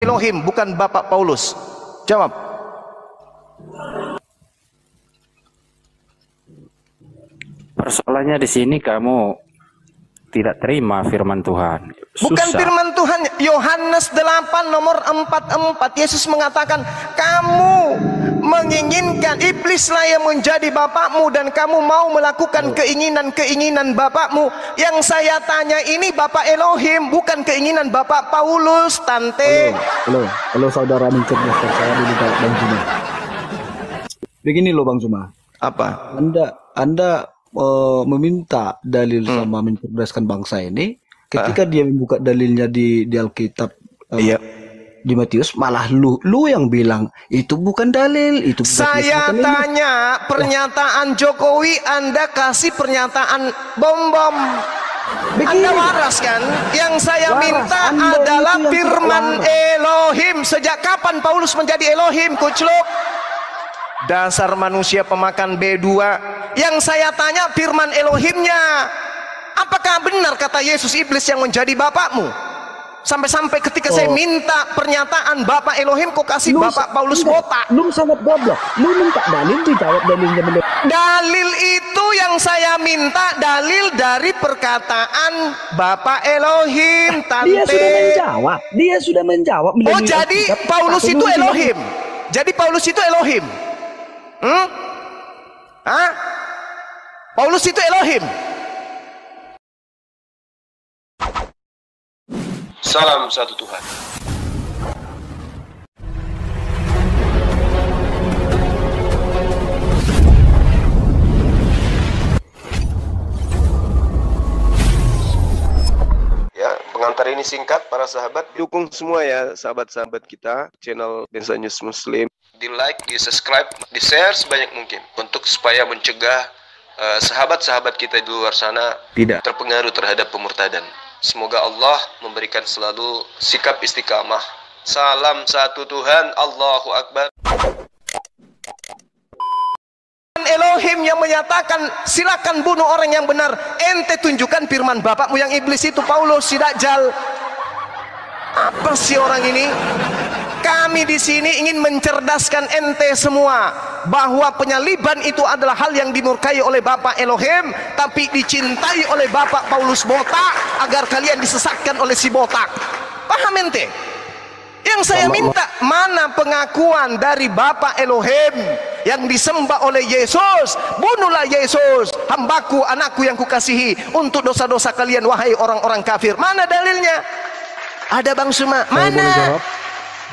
Elohim, bukan Bapak Paulus? Jawab. Persoalannya di sini kamu tidak terima firman Tuhan. Bukan Susah. firman Tuhan. Yohanes 8 nomor 44, Yesus mengatakan, kamu menginginkan, iblislah yang menjadi bapakmu dan kamu mau melakukan keinginan-keinginan bapakmu. Yang saya tanya ini Bapak Elohim, bukan keinginan Bapak Paulus, Tante. Halo saudara mencerdaskan saya dulu Bang Zuma. Begini loh Bang Zuma. Apa? Anda meminta dalil sama mencerdaskan bangsa ini, ketika dia membuka dalilnya di Alkitab, di Matius, malah lu yang bilang itu bukan dalil, itu saya bukan tanya pernyataan Jokowi, Anda kasih pernyataan bom-bom. Anda waras kan? Yang saya minta adalah firman Elohim. Sejak kapan Paulus menjadi Elohim, Kucluk? Dasar manusia pemakan B2. Yang saya tanya firman Elohimnya. Apakah benar kata Yesus iblis yang menjadi bapakmu? Sampai-sampai ketika saya minta pernyataan Bapak Elohim, kok kasih Bapak Paulus botak? Lu sangat goblok. Lu minta dalil, dijawab dalilnya benar. Dalil itu yang saya minta, dalil dari perkataan Bapak Elohim, Tante. Dia sudah menjawab. Oh, jadi Paulus itu Elohim. Jadi Paulus itu Elohim. Paulus itu Elohim. Salam satu Tuhan. Ya, pengantar ini singkat para sahabat. Dukung semua ya sahabat-sahabat kita channel Densa News Muslim. Di like, di subscribe, di share sebanyak mungkin untuk supaya mencegah sahabat-sahabat kita di luar sana tidak terpengaruh terhadap pemurtadan. Semoga Allah memberikan selalu sikap istiqamah. Salam satu Tuhan, Allahu Akbar. Elohim yang menyatakan silakan bunuh orang yang benar. Ente tunjukkan firman bapakmu yang iblis itu, Paulus si Dajjal. Apa sih orang ini? Kami di sini ingin mencerdaskan ente semua bahwa penyaliban itu adalah hal yang dimurkai oleh Bapak Elohim, tapi dicintai oleh Bapak Paulus botak agar kalian disesatkan oleh si botak. Paham ente? Yang saya minta, mana pengakuan dari Bapak Elohim yang disembah oleh Yesus? Bunuhlah Yesus, hambaku, anakku yang kukasihi, untuk dosa-dosa kalian wahai orang-orang kafir. Mana dalilnya? Ada Bang Suma? Mana?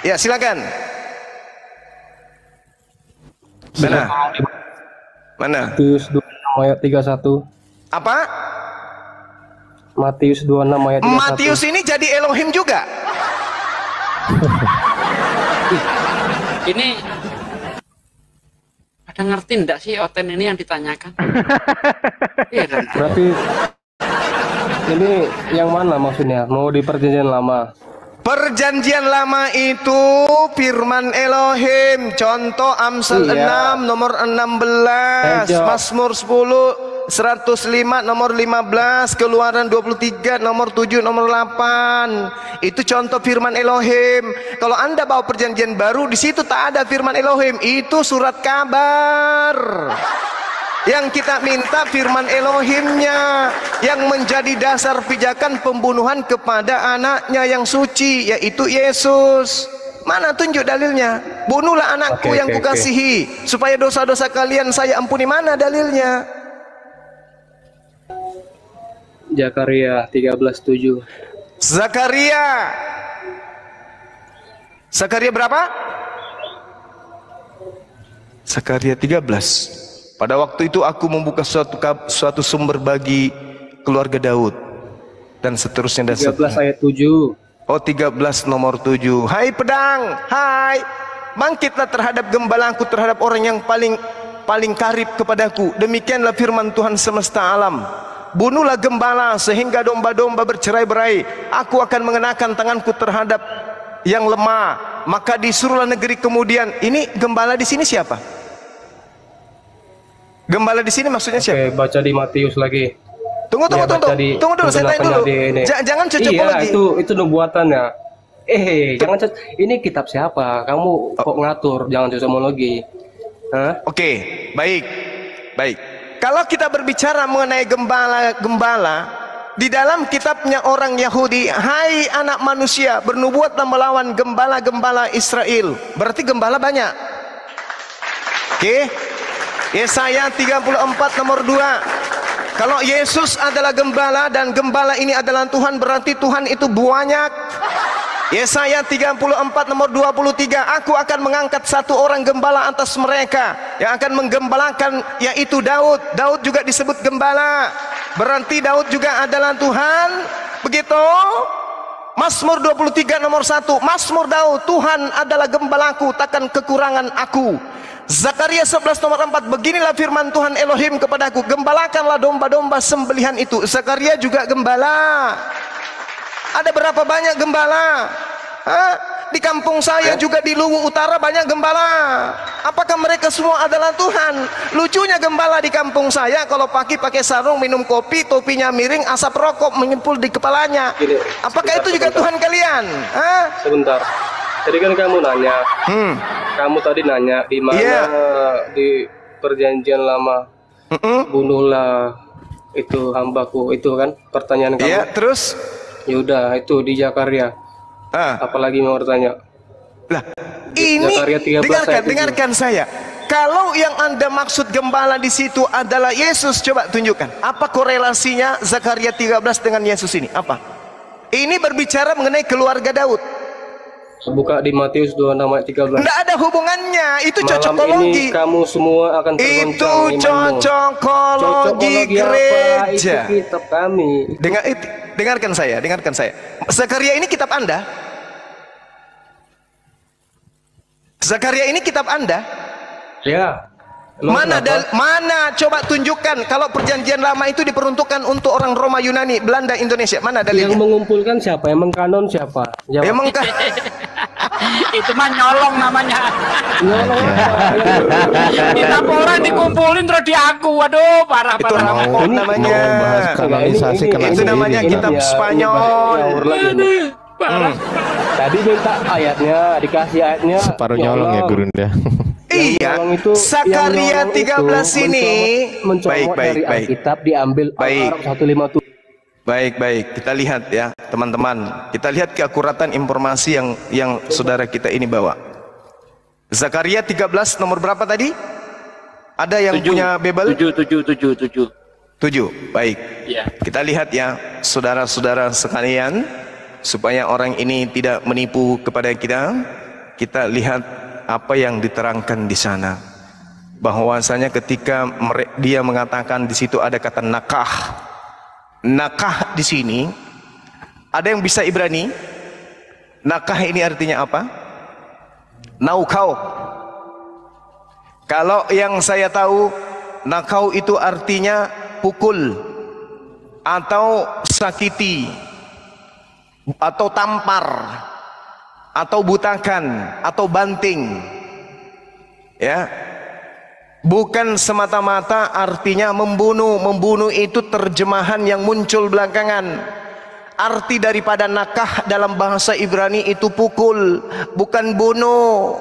Ya silakan. Mana? Matius 26 ayat 31. Apa? Matius 26 ayat 31. Matius ini jadi Elohim juga. Ini ada ngerti enggak sih Oten ini yang ditanyakan? Iya kan? Berarti ini yang mana maksudnya? Mau di perjanjian lama? Perjanjian lama itu firman Elohim. Contoh Amsal 6 nomor 16, Mazmur 10 105 nomor 15, Keluaran 23 nomor 7 nomor 8. Itu contoh firman Elohim. Kalau Anda bawa perjanjian baru, di situ tak ada firman Elohim. Itu surat kabar. Yang kita minta firman Elohimnya yang menjadi dasar pijakan pembunuhan kepada anaknya yang suci, yaitu Yesus. Mana tunjuk dalilnya? Bunuhlah anakku yang kukasihi supaya dosa-dosa kalian saya ampuni. Mana dalilnya? Zakaria 13:7. Zakaria berapa? Zakaria 13. Pada waktu itu aku membuka suatu sumber bagi keluarga Daud, dan seterusnya. 13 ayat 7. Oh, 13 nomor 7. Hai pedang, hai, bangkitlah terhadap gembalaku, terhadap orang yang paling karib kepadaku. Demikianlah firman Tuhan semesta alam. Bunuhlah gembala sehingga domba-domba bercerai-berai. Aku akan mengenakan tanganku terhadap yang lemah. Maka disuruhlah negeri kemudian. Ini gembala di sini siapa? Gembala di sini maksudnya siapa? Oke, baca di Matius lagi. Tunggu dulu, saya tanya dulu. Jangan cocok lagi. Itu nubuatan ya. Jangan ini kitab siapa? Kamu kok ngatur? Jangan sosiologi. Hah? Oke, baik. Baik. Kalau kita berbicara mengenai gembala-gembala, di dalam kitabnya orang Yahudi, hai anak manusia, bernubuatlah melawan gembala-gembala Israel. Berarti gembala banyak. Oke. Yesaya 34 nomor 2. Kalau Yesus adalah gembala dan gembala ini adalah Tuhan, berarti Tuhan itu banyak. Yesaya 34 nomor 23, aku akan mengangkat satu orang gembala atas mereka yang akan menggembalakan, yaitu Daud. Daud juga disebut gembala, berarti Daud juga adalah Tuhan. Begitu. Mazmur 23 nomor 1, Mazmur Daud, Tuhan adalah gembalaku, takkan kekurangan aku. Zakaria 11 nomor 4, beginilah firman Tuhan Elohim kepadaku, gembalakanlah domba-domba sembelihan itu. Zakaria juga gembala. Ada berapa banyak gembala? Di kampung saya juga di Luwu Utara banyak gembala. Apakah mereka semua adalah Tuhan? Lucunya gembala di kampung saya kalau pagi pakai sarung, minum kopi, topinya miring, asap rokok menyimpul di kepalanya. Apakah itu juga Tuhan kalian? Sebentar. Jadi kan kamu nanya. Kamu tadi nanya di mana di perjanjian lama. Bunuhlah itu hambaku, itu kan pertanyaan kamu. Iya, terus? Yaudah, itu di Zakaria. Apalagi mau bertanya? Lah, ini dengarkan saya. Kalau yang Anda maksud gembala di situ adalah Yesus, coba tunjukkan. Apa korelasinya Zakaria 13 dengan Yesus ini? Apa? Ini berbicara mengenai keluarga Daud. Buka di Matius 26 ayat 13. Tidak ada hubungannya, itu Malam cocokologi. ini kamu semua akan tergoncang Itu imanmu. cocokologi gereja. Itu kitab kami. Dengarkan saya. Zakaria ini kitab Anda? Zakaria ini kitab Anda? Ya. Mana coba tunjukkan kalau perjanjian lama itu diperuntukkan untuk orang Roma, Yunani, Belanda, Indonesia. Mana dalilnya? Yang mengumpulkan siapa? Yang mengkanon siapa? Jawab. Itu mah nyolong namanya. Nyolong apa? Kitab orang dikumpulin terus diaku. Waduh, parah. Rampok namanya. Itu namanya kitab Spanyol. Parah. Tadi minta ayatnya, dikasih ayatnya. Separuh nyolong ya Gurunda. Iya, Zakaria 13 ini baik dari Alkitab diambil Al-Arab 157. Baik, kita lihat ya teman-teman, kita lihat keakuratan informasi yang saudara kita ini bawa. Zakaria 13 nomor berapa tadi? Ada yang punya Bible? 7. Baik. Ya. Kita lihat ya saudara-saudara sekalian, supaya orang ini tidak menipu kepada kita. Kita lihat apa yang diterangkan di sana, bahwasanya ketika dia mengatakan di situ ada kata nakah. Nakah di sini ada yang bisa Ibrani? Nakah ini artinya apa? Naukau. Kalau yang saya tahu, nakau itu artinya pukul atau sakiti atau tampar atau butakan atau banting, ya, bukan semata-mata artinya membunuh. Membunuh itu terjemahan yang muncul belakangan. Arti daripada nakah dalam bahasa Ibrani itu pukul, bukan bunuh.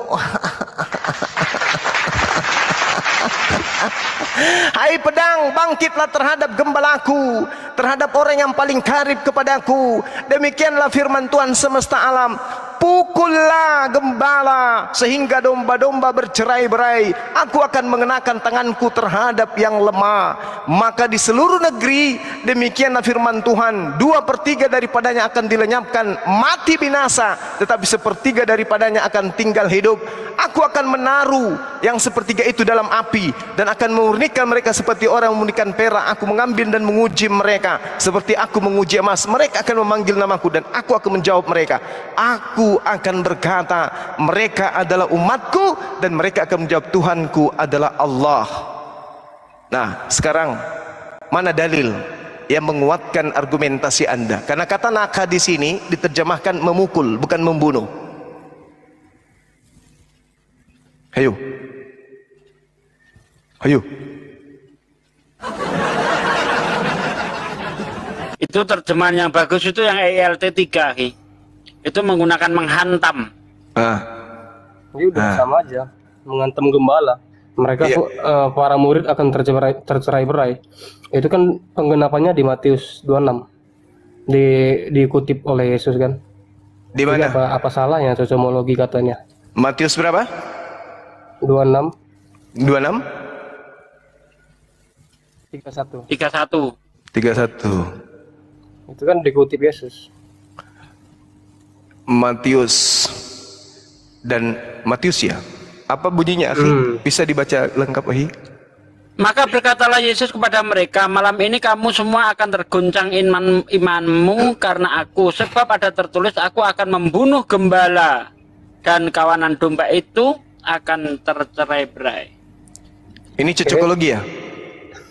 Hai pedang, bangkitlah terhadap gembalaku, terhadap orang yang paling karib kepadaku. Demikianlah firman Tuhan semesta alam. Pukullah gembala sehingga domba-domba bercerai-berai. Aku akan mengenakan tanganku terhadap yang lemah. Maka di seluruh negeri, demikianlah firman Tuhan, 2/3 daripadanya akan dilenyapkan, mati binasa, tetapi 1/3 daripadanya akan tinggal hidup. Aku akan menaruh yang 1/3 itu dalam api dan akan memurnikan mereka seperti orang memurnikan perak. Aku mengambil dan menguji mereka seperti aku menguji emas. Mereka akan memanggil namaku dan aku akan menjawab mereka. Aku akan berkata, mereka adalah umatku, dan mereka akan menjawab, Tuhanku adalah Allah. Nah, sekarang mana dalil yang menguatkan argumentasi Anda? Karena kata nakah di sini diterjemahkan memukul, bukan membunuh. Ayo. Itu terjemahan yang bagus itu yang ELT 3, Ki. Itu menggunakan menghantam. Ya udah sama aja, menghantam gembala. Mereka para murid akan tercerai-berai. Itu kan penggenapannya di Matius 26. Dikutip oleh Yesus kan. Di mana? Apa salahnya cocomologi katanya? Matius berapa? 26 26 31. 31. 31. Itu kan dikutip Yesus. Matius dan Matius ya. Apa bunyinya, akhi? Bisa dibaca lengkap, akhi? Maka berkatalah Yesus kepada mereka, malam ini kamu semua akan terguncang imanmu karena aku. Sebab ada tertulis, aku akan membunuh gembala dan kawanan domba itu akan tercerai-berai. Ini cocokologi ya?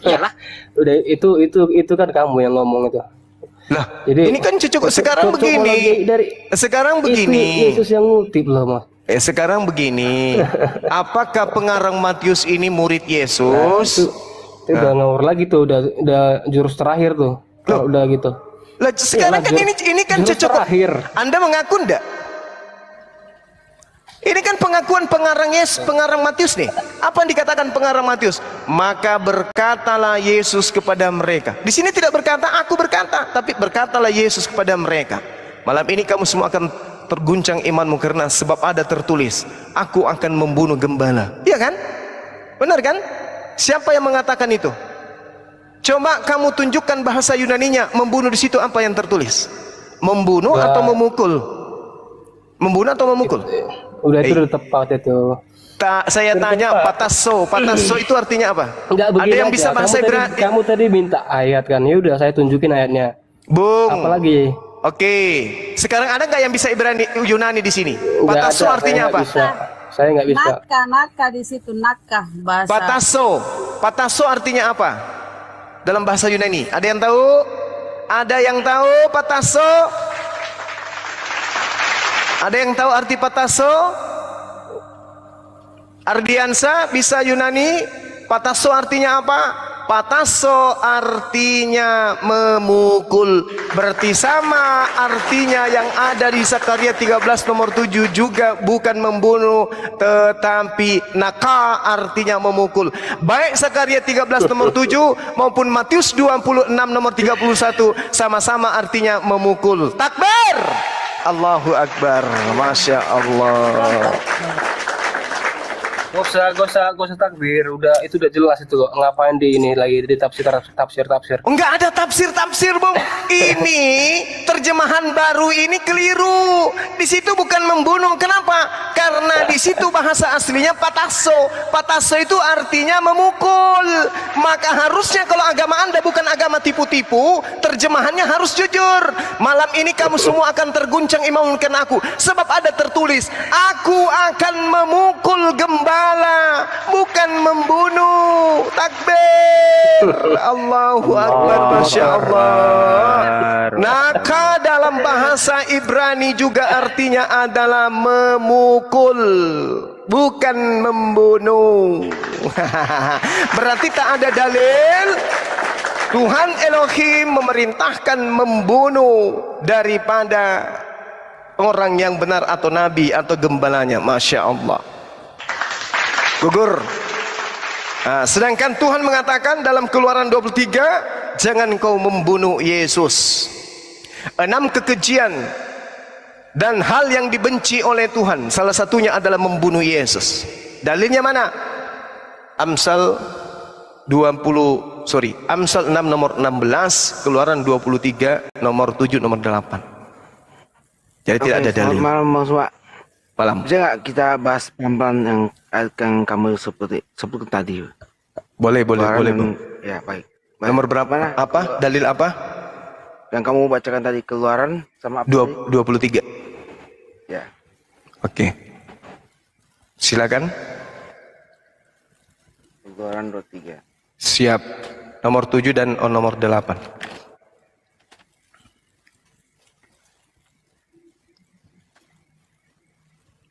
Iyalah. Udah itu kan kamu yang ngomong itu. Lah, Jadi ini kan sekarang begini. Sekarang begini. Yesus yang ngutip loh, mah. Sekarang begini. Apakah pengarang Matius ini murid Yesus? Itu udah ngawur lagi tuh, udah jurus terakhir tuh. Kalau udah gitu. Lah, sekarang kan ini kan jurus cocok. terakhir. Anda mengaku enggak? Ini kan pengakuan pengarang Matius nih. Apa yang dikatakan pengarang Matius? Maka berkatalah Yesus kepada mereka. Di sini tidak berkata aku berkata, tapi berkatalah Yesus kepada mereka. Malam ini kamu semua akan terguncang imanmu karena sebab ada tertulis, aku akan membunuh gembala. Iya kan? Benar kan? Siapa yang mengatakan itu? Coba kamu tunjukkan bahasa Yunaninya. Membunuh di situ apa yang tertulis? Membunuh atau memukul? Membunuh atau memukul? Udah itu udah tepat itu. Saya tanya patasso itu artinya apa? Enggak, begini ada yang aja. bisa bahasa Ibrani? Kamu tadi minta ayat kan? Ya udah saya tunjukin ayatnya. Bung. Apalagi? Oke. Sekarang ada nggak yang bisa Yunani di sini? Nggak Patasso ada, artinya apa? Saya nggak bisa. Naka di situ naka bahasa. Patasso artinya apa? Dalam bahasa Yunani. Ada yang tahu? Ada yang tahu patasso? Ada yang tahu arti patasso? Ardiansa bisa Yunani? Patasso artinya apa? Patasso artinya memukul. Berarti sama artinya yang ada di Zakaria 13 nomor 7 juga bukan membunuh, tetapi naka artinya memukul. Baik Zakaria 13 nomor 7 maupun Matius 26 nomor 31 sama-sama artinya memukul. Takbir! Allahu Akbar. Masya Allah. Gak usah takbir, itu udah jelas itu kok. Ngapain di ini lagi di tafsir. Enggak ada tafsir, Bung. Ini terjemahan baru ini keliru. Di situ bukan membunuh. Kenapa? Karena di situ bahasa aslinya patasso. Patasso itu artinya memukul. Maka harusnya kalau agama Anda bukan agama tipu-tipu, terjemahannya harus jujur. Malam ini kamu semua akan terguncang iman karena aku. Sebab ada tertulis, aku akan memukul gembala, bukan membunuh. Takbir. Allahu Akbar. Masya Allah. Naka dalam bahasa Ibrani juga artinya adalah memukul, bukan membunuh. Berarti tak ada dalil Tuhan Elohim memerintahkan membunuh daripada orang yang benar atau nabi atau gembalanya. Masya Allah. Gugur. Nah, sedangkan Tuhan mengatakan dalam Keluaran 23, jangan kau membunuh Yesus. 6 kekejian dan hal yang dibenci oleh Tuhan, salah satunya adalah membunuh Yesus. Dalilnya mana? Amsal 6 nomor 16, Keluaran 23 nomor 7 nomor 8. Jadi tidak ada dalil. Malam Bang Suwa. Malam. Bisa nggak kita bahas pelan-pelan yang kamu sebut tadi? Boleh, Bung. Ya, baik. Nomor berapa? Mana? Apa? Dalil apa? Yang kamu bacakan tadi, Keluaran sama apa? 23. Ya. Oke. Silakan. Keluaran 23. Siap. Nomor 7 dan nomor 8.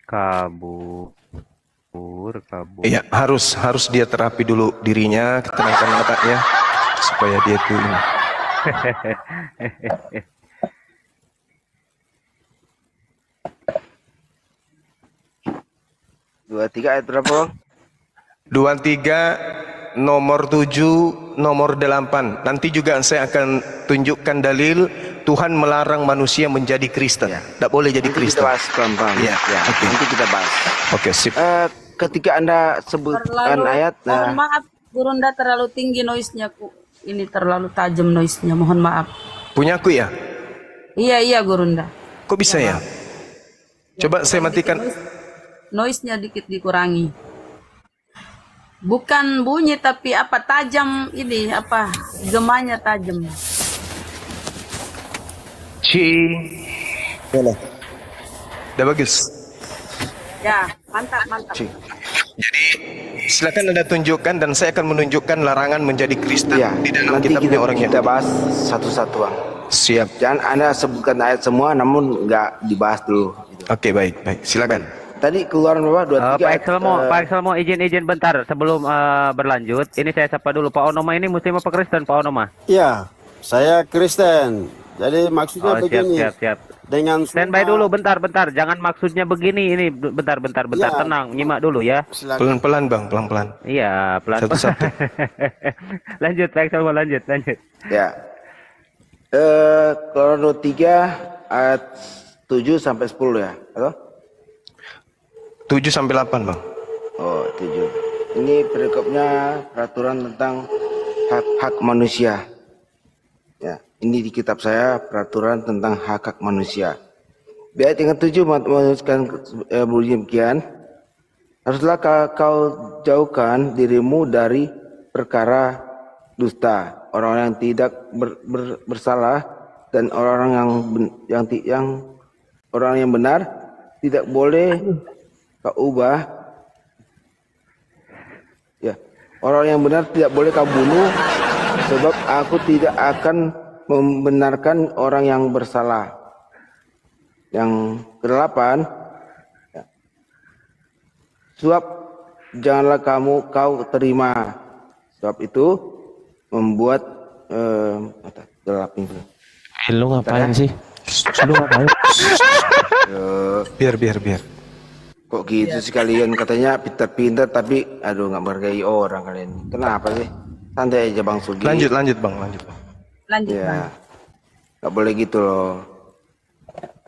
Kabur. Iya, harus dia terapi dulu dirinya, ketenangkan otaknya supaya dia tuh 23 ayat berapa bang? 23 nomor 7 nomor 8. Nanti juga saya akan tunjukkan dalil Tuhan melarang manusia menjadi Kristen. Tidak boleh jadi Nanti Kristen. kita bahas pelan-pelan. Ya, oke. Nanti kita bahas. Oke, sip. Ketika Anda sebutkan Terlalu, ayat, mohon maaf, Gurunda terlalu tinggi noise-nya, ini terlalu tajam noise-nya, mohon maaf. Punya aku ya? Iya Gurunda. Kok bisa ya? Coba saya matikan. Noise-nya dikit dikurangi. Bukan bunyi tapi apa tajam ini, apa gemanya tajam. Boleh. Udah bagus. Ya, mantap. Jadi silakan Anda tunjukkan dan saya akan menunjukkan larangan menjadi Kristen di dalam nanti kitabnya orang kita Yahudi. bahas satu-satu bang. Siap. Jangan Anda sebutkan ayat semua, namun nggak dibahas dulu. Gitu. Oke, baik. Silakan. Tadi keluaran berapa? 23 Pak ayat. Excelmo, izin bentar sebelum berlanjut. Ini saya sapa dulu. Pak Onoma ini Muslim apa Kristen, Pak Onoma? Iya, saya Kristen. Jadi maksudnya begini. Siap. Dengan Standby dulu, bentar. Jangan maksudnya begini. Ini bentar. Ya. Tenang, nyimak dulu ya. Silakan. Pelan-pelan bang, pelan-pelan. Iya, pelan. Satu-satu. Lanjut, Pak Excelmo, lanjut. Ya. Keluaran 23 ayat 7 sampai 10 ya, atau? 7 sampai 8 bang. Oh, 7. Ini perikopnya peraturan tentang hak manusia. Ya, ini di kitab saya peraturan tentang hak manusia. Di ayat yang ke-7 menuliskan bunyi demikian. Haruslah kau jauhkan dirimu dari perkara dusta, orang yang tidak bersalah dan orang yang benar tidak boleh kau ubah. Ya, orang yang benar tidak boleh kau bunuh, sebab aku tidak akan membenarkan orang yang bersalah. Yang ke-8, ya, suap janganlah kau terima, sebab itu membuat Lu ngapain sih? Lu ngapain? Biar. Kok gitu sih kalian, katanya pintar-pintar tapi aduh nggak menghargai orang kalian. Kenapa sih? Santai aja Bang Sugi. Lanjut bang. Lanjut Ya, Bang. nggak boleh gitu loh.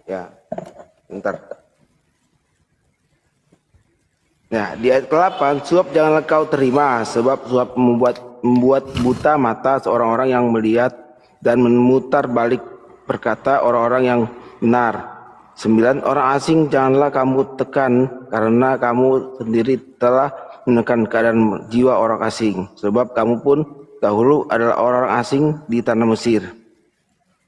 Ya, bentar. Nah, di ayat ke-8, suap janganlah kau terima, sebab suap membuat buta mata seorang-orang yang melihat dan memutar balik berkata orang-orang yang benar. 9, orang asing janganlah kamu tekan, karena kamu sendiri telah menekan keadaan jiwa orang asing, sebab kamu pun dahulu adalah orang asing di tanah Mesir.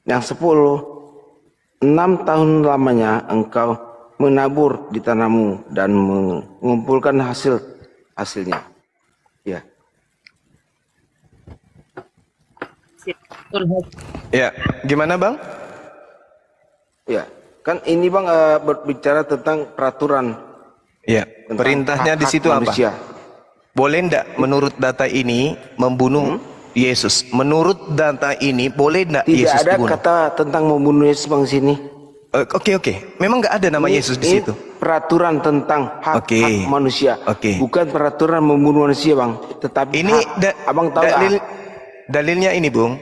Yang 10, 6 tahun lamanya engkau menabur di tanahmu dan mengumpulkan hasilnya. Ya. Ya, gimana bang? Ya, kan ini Bang berbicara tentang peraturan. Ya, perintahnya di situ apa? Manusia. Boleh ndak menurut data ini membunuh Yesus? Menurut data ini boleh ndak Yesus Tidak ada dibunuh? kata tentang membunuh Yesus Bang sini. Oke. Memang nggak ada nama Yesus di situ. Peraturan tentang hak manusia. Oke. Bukan peraturan membunuh manusia Bang. Tetapi Ini Abang tahu dalilnya ini, Bung.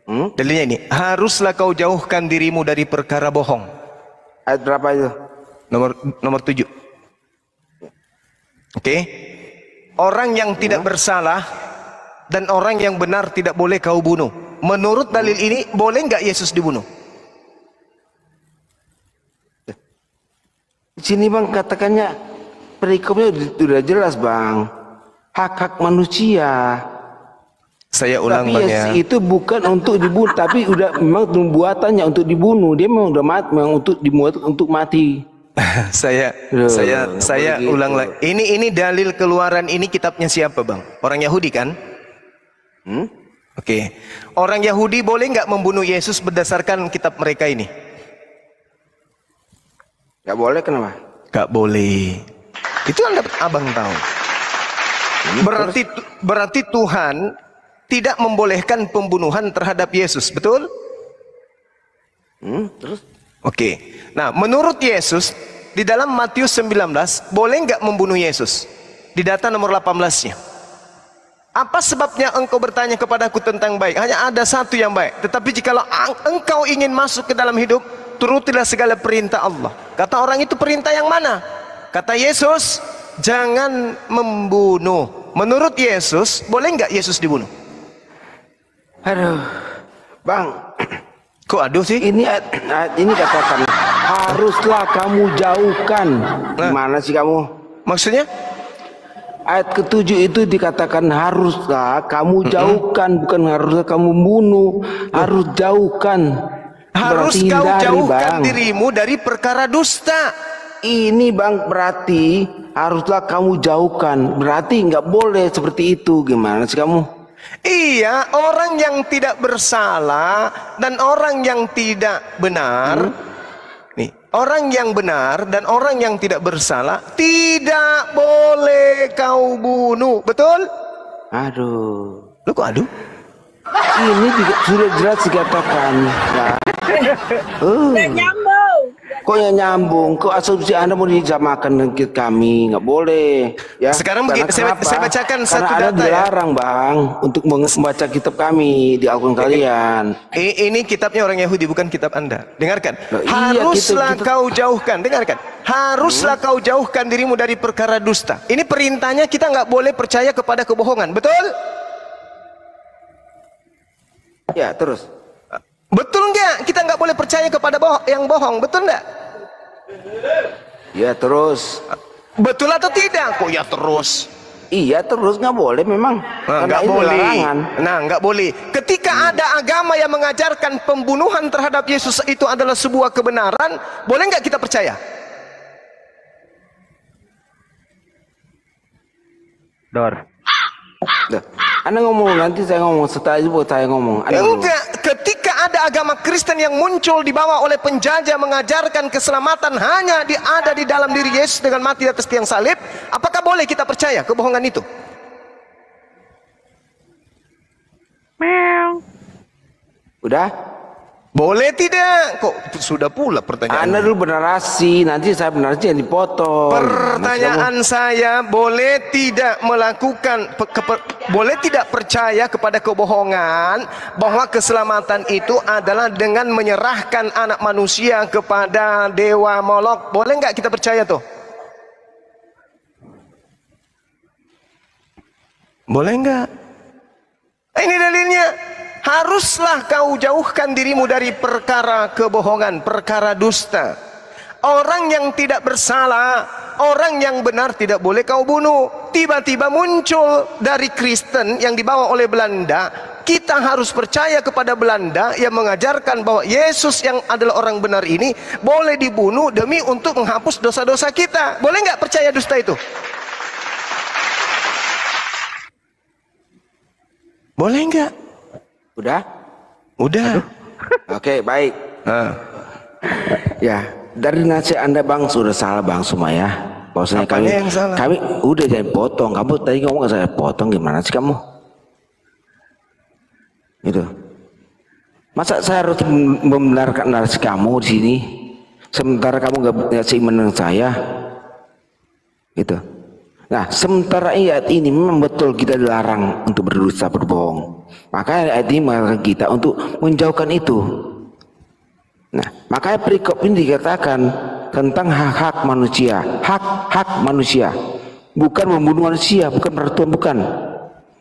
Dalilnya ini, haruslah kau jauhkan dirimu dari perkara bohong. Ayat berapa itu? Nomor 7. Oke. Orang yang tidak bersalah dan orang yang benar tidak boleh kau bunuh. Menurut dalil ini, boleh nggak Yesus dibunuh? Di sini Bang katakannya perikopnya sudah jelas Bang. Hak-hak manusia. Saya ulang tapi Bang ya. Itu bukan untuk dibunuh, tapi udah memang pembuatannya untuk dibunuh. Dia memang udah mati, memang untuk dibuat untuk mati. saya gitu. ulang lagi. Ini dalil keluaran ini kitabnya siapa Bang? Orang Yahudi kan? Oke. Orang Yahudi boleh nggak membunuh Yesus berdasarkan kitab mereka ini? Gak boleh, kenapa? Gak boleh. Itu abang tahu. Berarti Tuhan tidak membolehkan pembunuhan terhadap Yesus, betul? Terus? Oke. Nah, menurut Yesus, di dalam Matius 19 boleh nggak membunuh Yesus? Di data nomor 18-nya. Apa sebabnya engkau bertanya kepadaku tentang baik? Hanya ada satu yang baik. Tetapi jikalau engkau ingin masuk ke dalam hidup, turutilah segala perintah Allah. Kata orang itu, perintah yang mana? Kata Yesus, jangan membunuh. Menurut Yesus, boleh nggak Yesus dibunuh? Aduh, Bang. Kok aduh sih? Ini katakan haruslah kamu jauhkan. Gimana sih kamu? Maksudnya? Ayat ke-7 itu dikatakan haruslah kamu jauhkan, bukan haruslah kamu bunuh. Harus jauhkan. Harus Berarti kau hindari, jauhkan Bang. dirimu dari perkara dusta. Ini Bang berarti haruslah kamu jauhkan. Berarti nggak boleh seperti itu. Gimana sih kamu? Iya, orang yang tidak bersalah dan orang yang tidak benar. Nih, orang yang benar dan orang yang tidak bersalah tidak boleh kau bunuh. Betul? Aduh. Lu kok aduh? Ini sudah jelas dikatakan. Ya. Kok yang nyambung? Kok asumsi Anda mau disamakan dengan kami? Nggak boleh. Ya. Sekarang begini, saya bacakan satu Karena data Anda dilarang, Bang, untuk membaca kitab kami di Al-Quran kalian. Ini kitabnya orang Yahudi, bukan kitab Anda. Dengarkan. Iya, Haruslah kita- kau jauhkan. Dengarkan. Haruslah kau jauhkan dirimu dari perkara dusta. Ini perintahnya, kita nggak boleh percaya kepada kebohongan. Betul? Ya, terus. Betul nggak? Kita nggak boleh percaya kepada yang bohong. Betul nggak? Ya, terus. Betul atau tidak? Kok ya terus? Iya, terus nggak boleh memang. Nah, Karena nggak ini boleh. larangan. Nah, nggak boleh. Ketika ada agama yang mengajarkan pembunuhan terhadap Yesus itu adalah sebuah kebenaran, boleh nggak kita percaya? Dor. Duh, Anda ngomong, nanti saya ngomong, setelah itu saya ngomong. Anda ngomong. Enggak, ketika ada agama Kristen yang muncul dibawa oleh penjajah mengajarkan keselamatan hanya ada di dalam diri Yesus dengan mati di atas tiang salib, apakah boleh kita percaya kebohongan itu? Udah? Boleh tidak? Kok sudah pula pertanyaan? Anda dulu bernarasi, nanti saya bernarasi yang dipotong. Pertanyaan saya, boleh tidak melakukan, boleh tidak percaya kepada kebohongan bahwa keselamatan itu adalah dengan menyerahkan anak manusia kepada dewa Molok? Boleh nggak kita percaya tuh? Boleh nggak? Ini dalilnya. Haruslah kau jauhkan dirimu dari perkara kebohongan, perkara dusta. Orang yang tidak bersalah, orang yang benar tidak boleh kau bunuh. Tiba-tiba muncul dari Kristen yang dibawa oleh Belanda. Kita harus percaya kepada Belanda yang mengajarkan bahwa Yesus yang adalah orang benar ini boleh dibunuh demi untuk menghapus dosa-dosa kita. Boleh nggak percaya dusta itu? Boleh nggak? Udah? Udah. Oke, baik. Ya, dari nasihat Anda Bang sudah salah Bang semua ya. Bahwasanya kami udah jangan potong. Kamu tadi ngomong saya potong, gimana sih kamu? Gitu. Masa saya harus membenarkan narasi kamu di sini, sementara kamu nggak ngasih menang saya? Gitu. Nah, sementara ayat ini memang betul kita dilarang untuk berdusta, berbohong. Maka ayat ini mengatakan kita untuk menjauhkan itu. Nah, makanya perikop ini dikatakan tentang hak-hak manusia, hak-hak manusia, bukan membunuh manusia, bukan peraturan, bukan.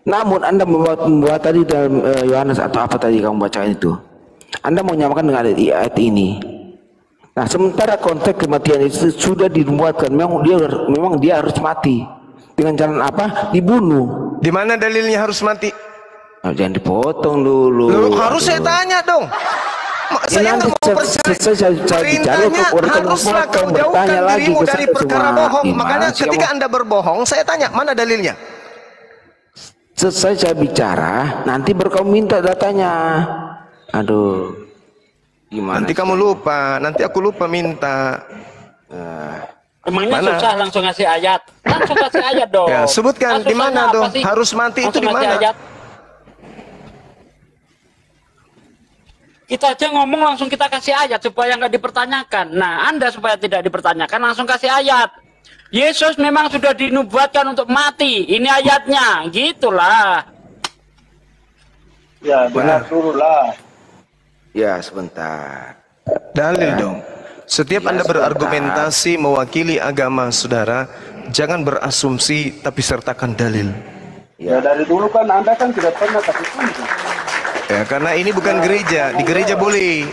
Namun Anda membuat tadi dalam Yohanes atau apa tadi kamu bacakan itu, Anda mau nyamakan dengan ayat ini. Nah, sementara konteks kematian itu sudah dibuatkan, memang dia harus mati. Dengan cara apa? Dibunuh. Di mana dalilnya harus mati? Oh, jangan dipotong dulu. Harus saya tanya dong. Saya nggak mau percaya. Perintahnya haruslah kau jauhkan dirimu dari perkara bohong. Makanya ketika Anda berbohong, saya tanya mana dalilnya? Selesai saya bicara, nanti baru kamu minta datanya. Aduh. Gimana? Nanti kamu lupa, nanti aku lupa minta. Emangnya susah langsung ngasih ayat? Langsung kasih ayat dong. Ya, sebutkan di mana tuh harus mati itu di mana? Kita aja ngomong langsung kita kasih ayat supaya nggak dipertanyakan. Nah, Anda supaya tidak dipertanyakan langsung kasih ayat. Yesus memang sudah dinubuatkan untuk mati. Ini ayatnya, gitulah. Ya, benar dulu lah. Ya, sebentar. Dalil dong. Setiap Anda berargumentasi mewakili agama saudara, jangan berasumsi tapi sertakan dalil. Ya, dari dulu kan Anda kan tidak pernah kasih tunjuk. Ya, karena ini bukan gereja. Di gereja boleh.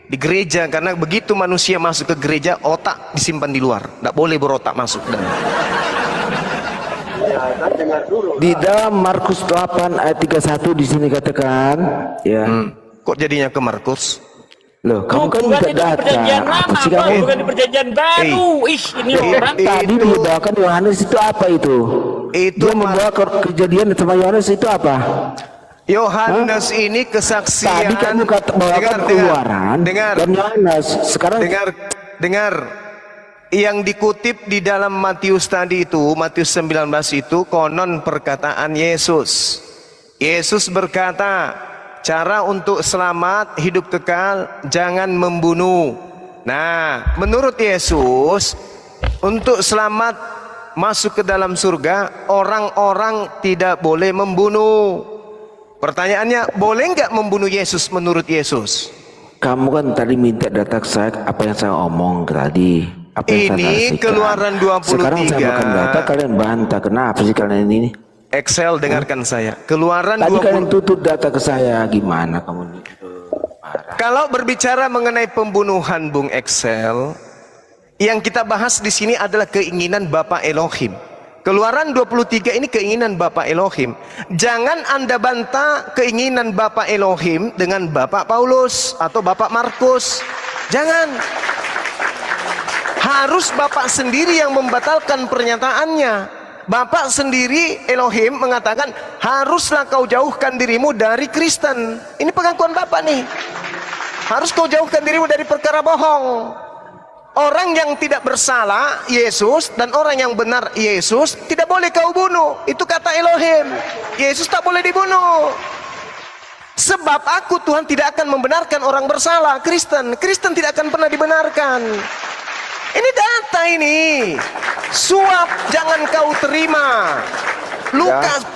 Di gereja, karena begitu manusia masuk ke gereja, otak disimpan di luar. Tidak boleh berotak masuk. Di dalam Markus 8 ayat 31 di sini katakan, ya. Kok jadinya ke Markus? Loh, kamu kan bukan tidak itu perjanjian data. lama, Apa sih Bang, kamu? bukan di perjanjian baru. Ih, ini orang Tadi dibawakan Yohanes itu apa itu? Dia membawa Kejadian sama Yohanes itu apa? Yohanes ini kesaksian. Tadi kamu bawakan Keluaran dan Yohanes. Sekarang dengar. Yang dikutip di dalam Matius tadi itu, Matius 19 itu konon perkataan Yesus. Yesus berkata, cara untuk selamat hidup kekal jangan membunuh. Nah, menurut Yesus, untuk selamat masuk ke dalam surga, orang-orang tidak boleh membunuh. Pertanyaannya, boleh nggak membunuh Yesus menurut Yesus? kamu kan tadi minta data saya apa yang saya omong tadi. Apa yang saya Ini narasikan. Keluaran 23. Sekarang saya makan data kalian bantah. Kenapa sih kalian ini? Excel dengarkan saya. Keluaran Tadi 20. kalian tutup data ke saya. Gimana kamu? Kalau berbicara mengenai pembunuhan Bung Excel, yang kita bahas di sini adalah keinginan Bapa Elohim. Keluaran 23 ini keinginan Bapa Elohim. Jangan Anda bantah keinginan Bapa Elohim dengan Bapak Paulus atau Bapak Markus. Jangan. Harus Bapak sendiri yang membatalkan pernyataannya. Bapak sendiri Elohim mengatakan, haruslah kau jauhkan dirimu dari Kristen. Ini pengakuan Bapak nih. Harus kau jauhkan dirimu dari perkara bohong. Orang yang tidak bersalah Yesus dan orang yang benar Yesus tidak boleh kau bunuh. Itu kata Elohim. Yesus tak boleh dibunuh. Sebab aku Tuhan tidak akan membenarkan orang bersalah. Kristen tidak akan pernah dibenarkan. Ini data ini. Suap jangan kau terima. Lukas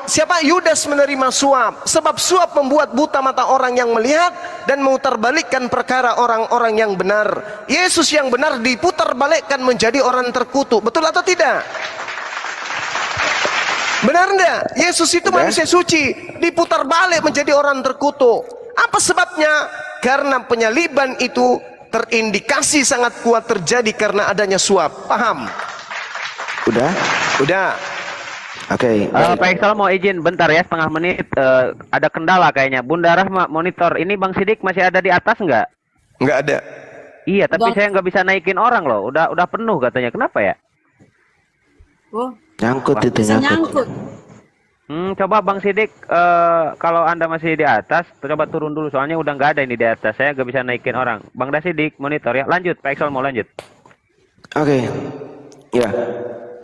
siapa? Yudas menerima suap. Sebab suap membuat buta mata orang yang melihat dan memutarbalikkan perkara orang-orang yang benar. Yesus yang benar diputarbalikkan menjadi orang terkutuk. Betul atau tidak? Benar enggak? Yesus itu manusia suci, diputar balik menjadi orang terkutuk. Apa sebabnya? Karena penyaliban itu terindikasi sangat kuat terjadi karena adanya suap. Paham? Udah? Udah. Oke. Pak Excel mau izin bentar ya, setengah menit. Ada kendala kayaknya. Bunda Rahma monitor. Ini Bang Sidik masih ada di atas nggak? Nggak ada. Iya, tapi saya nggak bisa naikin orang loh. Udah penuh katanya. Kenapa ya? Oh, nyangkut itu nyangkut. Coba Bang Sidik, kalau Anda masih di atas, coba turun dulu. Soalnya udah nggak ada ini di atas. Saya nggak bisa naikin orang. Bang Dasidik monitor ya. Lanjut, Pak Excel mau lanjut. Oke. Ya.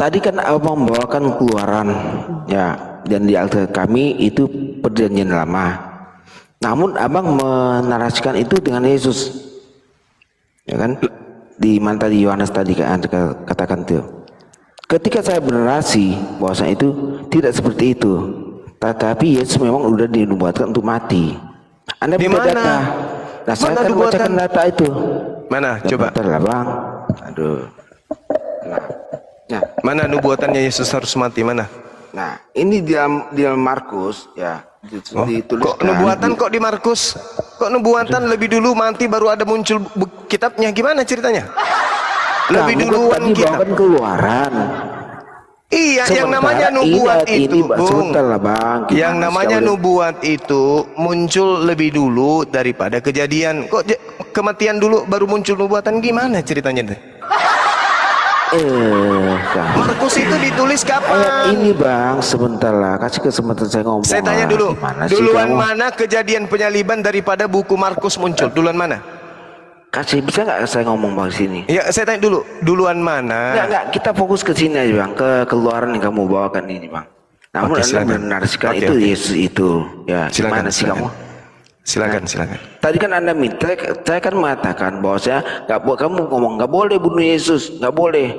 Tadi kan abang membawakan Keluaran, ya, dan di Alkitab kami itu perjanjian lama. Namun abang menarasikan itu dengan Yesus, ya kan? Di mana tadi Yohanes tadi katakan tuh. Ketika saya bernarasi bahwasanya itu tidak seperti itu, tetapi Yesus memang sudah dinubuatkan untuk mati. Anda punya data. Nah, saya akan bacakan data itu. Mana? Coba. Bentar lah bang. Aduh. Nah, mana nubuatannya Yesus harus mati, mana? Nah, ini di dalam Markus ya dituliskan. Kok nubuatan kok di Markus? Kok nubuatan lebih dulu mati baru ada muncul kitabnya? Gimana ceritanya? Lebih duluan kitab. Keluaran. Iya, yang namanya nubuat itu, Bung. Sebentar lah, Bang. Yang namanya nubuat itu muncul lebih dulu daripada kejadian. Kok kematian dulu baru muncul nubuatan? Gimana ceritanya? Markus itu ditulis kapan? Ayat ini bang, sebentar lah, kasih kesempatan saya ngomong. Saya tanya dulu, duluan mana kejadian penyaliban daripada buku Markus muncul? Duluan mana? Kasih, bisa nggak saya ngomong bang sini? Ya, saya tanya dulu, duluan mana? Nggak, kita fokus ke sini aja bang, ke Keluaran yang kamu bawakan ini bang. Namun Anda menarasikan itu Yesus itu, ya. Gimana sih kamu? Silakan, silakan. Tadi kan Anda minta, saya kan mengatakan bahwa saya nggak boleh, kamu ngomong nggak boleh bunuh Yesus, nggak boleh.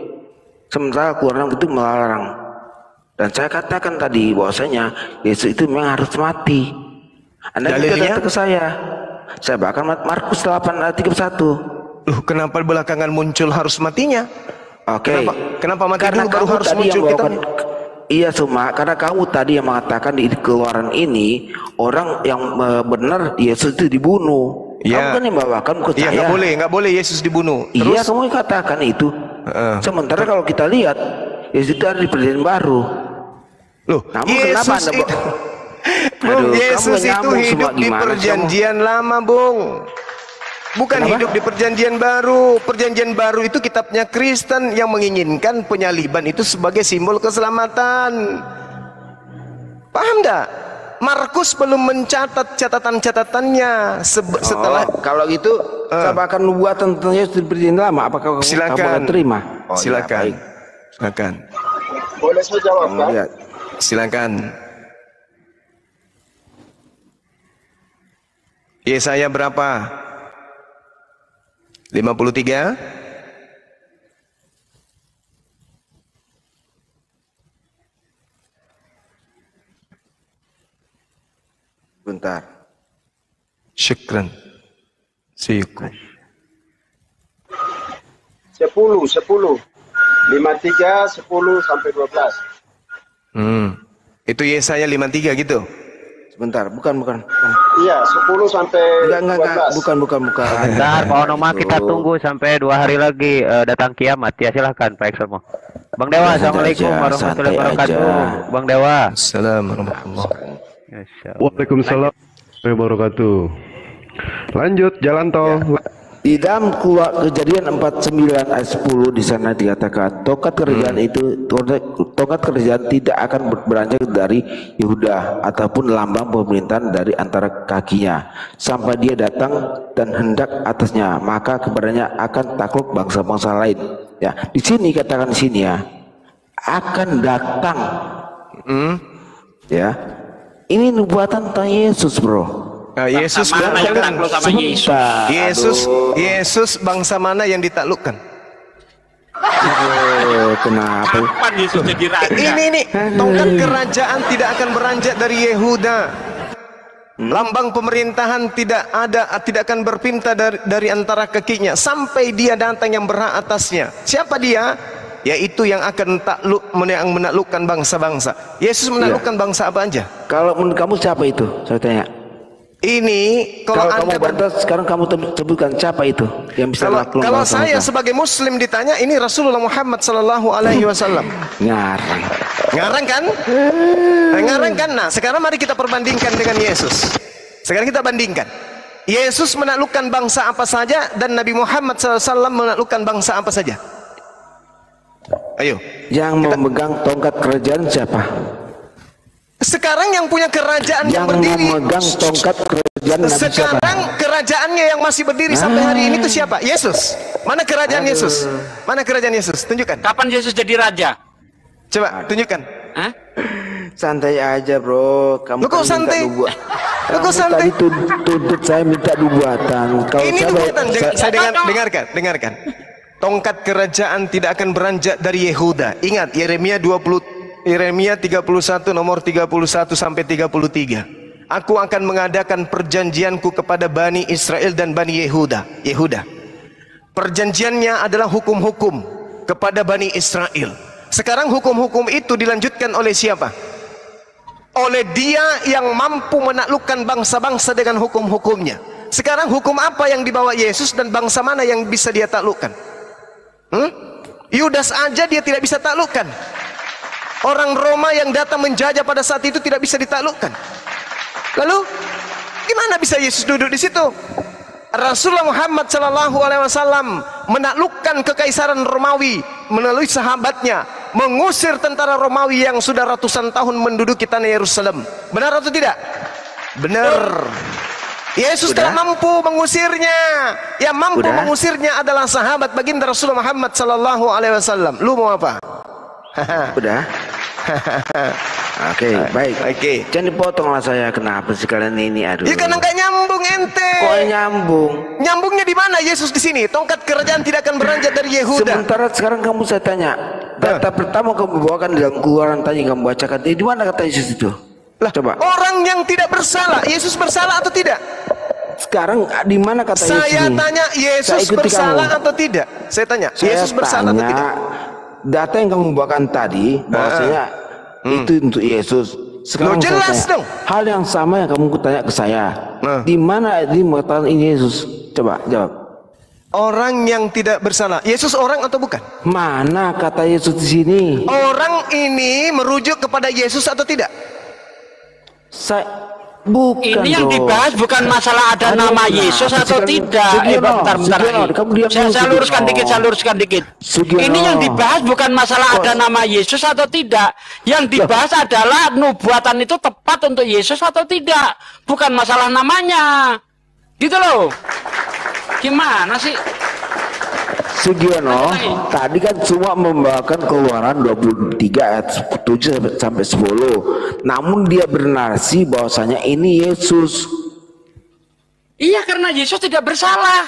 Sementara Quran itu melarang. Dan saya katakan tadi bahwasanya Yesus itu memang harus mati. Anda minta datang ke saya bahkan Markus 8 ayat 31. Kenapa belakangan muncul harus matinya? Oke. Kenapa mati Karena dulu baru kamu harus tadi muncul yang kita? Iya Suma, karena kamu tadi yang mengatakan di Keluaran ini orang yang benar Yesus itu dibunuh. Kamu kan yang bawakan ke saya. Iya, nggak boleh Yesus dibunuh. Iya, kamu katakan itu. Sementara kalau kita lihat Yesus itu ada di Perjanjian Baru. Loh, namun Yesus kenapa Anda itu, Bung, Yesus itu hidup di Perjanjian Lama, Bung. Bukan hidup di Perjanjian Baru. Perjanjian Baru itu kitabnya Kristen yang menginginkan penyaliban itu sebagai simbol keselamatan. Paham enggak? Markus belum mencatat catatan-catatannya setelah. Kalau gitu, sampaikan nubuatan tentang Yesus di Perjanjian Lama. Apakah kamu boleh terima? Silakan. Ya, silakan. Boleh saya jawab, kan? Silakan. Yesaya berapa? 53. Bentar. Syukran. Syukur. 10. 53, 10 sampai 12. Itu Yesaya 53 gitu. Sebentar, bukan. Iya, 10 sampai 12. Bukan. Bentar, Pak Onoma, kita tunggu sampai 2 hari lagi datang kiamat. Ya silahkan Pak Ekselmo. Bang Dewa, assalamualaikum warahmatullahi wabarakatuh. Bang Dewa. Assalamualaikum warahmatullahi wabarakatuh. Waalaikumsalam warahmatullahi wabarakatuh. Lanjut jalan tol. Di dalam Kejadian 49 ayat 10 di sana dikatakan tongkat kerajaan tidak akan beranjak dari Yehuda ataupun lambang pemerintahan dari antara kakinya sampai dia datang dan hendak atasnya, maka kepadanya akan takluk bangsa-bangsa lain. Ya, di sini katakan di sini ya, akan datang. Ya. Ini nubuatan tentang Yesus, Bro. Yesus Yesus bangsa mana yang ditaklukkan? Kenapa? Kapan Yesus jadi raja? Ini tongkat kerajaan tidak akan beranjak dari Yehuda. Lambang pemerintahan tidak akan berpindah dari antara kakinya sampai dia datang yang berhak atasnya. Siapa dia? Yaitu yang akan menaklukkan bangsa-bangsa. Yesus menaklukkan bangsa apa aja? Kalau menurut kamu siapa itu? Saya tanya. Ini kalau kamu bantah, sekarang kamu sebutkan siapa itu yang bisa menaklukkan kalau bangsa saya mereka? Sebagai Muslim ditanya, ini Rasulullah Muhammad Sallallahu Alaihi Wasallam. Ngarang kan? Nah, sekarang mari kita perbandingkan dengan Yesus. Sekarang kita bandingkan. Yesus menaklukkan bangsa apa saja dan Nabi Muhammad SAW menaklukkan bangsa apa saja. Ayo. Yang memegang tongkat kerajaan siapa? Sekarang yang punya kerajaan yang berdiri. Memegang tongkat kerajaan sekarang siapa? Kerajaannya yang masih berdiri sampai hari ini itu siapa? Yesus. Mana kerajaan Yesus? Mana kerajaan Yesus? Tunjukkan. Kapan Yesus jadi raja? Coba tunjukkan. Santai aja, Bro. Kamu kok santai? Kamu santai? Tadi tuntut saya minta nubuatan. Ini nubuatan. Saya dengarkan. Tongkat kerajaan tidak akan beranjak dari Yehuda. Ingat Yeremia 31 nomor 31 sampai 33. Aku akan mengadakan perjanjianku kepada Bani Israel dan Bani Yehuda. Perjanjiannya adalah hukum-hukum kepada Bani Israel. Sekarang hukum-hukum itu dilanjutkan oleh siapa? Oleh dia yang mampu menaklukkan bangsa-bangsa dengan hukum-hukumnya. Sekarang hukum apa yang dibawa Yesus dan bangsa mana yang bisa dia taklukkan? Yudas aja dia tidak bisa taklukkan. Orang Roma yang datang menjajah pada saat itu tidak bisa ditaklukkan. Lalu gimana bisa Yesus duduk di situ? Rasulullah Muhammad SAW menaklukkan kekaisaran Romawi melalui sahabatnya, mengusir tentara Romawi yang sudah ratusan tahun menduduki tanah Yerusalem. Benar atau tidak? Benar. Yesus telah mampu mengusirnya. Yang mampu mengusirnya adalah sahabat baginda Rasulullah Muhammad SAW. Lu mau apa? Udah. Oke, baik. Oke. Jangan dipotonglah saya. Kenapa sih kalian ini? Aduh. Ya karena nggak nyambung ente. Kok nyambung? Nyambungnya di mana Yesus di sini? Tongkat kerajaan tidak akan beranjak dari Yehuda. Sementara sekarang kamu saya tanya. Data pertama kamu bawakan dalam Keluaran tadi kamu bacakan. Di mana kata Yesus itu? Lah, coba. Orang yang tidak bersalah, Yesus bersalah atau tidak? Sekarang di mana kata Yesus? Saya tanya, Yesus bersalah atau tidak? Saya tanya, Yesus bersalah atau tidak? Data yang kamu bawakan tadi, bahwasanya itu untuk Yesus. Sekarang jelas dong. Hal yang sama yang kamu tanya ke saya. Di mana di mengatakan ini Yesus? Coba jawab. Orang yang tidak bersalah. Yesus orang atau bukan? Mana kata Yesus di sini? Orang ini merujuk kepada Yesus atau tidak? Bukan. Ini yang dibahas bukan masalah ada nama Yesus atau tidak. Bentar. Saya luruskan dikit. Ini yang dibahas bukan masalah ada nama Yesus atau tidak. Yang dibahas adalah nubuatan itu tepat untuk Yesus atau tidak. Bukan masalah namanya. Gitu loh. Gimana sih? Sugiono, tadi kan cuma membawakan Keluaran 23 ayat 7 sampai 10. Namun dia bernarasi bahwasanya ini Yesus. Iya, karena Yesus tidak bersalah.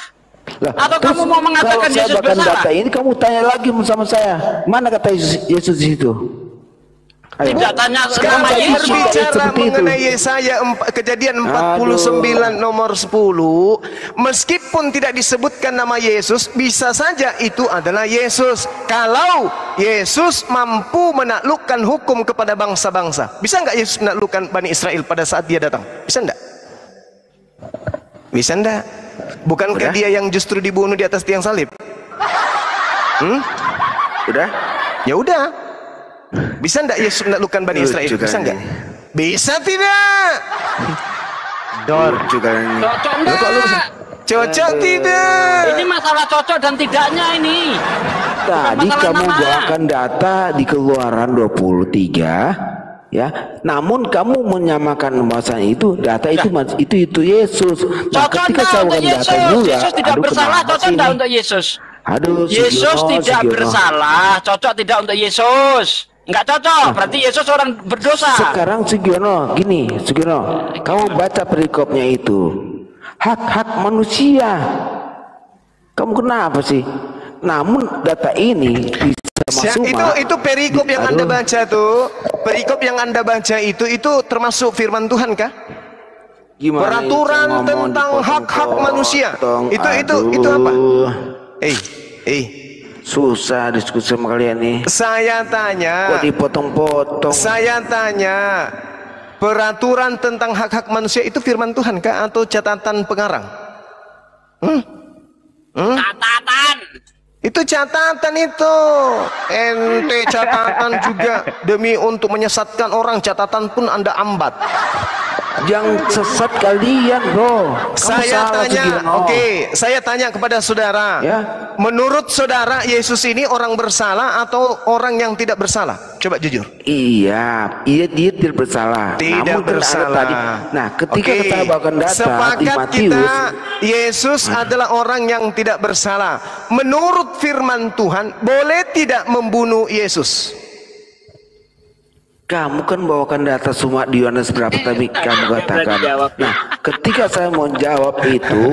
Lah, atau kamu mau mengatakan Yesus bersalah? Data ini kamu tanya lagi sama saya. Mana kata Yesus di situ? Tidak tanya sekarang nama Yesus. Berbicara mengenai Yesaya Kejadian 49 nomor 10, meskipun tidak disebutkan nama Yesus, bisa saja itu adalah Yesus. Kalau Yesus mampu menaklukkan hukum kepada bangsa-bangsa, bisa nggak Yesus menaklukkan Bani Israel pada saat dia datang? Bisa nggak? Bisa nggak? Bukankah dia yang justru dibunuh di atas tiang salib? Udah? Ya udah. Bisa enggak Yesus menaklukkan Bani Israel? Bisa enggak? Bisa tidak? Dor juga ini. Cocok enggak? Cocok tidak? Ini masalah cocok dan tidaknya ini. Tadi kamu bawakan data di Keluaran 23, ya. Namun kamu menyamakan bahasa itu, data itu Yesus. Nah, ketika saya bawakan data juga, Yesus tidak bersalah, cocok enggak untuk Yesus? Aduh, Yesus tidak bersalah, cocok tidak untuk Yesus. Enggak cocok, berarti Yesus orang berdosa. Sekarang Sugiono, kamu baca perikopnya itu. Hak-hak manusia. Kamu kenapa sih? Namun data ini bisa itu perikop yang Anda baca tuh. Perikop yang Anda baca itu termasuk firman Tuhan kah? Gimana peraturan tentang hak-hak manusia. Itu apa? Susah diskusi sama kalian nih. Saya tanya. Kok dipotong-potong? Saya tanya. Peraturan tentang hak-hak manusia itu firman Tuhan kah atau catatan pengarang? Catatan. Itu catatan itu. Ente catatan juga demi untuk menyesatkan orang, catatan pun Anda ambat. Yang sesat kalian, bro. Saya tanya, saya tanya kepada saudara. Ya. Menurut saudara, Yesus ini orang bersalah atau orang yang tidak bersalah? Coba jujur. Iya, dia tidak bersalah. Tidak bersalah. Nah, ketika kita bawakan data sepakat di Matius, Yesus adalah orang yang tidak bersalah. Menurut firman Tuhan, boleh tidak membunuh Yesus? Kamu kan bawakan data semua di Yohanes berapa tadi kamu katakan. Nah, ketika saya mau jawab itu,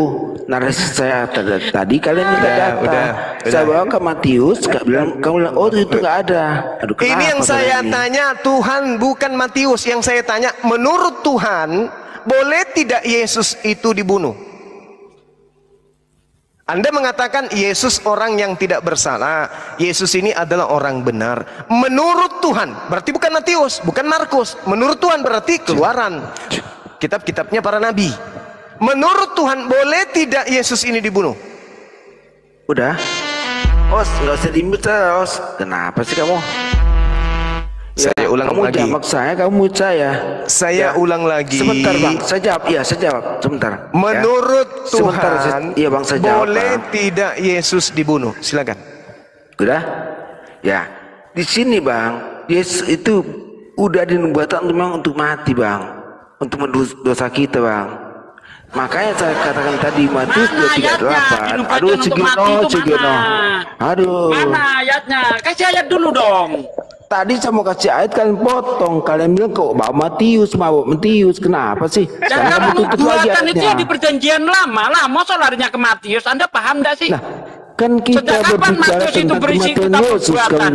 narasi saya tadi kalian minta data. Saya bawa ke Matius, kamu bilang, oh itu nggak ada. Aduh, ini yang saya tanya, Tuhan bukan Matius. Yang saya tanya, menurut Tuhan, boleh tidak Yesus itu dibunuh? Anda mengatakan Yesus orang yang tidak bersalah. Yesus ini adalah orang benar. Menurut Tuhan, berarti bukan Matius, bukan Markus. Menurut Tuhan berarti Keluaran. Kitab-kitabnya para nabi. Menurut Tuhan, boleh tidak Yesus ini dibunuh? Udah. Os, nggak usah dimute, Os. Kenapa sih kamu? Saya ulang kamu lagi. Jawab saya, kamu saya. Saya ulang lagi. Sebentar bang, saya jawab. Iya, saya jawab. Sebentar. Menurut Tuhan, iya bang, saya jawab. Boleh tidak Yesus dibunuh? Silakan. Udah? Ya. Di sini bang, Yesus itu udah dinubuatkan memang untuk mati bang, untuk mendosa kita bang. Makanya saya katakan tadi Matius 2:38. Aduh, Sugiono. Aduh. Mana ayatnya? Kasih ayat dulu dong. Tadi saya mau kasih ayat kalian potong, kalian bilang kok bawa Matius, kenapa sih? Dan kamu nubuatan itu ya di perjanjian lama lah, masa larinya ke Matius? Anda paham enggak sih? Nah, kan kita sejak kapan Matius itu berisi kitab nubuatan?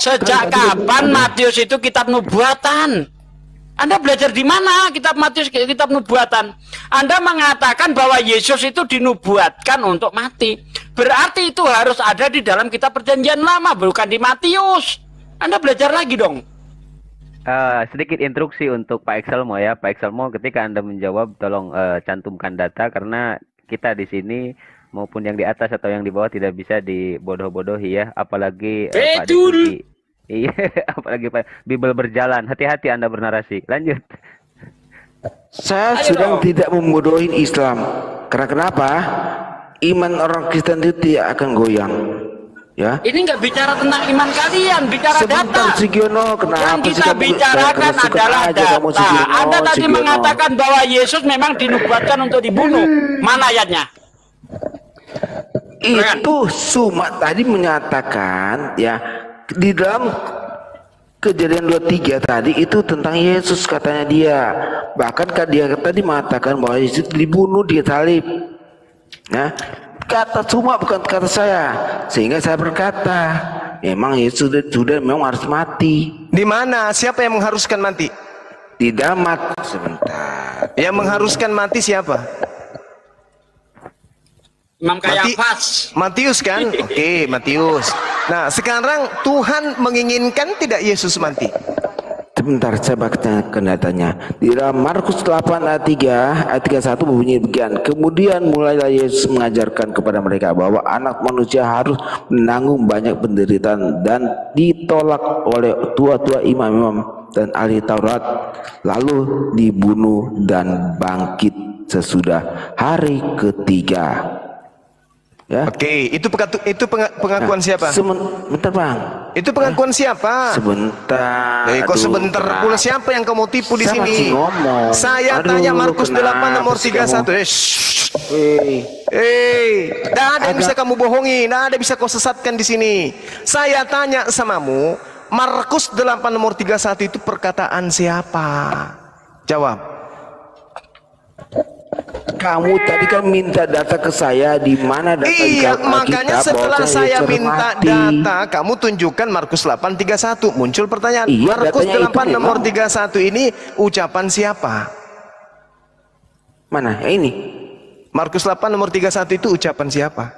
Sejak kapan Matius itu kitab nubuatan? Anda belajar di mana kitab Matius, kitab nubuatan? Anda mengatakan bahwa Yesus itu dinubuatkan untuk mati. Berarti itu harus ada di dalam kitab perjanjian lama, bukan di Matius. Anda belajar lagi dong. Sedikit instruksi untuk Pak Excelmo ya. Pak Excelmo, ketika Anda menjawab, tolong cantumkan data, karena kita di sini maupun yang di atas atau yang di bawah tidak bisa dibodoh-bodohi ya. Apalagi Pak Deputi. Iya, apalagi Pak Bible berjalan. Hati-hati Anda bernarasi. Lanjut. Saya sedang tidak membodohin Islam. Karena kenapa? Iman orang Kristen itu tidak akan goyang. Ya. Ini nggak bicara tentang iman kalian, bicara Sebentar, data. Sigiono, Yang kita bicarakan adalah data. Anda tadi mengatakan bahwa Yesus memang dinubuatkan untuk dibunuh. Mana ayatnya? Itu Sumat tadi menyatakan ya, di dalam Kejadian 23 tadi itu tentang Yesus, katanya dia. Bahkan dia tadi mengatakan bahwa Yesus dibunuh di salib. Nah, kata Suma bukan kata saya. Sehingga saya berkata, memang Yesus sudah memang harus mati. Di mana? Siapa yang mengharuskan mati? Di Damat. Sebentar. Yang mengharuskan mati siapa? Imam Kayafas. Matius kan? Oke, Matius. Nah, sekarang Tuhan menginginkan tidak Yesus mati? Sebentar, saya bacakan datanya. Di dalam Markus 8 ayat 3, ayat 31 berbunyi demikian. Kemudian mulailah Yesus mengajarkan kepada mereka bahwa anak manusia harus menanggung banyak penderitaan dan ditolak oleh tua-tua imam-imam dan ahli Taurat, lalu dibunuh dan bangkit sesudah hari ketiga. Ya. Oke, itu pengakuan siapa? Sebentar Bang. Itu pengakuan siapa? Sebentar. Kok sebentar pula, siapa yang kamu tipu di sini? Ngomong. Saya tanya Markus 8 nomor 31. Tidak ada yang bisa kamu bohongi, tidak ada bisa kau sesatkan di sini. Saya tanya samamu, Markus 8 nomor 31 itu perkataan siapa? Jawab. Kamu tadi kan minta data ke saya, di mana data? Iya, makanya setelah saya minta data, kamu tunjukkan Markus 8:31. Muncul pertanyaan, iya, Markus 8 nomor memang 31 ini ucapan siapa? Mana? Ini. Markus 8 nomor 31 itu ucapan siapa?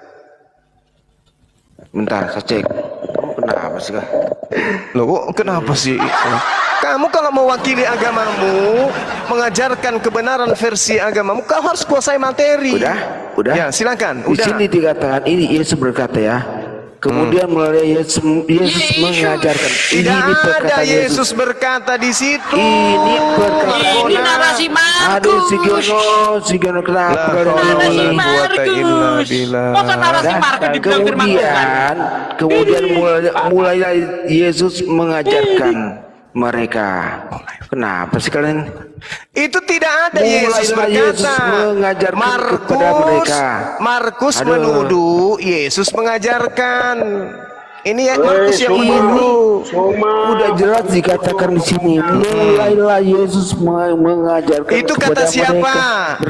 Bentar, saya cek. Kamu kenapa sih, Kak? Loh, kenapa sih? Kamu kalau mewakili agamamu, mengajarkan kebenaran versi agamamu, kau harus kuasai materi. Udah. Ya, silakan. Di sini dikatakan ini Yesus berkata ya. Kemudian mulai Yesus mengajarkan. Tidak ada Yesus berkata di situ. Ini perkataan. Ini narasi Markus. Aduh, Sigiono kenapa? Masa narasi Markus dibilang firman Tuhan? Kemudian mulailah Yesus mengajarkan mereka. Kenapa sih kalian? Itu tidak ada Yesus berkata. Markus menuduh Yesus mengajarkan. Ini ya Markus yang menuduh. Udah jelas dikatakan di sini. Mulailah Yesus mengajarkan. Itu kata siapa?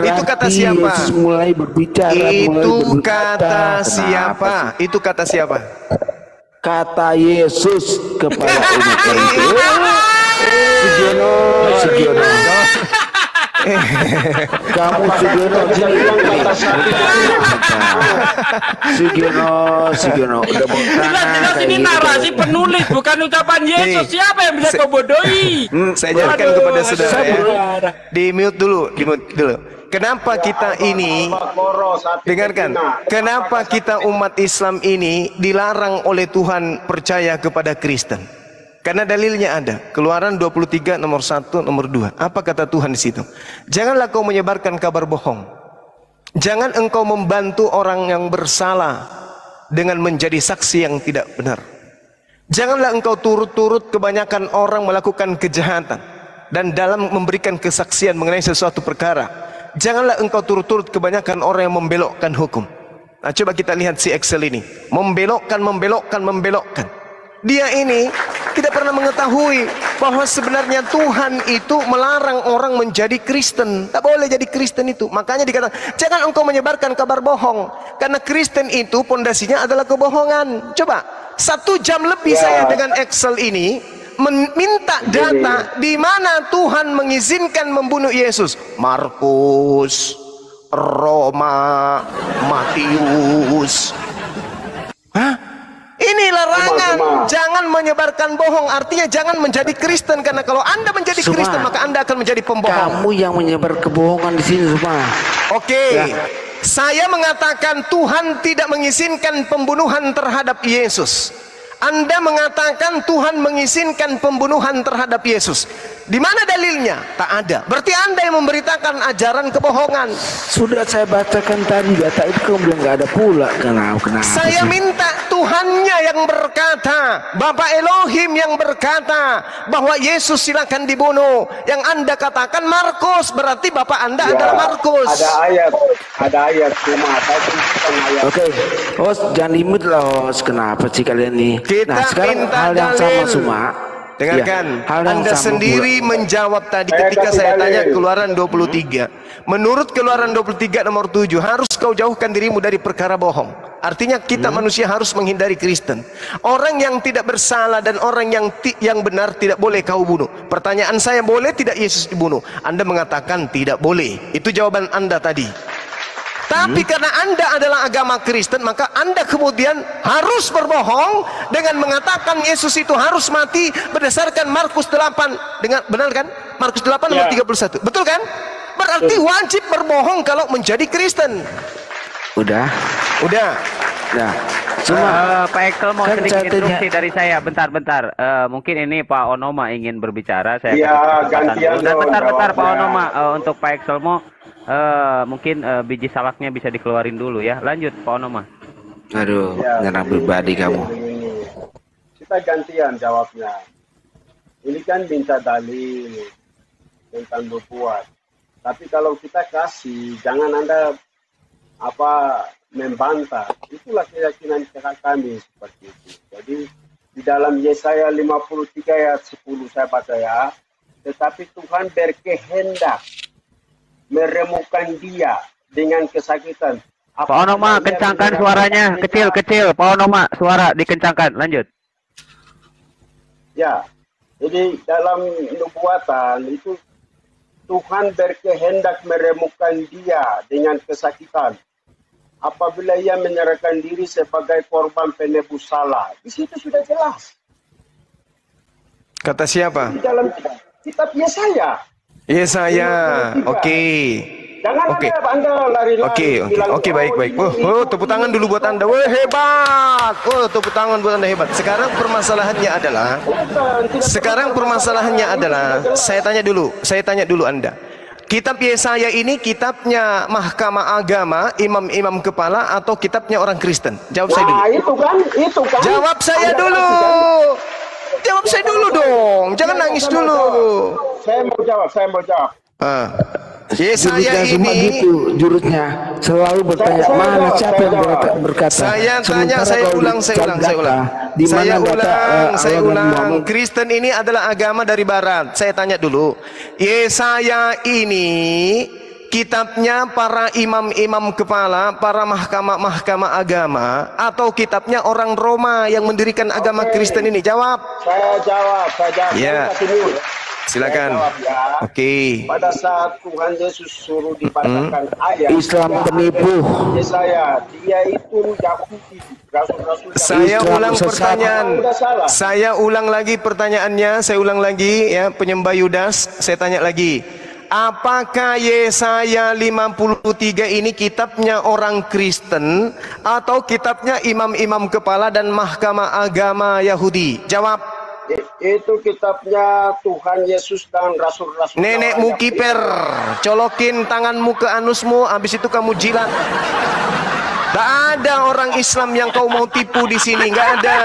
Itu kata siapa? Yesus mulai berbicara. Itu kata siapa? Itu kata siapa? Kata Yesus kepada umatnya itu. Sigiono. Kamu Sigiono udah jelas ini narasi penulis, bukan ucapan Yesus. Siapa yang bisa kau bodohi? Saya jelaskan kepada saudara ya. Di mute dulu. Kenapa kita ini, dengarkan, kenapa kita umat Islam ini dilarang oleh Tuhan percaya kepada Kristen? Karena dalilnya ada. Keluaran 23 nomor 1 nomor 2. Apa kata Tuhan di situ? Janganlah kau menyebarkan kabar bohong. Jangan engkau membantu orang yang bersalah dengan menjadi saksi yang tidak benar. Janganlah engkau turut-turut kebanyakan orang melakukan kejahatan dan dalam memberikan kesaksian mengenai sesuatu perkara. Janganlah engkau turut-turut kebanyakan orang yang membelokkan hukum. Nah, coba kita lihat si Excel ini. Membelokkan. Dia ini tidak pernah mengetahui bahwa sebenarnya Tuhan itu melarang orang menjadi Kristen. Tak boleh jadi Kristen itu. Makanya dikatakan, jangan engkau menyebarkan kabar bohong. Karena Kristen itu pondasinya adalah kebohongan. Coba, 1 jam lebih saya dengan Excel ini meminta data di mana Tuhan mengizinkan membunuh Yesus. Markus, Roma, Matius. Hah? Ini larangan. Jangan menyebarkan bohong. Artinya jangan menjadi Kristen, karena kalau Anda menjadi Kristen maka Anda akan menjadi pembohong. Kamu yang menyebar kebohongan di sini semua. Oke. Saya mengatakan Tuhan tidak mengizinkan pembunuhan terhadap Yesus. Anda mengatakan Tuhan mengizinkan pembunuhan terhadap Yesus. Di mana dalilnya? Tak ada. Berarti Anda yang memberitakan ajaran kebohongan. Sudah saya bacakan tadi, data itu kamu bilang nggak ada pula. Kenapa Saya minta Tuhannya yang berkata, Bapak Elohim yang berkata bahwa Yesus silakan dibunuh. Yang Anda katakan Markus, berarti Bapak Anda adalah Markus. Ada ayat cuma ayat. Oke, host jangan limit lah host. Kenapa sih kalian nih? Kita sekarang minta hal yang sama dalil. semua. Dengarkan, hal yang Anda sama sendiri menjawab tadi ketika saya tanya Keluaran 23. Menurut Keluaran 23 nomor 7, harus kau jauhkan dirimu dari perkara bohong. Artinya kita manusia harus menghindari Kristen. Orang yang tidak bersalah dan orang yang benar tidak boleh kau bunuh. Pertanyaan saya, boleh tidak Yesus dibunuh? Anda mengatakan tidak boleh. Itu jawaban Anda tadi. Tapi karena Anda adalah agama Kristen, maka Anda kemudian harus berbohong dengan mengatakan Yesus itu harus mati berdasarkan Markus 8. Benar kan? Markus 8 nomor 31. Betul kan? Berarti wajib berbohong kalau menjadi Kristen. Udah. Nah, cuma Pak Excel mau sedikit instruksi dari saya. Bentar. Mungkin ini Pak Onoma ingin berbicara. Saya gantian. Bentar Pak Onoma, untuk Pak Excel mau mungkin biji salaknya bisa dikeluarin dulu ya. Lanjut Pak Onoma. Aduh, nyerang pribadi kamu. Kita gantian jawabnya. Ini kan minta dalil tentang berbuat. Tapi kalau kita kasih, jangan Anda membantah. Itulah keyakinan kami seperti itu. Jadi di dalam Yesaya 53 ayat 10 saya baca ya. Tetapi Tuhan berkehendak meremukkan dia dengan kesakitan. Pak Onoma, kencangkan suaranya. Kecil. Pak Onoma, suara dikencangkan. Lanjut. Ya, jadi dalam nubuatan itu Tuhan berkehendak meremukkan dia dengan kesakitan apabila ia menyerahkan diri sebagai korban penebus salah. Di situ sudah jelas. Kata siapa? Di dalam kitab Yesaya. Oke. Jangan Anda lari-lari. Oke, baik. Oh, tepuk tangan dulu buat Anda. Wah, hebat. Oh, tepuk tangan buat Anda, hebat. Sekarang permasalahannya adalah saya tanya dulu Anda. Kitab Yesaya ini kitabnya Mahkamah Agama, imam-imam kepala, atau kitabnya orang Kristen? Jawab saya dulu. Itu kan. Jawab saya dulu. Jawab saya dulu dong. Jangan nangis dulu. Saya mau jawab. Yesaya ini jurusnya selalu bertanya mana siapa yang berkata. Saya ulang. Kristen ini adalah agama dari barat. Saya tanya dulu. Yesaya ini kitabnya para imam-imam kepala, para mahkamah agama, atau kitabnya orang Roma yang mendirikan agama Kristen ini? Jawab. Saya jawab. Ya. Silakan. Ya. Oke. Pada saat Tuhan Yesus suruh dibacakan ayat Islam penipu. Dia itu Yahudi. Saya ulang lagi pertanyaannya. Saya ulang lagi ya, penyembah Yudas. Saya tanya lagi. Apakah Yesaya 53 ini kitabnya orang Kristen atau kitabnya imam-imam kepala dan mahkamah agama Yahudi? Jawab. Itu kitabnya Tuhan Yesus dan rasul-rasul. Nenekmu kiper, colokin tanganmu ke anusmu, habis itu kamu jilat. Tak ada orang Islam yang kau mau tipu di sini, nggak ada.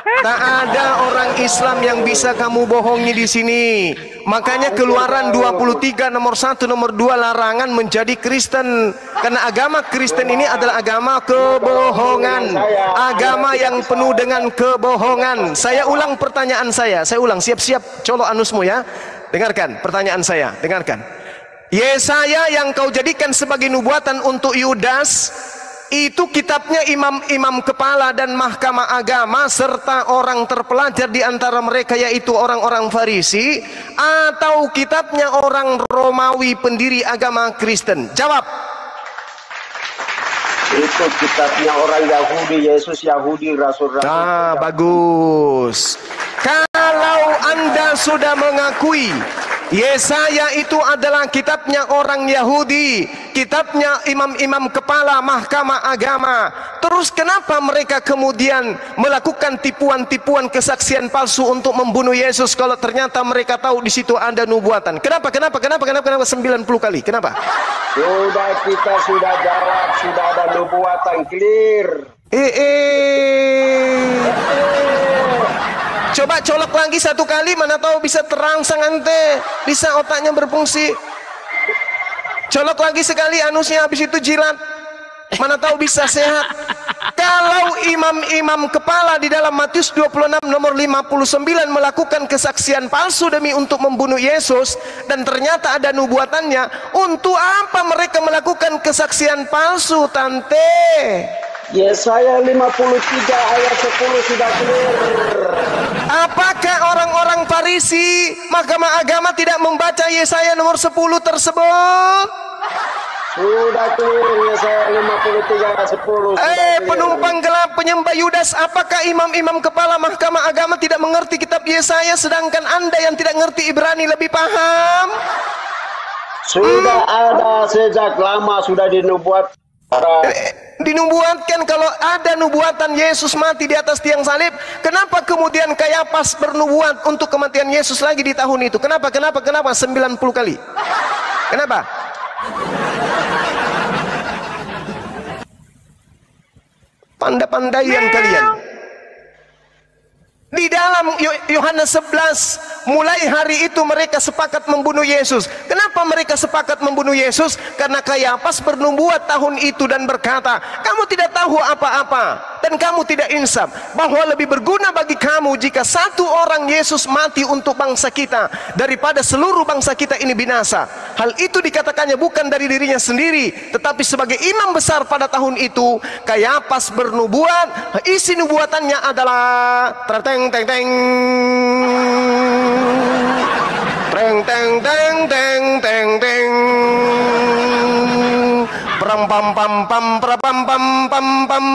Tak ada orang Islam yang bisa kamu bohongi di sini. Makanya Keluaran 23 nomor 1 nomor 2 larangan menjadi Kristen. Karena agama Kristen ini adalah agama kebohongan, agama yang penuh dengan kebohongan. Saya ulang pertanyaan saya ulang, siap-siap colok anusmu ya. Dengarkan pertanyaan saya, dengarkan. Yesaya yang kau jadikan sebagai nubuatan untuk Yudas, itu kitabnya imam-imam kepala dan mahkamah agama serta orang terpelajar di antara mereka yaitu orang-orang Farisi, atau kitabnya orang Romawi pendiri agama Kristen? Jawab. Itu kitabnya orang Yahudi, Yesus Yahudi, rasul-rasul. Ah, bagus. Kalau Anda sudah mengakui Yesaya itu adalah kitabnya orang Yahudi, kitabnya imam-imam kepala mahkamah agama, terus kenapa mereka kemudian melakukan tipuan-tipuan kesaksian palsu untuk membunuh Yesus kalau ternyata mereka tahu di situ ada nubuatan? Kenapa 90 kali? Kenapa? Kita sudah jawab, sudah ada nubuatan clear. Coba colok lagi satu kali, mana tahu bisa terangsang ante, bisa otaknya berfungsi. Colok lagi sekali anusnya, habis itu jilat, mana tahu bisa sehat. Kalau imam-imam kepala di dalam Matius 26 nomor 59 melakukan kesaksian palsu demi untuk membunuh Yesus dan ternyata ada nubuatannya, untuk apa mereka melakukan kesaksian palsu, tante? Yesaya 53 ayat 10 sudah clear. Apakah orang-orang Farisi mahkamah agama tidak membaca Yesaya nomor 10 tersebut? Sudah clear Yesaya 53 ayat 10. Penumpang gelap penyembah Yudas, apakah imam-imam kepala mahkamah agama tidak mengerti kitab Yesaya sedangkan Anda yang tidak ngerti Ibrani lebih paham? Sudah ada sejak lama, sudah dinubuat. Dinubuatkan. Kalau ada nubuatan Yesus mati di atas tiang salib, kenapa kemudian Kayapas bernubuat untuk kematian Yesus lagi di tahun itu? Kenapa 90 kali? Kenapa? Pandai-pandaian kalian. Di dalam Yohanes 11, mulai hari itu mereka sepakat membunuh Yesus. Kenapa mereka sepakat membunuh Yesus? Karena Kayapas bernubuat tahun itu dan berkata, kamu tidak tahu apa-apa dan kamu tidak insaf, bahwa lebih berguna bagi kamu jika satu orang Yesus mati untuk bangsa kita daripada seluruh bangsa kita ini binasa. Hal itu dikatakannya bukan dari dirinya sendiri, tetapi sebagai imam besar pada tahun itu. Kayapas bernubuat, isi nubuatannya adalah teng teng teng teng teng teng teng teng teng pram pam pam pam pram pam pam pam.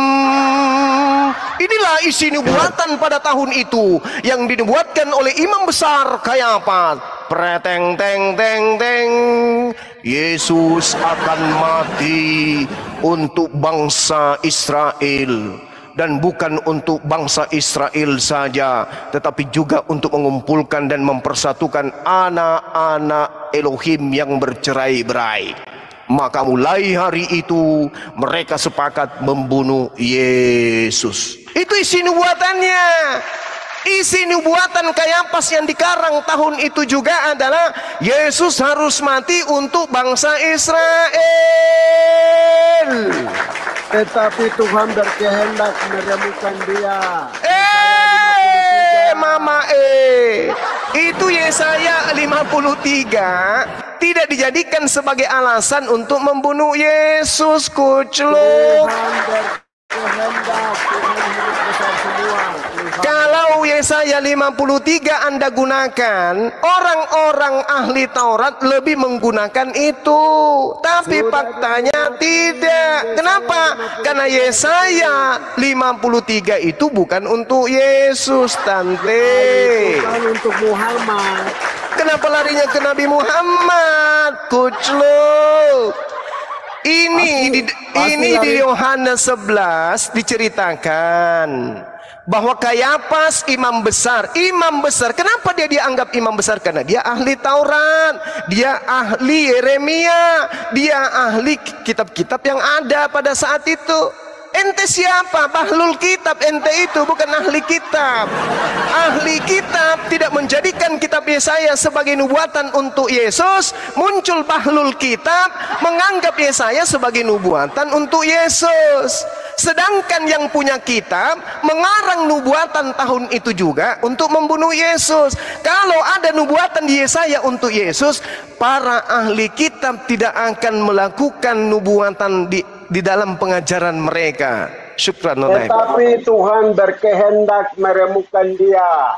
Inilah isi nubuatan pada tahun itu yang dinubuatkan oleh imam besar Kayapas. Preteng teng teng teng, Yesus akan mati untuk bangsa Israel. Dan bukan untuk bangsa Israel saja, tetapi juga untuk mengumpulkan dan mempersatukan anak-anak Elohim yang bercerai-berai. Maka mulai hari itu mereka sepakat membunuh Yesus. Itu isi nubuatannya. Isi nubuatan Kayapas yang dikarang tahun itu juga adalah Yesus harus mati untuk bangsa Israel. Tetapi Tuhan berkehendak menemukan dia. Mama itu Yesaya 53 tidak dijadikan sebagai alasan untuk membunuh Yesus, kucluk. Kalau Yesaya 53 Anda gunakan, orang-orang ahli Taurat lebih menggunakan itu, tapi faktanya tidak. Kenapa? Karena Yesaya 53 itu bukan untuk Yesus, tante. Bukan untuk Muhammad. Kenapa larinya ke Nabi Muhammad, kucluk? Ini di Yohanes 11 diceritakan bahwa Kayapas imam besar. Kenapa dia dianggap imam besar? Karena dia ahli Taurat, dia ahli Yeremia, dia ahli kitab-kitab yang ada pada saat itu. Ente siapa? Bahlul kitab. Ente itu bukan ahli kitab. Ahli kitab tidak menjadikan kitab Yesaya sebagai nubuatan untuk Yesus. Muncul bahlul kitab menganggap Yesaya sebagai nubuatan untuk Yesus. Sedangkan yang punya kitab mengarang nubuatan tahun itu juga untuk membunuh Yesus. Kalau ada nubuatan di Yesaya untuk Yesus, para ahli kitab tidak akan melakukan nubuatan di dalam pengajaran mereka. Syukran. Tetapi Tuhan berkehendak meremukkan dia.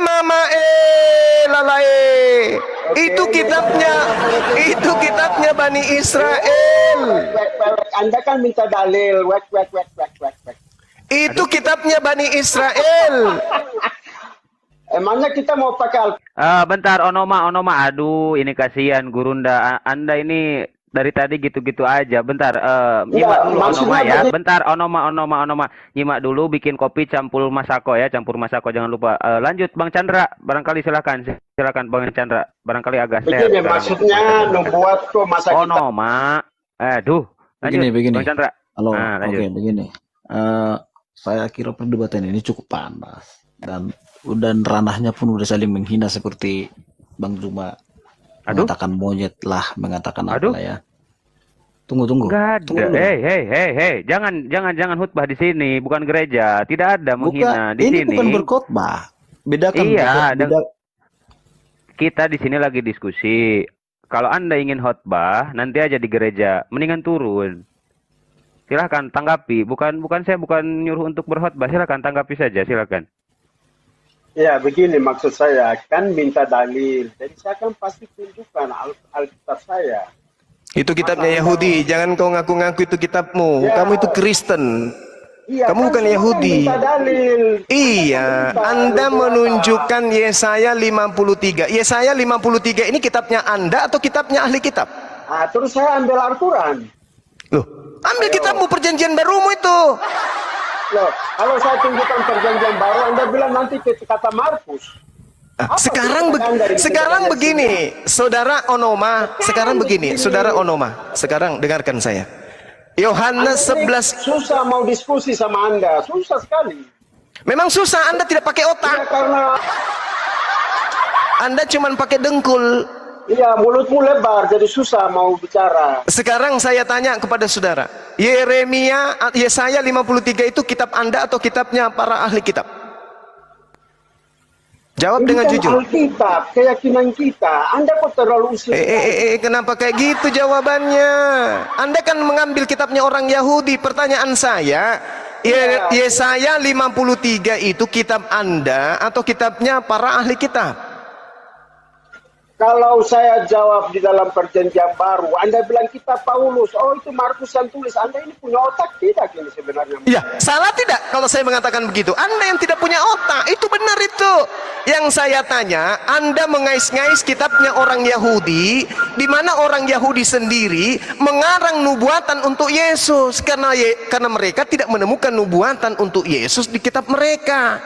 Mama lalae. Itu kitabnya Bani Israel. Anda kan minta dalil. Itu kitabnya Bani Israel. Emangnya kita mau pakai bentar, Onoma, aduh, ini kasihan Gurunda. Anda ini dari tadi gitu-gitu aja. Bentar, nyimak dulu Onoma ya. Bentar, Onoma. Nyimak dulu, bikin kopi campur masako ya, jangan lupa. Lanjut, Bang Chandra, barangkali silakan Bang Chandra. Barangkali agak sehat. Begini, maksudnya membuat kok masa kita. Onoma, aduh, lanjut, begini. Bang Chandra. Halo, lanjut. oke, begini. Saya kira perdebatan ini cukup panas dan ranahnya pun udah saling menghina seperti Bang Juma mengatakan monyet lah, mengatakan apa lah ya. Tunggu. Enggak ada. Hei, jangan khutbah di sini, bukan gereja. Tidak ada menghina di sini. Ini bukan berkhotbah. Bedakan. Iya, kita di sini lagi diskusi. Kalau Anda ingin khotbah, nanti aja di gereja. Mendingan turun. Silahkan tanggapi. Saya bukan nyuruh untuk berkhotbah. Silahkan tanggapi saja. Silahkan. Ya, begini maksud saya, kan minta dalil. Jadi saya kan pasti tunjukkan Alkitab saya. Itu kitabnya Yahudi. Jangan kau ngaku-ngaku itu kitabmu. Ya. Kamu itu Kristen. Iya, Kamu bukan Yahudi. Minta dalil. Iya, Anda menunjukkan Yesaya 53. Yesaya 53 ini kitabnya Anda atau kitabnya ahli kitab? Terus saya ambil Al-Quran. Loh, ambil kitabmu perjanjian barumu itu. Loh, kalau saya tunjukkan perjanjian baru, Anda bilang nanti kata Markus. Sekarang begini, Saudara Onoma. Sekarang dengarkan saya. Yohanes 11. Susah mau diskusi sama Anda, susah sekali. Memang susah, Anda tidak pakai otak. Ya, karena Anda cuma pakai dengkul. Iya, mulutmu lebar, jadi susah mau bicara. Sekarang saya tanya kepada saudara, Yesaya 53 itu kitab Anda atau kitabnya para ahli kitab? Jawab dengan jujur. Alkitab, keyakinan kita. Anda kok terlalu usil. Kenapa kayak gitu jawabannya? Anda kan mengambil kitabnya orang Yahudi. Pertanyaan saya, Yesaya 53 itu kitab Anda atau kitabnya para ahli kitab? Kalau saya jawab di dalam perjanjian baru, Anda bilang kitab Paulus, oh itu Markus yang tulis. Anda ini punya otak tidak ini sebenarnya? Ya, salah tidak kalau saya mengatakan begitu? Anda yang tidak punya otak, itu benar itu. Yang saya tanya, Anda mengais-ngais kitabnya orang Yahudi, di mana orang Yahudi sendiri mengarang nubuatan untuk Yesus, karena mereka tidak menemukan nubuatan untuk Yesus di kitab mereka.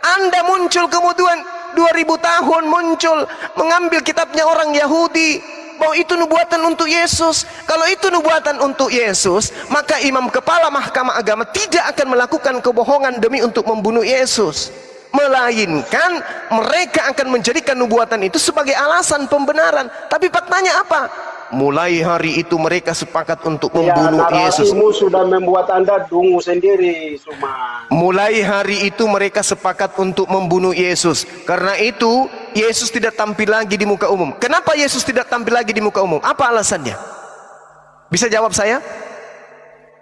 Anda muncul kemudian 2000 tahun muncul mengambil kitabnya orang Yahudi bahwa itu nubuatan untuk Yesus. Kalau itu nubuatan untuk Yesus, maka imam kepala mahkamah agama tidak akan melakukan kebohongan demi untuk membunuh Yesus, melainkan mereka akan menjadikan nubuatan itu sebagai alasan pembenaran. Tapi faktanya apa? Mulai hari itu mereka sepakat untuk membunuh Yesus. Narasimu sudah membuat Anda dungu sendiri, Suma. Mulai hari itu mereka sepakat untuk membunuh Yesus. Karena itu Yesus tidak tampil lagi di muka umum. Kenapa Yesus tidak tampil lagi di muka umum? Apa alasannya? Bisa jawab saya?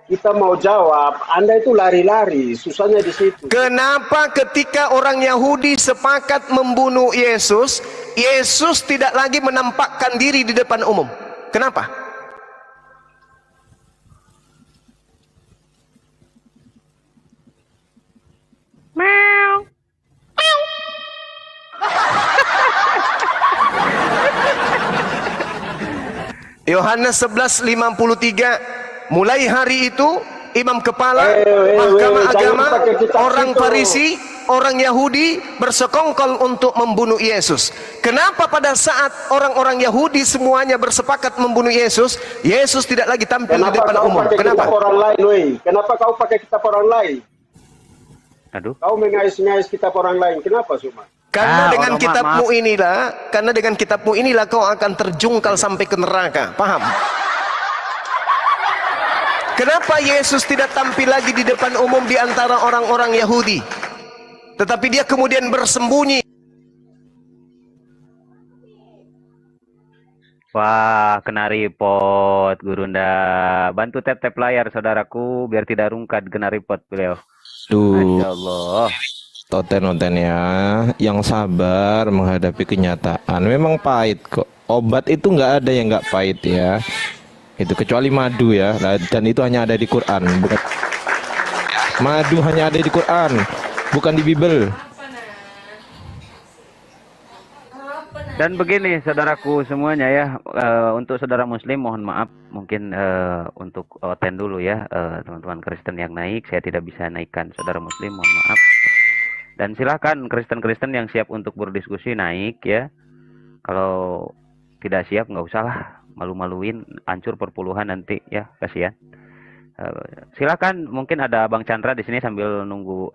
Kita mau jawab, Anda itu lari-lari, susahnya di situ. Kenapa ketika orang Yahudi sepakat membunuh Yesus, Yesus tidak lagi menampakkan diri di depan umum? Kenapa? Meow. Yohanes 11:53, mulai hari itu imam kepala mahkamah agama, orang Farisi orang Yahudi bersekongkol untuk membunuh Yesus. Kenapa pada saat orang-orang Yahudi semuanya bersepakat membunuh Yesus, Yesus tidak lagi tampil di depan umum? Kenapa? Orang lain, woi. Kenapa kau pakai kitab orang lain? Aduh. Kau mengais-ngais kitab orang lain. Kenapa, Suma? Karena dengan kitabmu inilah kau akan terjungkal sampai ke neraka. Paham? Kenapa Yesus tidak tampil lagi di depan umum di antara orang-orang Yahudi, tetapi dia kemudian bersembunyi? Wah, kena report, Gurunda. Bantu tap-tap layar, saudaraku, biar tidak rungkat kena report beliau. Masya Allah. Toten-toten ya, yang sabar menghadapi kenyataan. Memang pahit kok. Obat itu nggak ada yang nggak pahit ya. Itu kecuali madu ya, dan itu hanya ada di Quran. Bukan madu, hanya ada di Quran, bukan di Bible. Dan begini saudaraku semuanya ya, untuk saudara muslim mohon maaf, mungkin untuk Oten dulu ya, teman-teman Kristen yang naik, saya tidak bisa naikkan saudara muslim, mohon maaf. Dan silakan Kristen-Kristen yang siap untuk berdiskusi naik ya. Kalau tidak siap nggak usah lah, malu-maluin, hancur perpuluhan nanti ya, kasihan. Silakan, mungkin ada Bang Chandra di sini sambil nunggu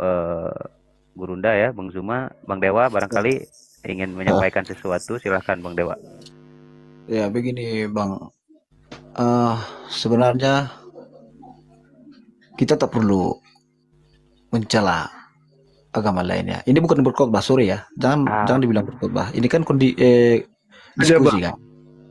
Gurunda ya, Bang Zuma, Bang Dewa barangkali ingin menyampaikan sesuatu. Silakan Bang Dewa. Ya begini Bang, sebenarnya kita tak perlu mencela agama lainnya. Ini bukan berkhotbah, sorry ya, jangan dibilang berkhotbah. Ini kan diskusi kan.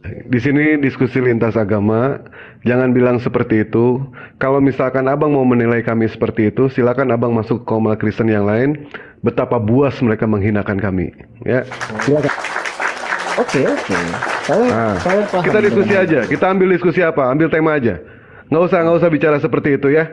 Di sini diskusi lintas agama, jangan bilang seperti itu. Kalau misalkan abang mau menilai kami seperti itu, silakan abang masuk ke kaum Kristen yang lain. Betapa buas mereka menghinakan kami, ya. Silakan. Oke. Saya paham. Kita diskusi aja. Kita ambil diskusi apa? Ambil tema aja. Nggak usah bicara seperti itu ya.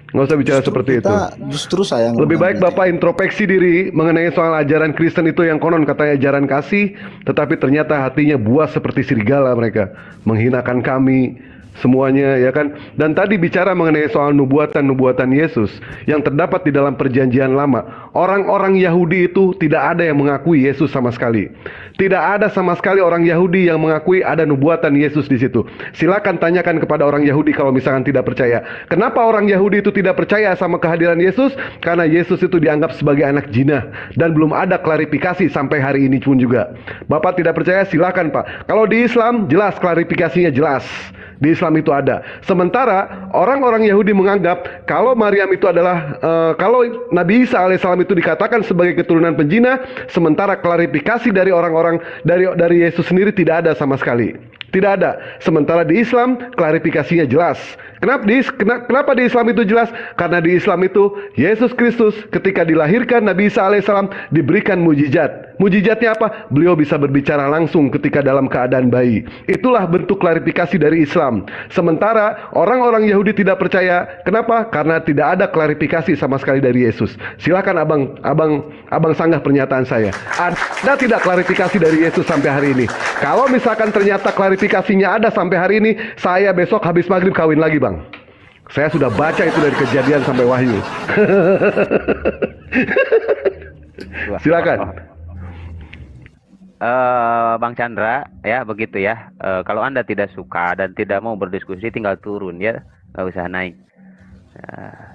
Nggak usah bicara seperti itu. Justru saya lebih baik Bapak introspeksi diri mengenai soal ajaran Kristen itu yang konon katanya ajaran kasih, tetapi ternyata hatinya buas seperti serigala mereka, menghinakan kami semuanya ya kan. Dan tadi bicara mengenai soal nubuatan Yesus yang terdapat di dalam perjanjian lama. Orang-orang Yahudi itu tidak ada yang mengakui Yesus sama sekali. Tidak ada sama sekali orang Yahudi yang mengakui ada nubuatan Yesus di situ. Silakan tanyakan kepada orang Yahudi kalau misalkan tidak percaya. Kenapa orang Yahudi itu tidak percaya sama kehadiran Yesus? Karena Yesus itu dianggap sebagai anak jinah dan belum ada klarifikasi sampai hari ini pun juga. Bapak tidak percaya, silakan Pak. Kalau di Islam jelas klarifikasinya jelas. Di Islam itu ada. Sementara orang-orang Yahudi menganggap kalau Maryam itu adalah kalau Nabi Isa alaihissalam itu dikatakan sebagai keturunan penjina, sementara klarifikasi dari orang-orang dari Yesus sendiri tidak ada sama sekali. Tidak ada. Sementara di Islam klarifikasinya jelas. Kenapa di Islam itu jelas? Karena di Islam itu Yesus Kristus ketika dilahirkan Nabi Isa alaihissalam diberikan mujizat. Mujizatnya apa? Beliau bisa berbicara langsung ketika dalam keadaan bayi. Itulah bentuk klarifikasi dari Islam. Sementara orang-orang Yahudi tidak percaya. Kenapa? Karena tidak ada klarifikasi sama sekali dari Yesus. Silakan abang sanggah pernyataan saya. Ada tidak klarifikasi dari Yesus sampai hari ini? Kalau misalkan ternyata klarifikasinya ada sampai hari ini, saya besok habis maghrib kawin lagi Bang. Saya sudah baca itu dari Kejadian sampai Wahyu. Silakan. Bang Chandra ya begitu ya. Kalau Anda tidak suka dan tidak mau berdiskusi tinggal turun ya, nggak usah naik.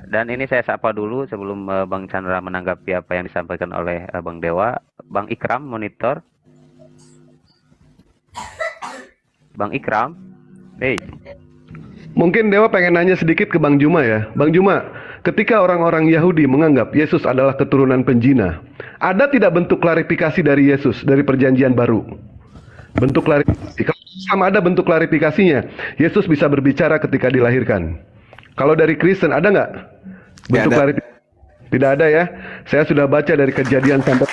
Dan ini saya sapa dulu sebelum Bang Chandra menanggapi apa yang disampaikan oleh Bang Dewa. Bang Ikram monitor. Bang Ikram, hey. Mungkin Dewa pengen nanya sedikit ke Bang Juma ya. Bang Juma, ketika orang-orang Yahudi menganggap Yesus adalah keturunan penjina, ada tidak bentuk klarifikasi dari Yesus dari perjanjian baru? Bentuk klarifikasi. Kalau sama ada bentuk klarifikasinya, Yesus bisa berbicara ketika dilahirkan. Kalau dari Kristen ada nggak bentuk klarifikasi? Tidak ada ya. Saya sudah baca dari Kejadian sampai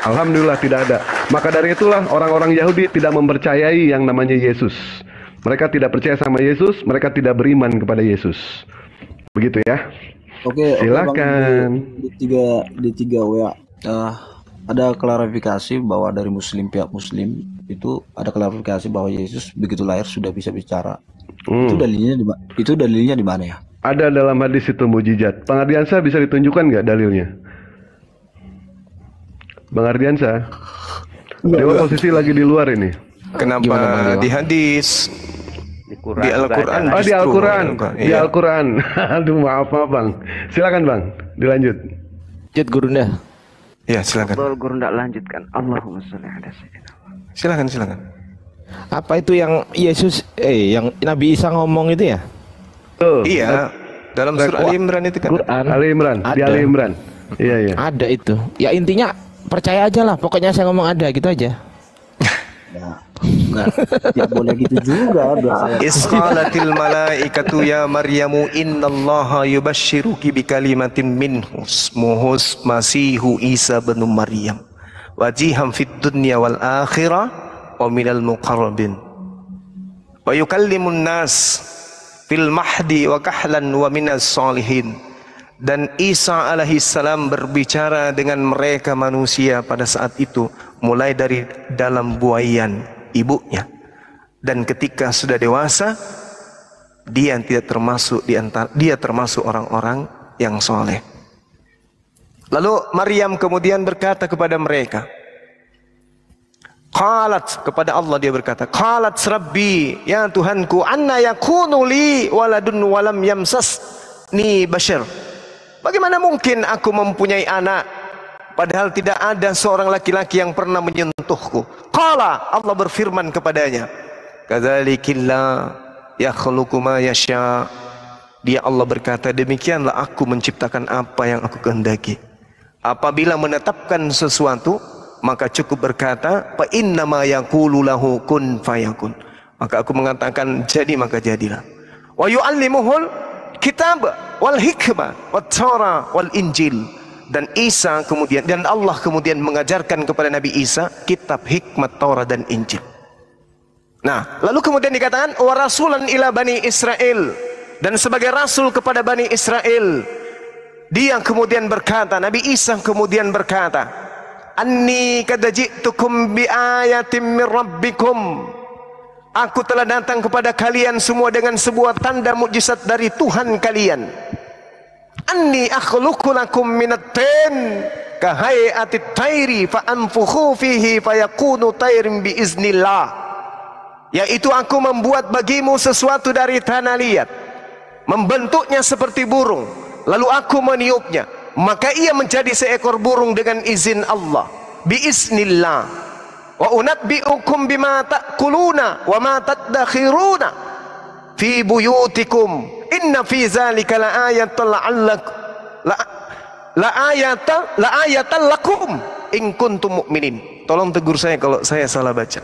Alhamdulillah tidak ada. Maka dari itulah orang-orang Yahudi tidak mempercayai yang namanya Yesus. Mereka tidak percaya sama Yesus, mereka tidak beriman kepada Yesus. Begitu ya. Oke, silakan. Di tiga WA ada klarifikasi bahwa dari pihak Muslim itu ada klarifikasi bahwa Yesus begitu lahir sudah bisa bicara. Itu dalilnya di mana ya? Ada dalam hadis itu mujizat. Pengertian saya bisa ditunjukkan nggak dalilnya? Bang Ardiansyah. Iya, Dewa iya. posisi lagi di luar ini. Kenapa Gimana, Bang Dewa? di hadis? Di Al-Quran. Oh, di Al-Quran. Di Iya. Al-Quran. Aduh, maaf Bang. Silakan Bang, dilanjut. Lanjut Gurunda. Ya, silakan. Guru ndak lanjutkan. Allahumma sholli ala sayyidina. Silakan. Apa itu yang Yesus yang Nabi Isa ngomong itu ya? Iya, dalam surah Ali Imran itu kan. Quran. Ali Imran, di Ada. Ali Imran. Iya, iya. Ada itu. Ya intinya percaya aja lah. Pokoknya saya ngomong ada gitu aja. Enggak, tidak boleh gitu juga biasanya. Isqalatil malaikatu ya Maryamu innallaha yubashshiruki bikalimatin minhu ismuhus Masihu Isa bin Maryam wajihan fid dunya wal akhirah wa minal muqarrabin wa yukallimun nas fil mahdi wa kahlan wa minas solihin. Dan Isa alaihissalam berbicara dengan mereka manusia pada saat itu mulai dari dalam buayan ibunya, dan ketika sudah dewasa dia tidak termasuk dia termasuk orang-orang yang soleh. Lalu Maryam kemudian berkata kepada mereka, qalat, kepada Allah dia berkata, qalat rabbi, ya Tuhanku, anna yakunu li waladun walam yamsasni bashar. Bagaimana mungkin aku mempunyai anak padahal tidak ada seorang laki-laki yang pernah menyentuhku. Qala, Allah berfirman kepadanya, kadzalikillah yakhluqu ma yasha. Dia Allah berkata, demikianlah aku menciptakan apa yang aku kehendaki. Apabila menetapkan sesuatu, maka cukup berkata, fa innama yaqulu lahu kun fayakun. Maka aku mengatakan jadi, maka jadilah. Wa yu'allimuhul kitab wal hikmah wat Torah wal Injil. Dan Isa kemudian, dan Allah kemudian mengajarkan kepada Nabi Isa kitab, hikmat, Taurat dan Injil. Nah, lalu kemudian dikatakan wa rasulan ila bani Israel, dan sebagai rasul kepada bani Israel. Dia kemudian berkata, Nabi Isa kemudian berkata, anni qad ji'tukum bi ayatin mir rabbikum. Aku telah datang kepada kalian semua dengan sebuah tanda mukjizat dari Tuhan kalian. Anni akhluqu lakum minat tin ka hay'atit tayri fa anfukhu fihi fayakunu tayrin bi iznillah. Yaitu aku membuat bagimu sesuatu dari tanah liat, membentuknya seperti burung, lalu aku meniupnya, maka ia menjadi seekor burung dengan izin Allah, bi iznillah. Wa unabbi'ukum bima ta'kuluna wa ma tadakhiruna fi buyutikum inna fi zalika la'ayatan lakum in kuntum mu'minin. Tolong tegur saya kalau saya salah baca.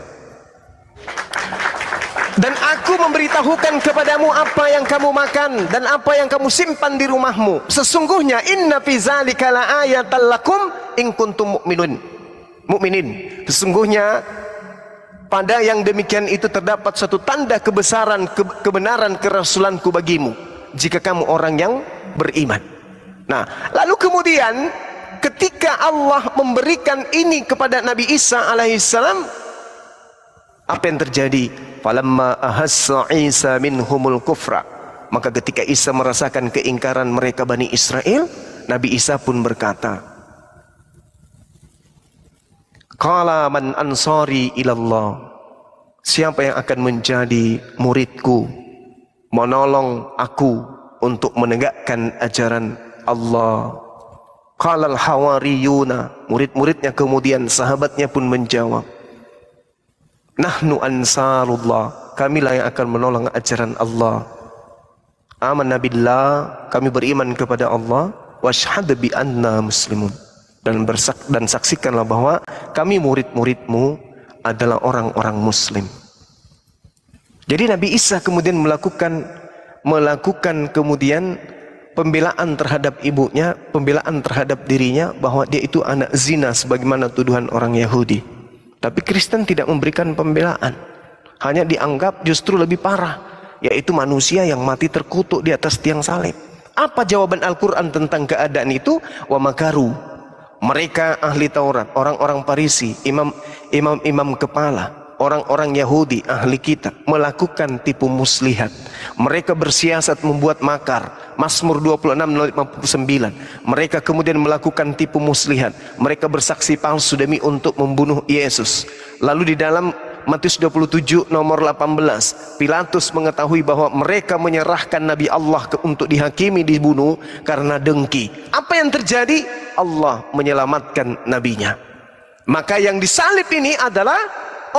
Dan aku memberitahukan kepadamu apa yang kamu makan dan apa yang kamu simpan di rumahmu. Sesungguhnya inna fi zalika la'ayatan lakum in kuntum mu'minin. Sesungguhnya pada yang demikian itu terdapat suatu tanda kebesaran kebenaran kerasulanku bagimu jika kamu orang yang beriman. Nah, lalu kemudian ketika Allah memberikan ini kepada Nabi Isa alaihissalam, apa yang terjadi? Falamma ahassa Isa minhumul kufra. Maka ketika Isa merasakan keingkaran mereka Bani Israel, Nabi Isa pun berkata, qala man ansari ilallah. Siapa yang akan menjadi muridku, menolong aku untuk menegakkan ajaran Allah? Qala al-hawariyuna. Murid-muridnya kemudian sahabatnya pun menjawab, nahnu ansarullah. Kamilah yang akan menolong ajaran Allah. Amanna billah. Kami beriman kepada Allah. Washhad bi anna muslimun. Dan saksikanlah bahwa kami murid-muridmu adalah orang-orang muslim. Jadi Nabi Isa kemudian melakukan kemudian pembelaan terhadap ibunya, pembelaan terhadap dirinya bahwa dia itu anak zina sebagaimana tuduhan orang Yahudi. Tapi Kristen tidak memberikan pembelaan, hanya dianggap justru lebih parah, yaitu manusia yang mati terkutuk di atas tiang salib. Apa jawaban Al-Quran tentang keadaan itu? Wa makaru. Mereka ahli Taurat, orang-orang Farisi, imam kepala, orang-orang Yahudi ahli kitab melakukan tipu muslihat. Mereka bersiasat membuat makar. Mazmur 26:59. Mereka kemudian melakukan tipu muslihat. Mereka bersaksi palsu demi untuk membunuh Yesus. Lalu di dalam Matius 27 nomor 18, Pilatus mengetahui bahwa mereka menyerahkan Nabi Allah untuk dihakimi dibunuh karena dengki. Apa yang terjadi? Allah menyelamatkan nabinya. Maka yang disalib ini adalah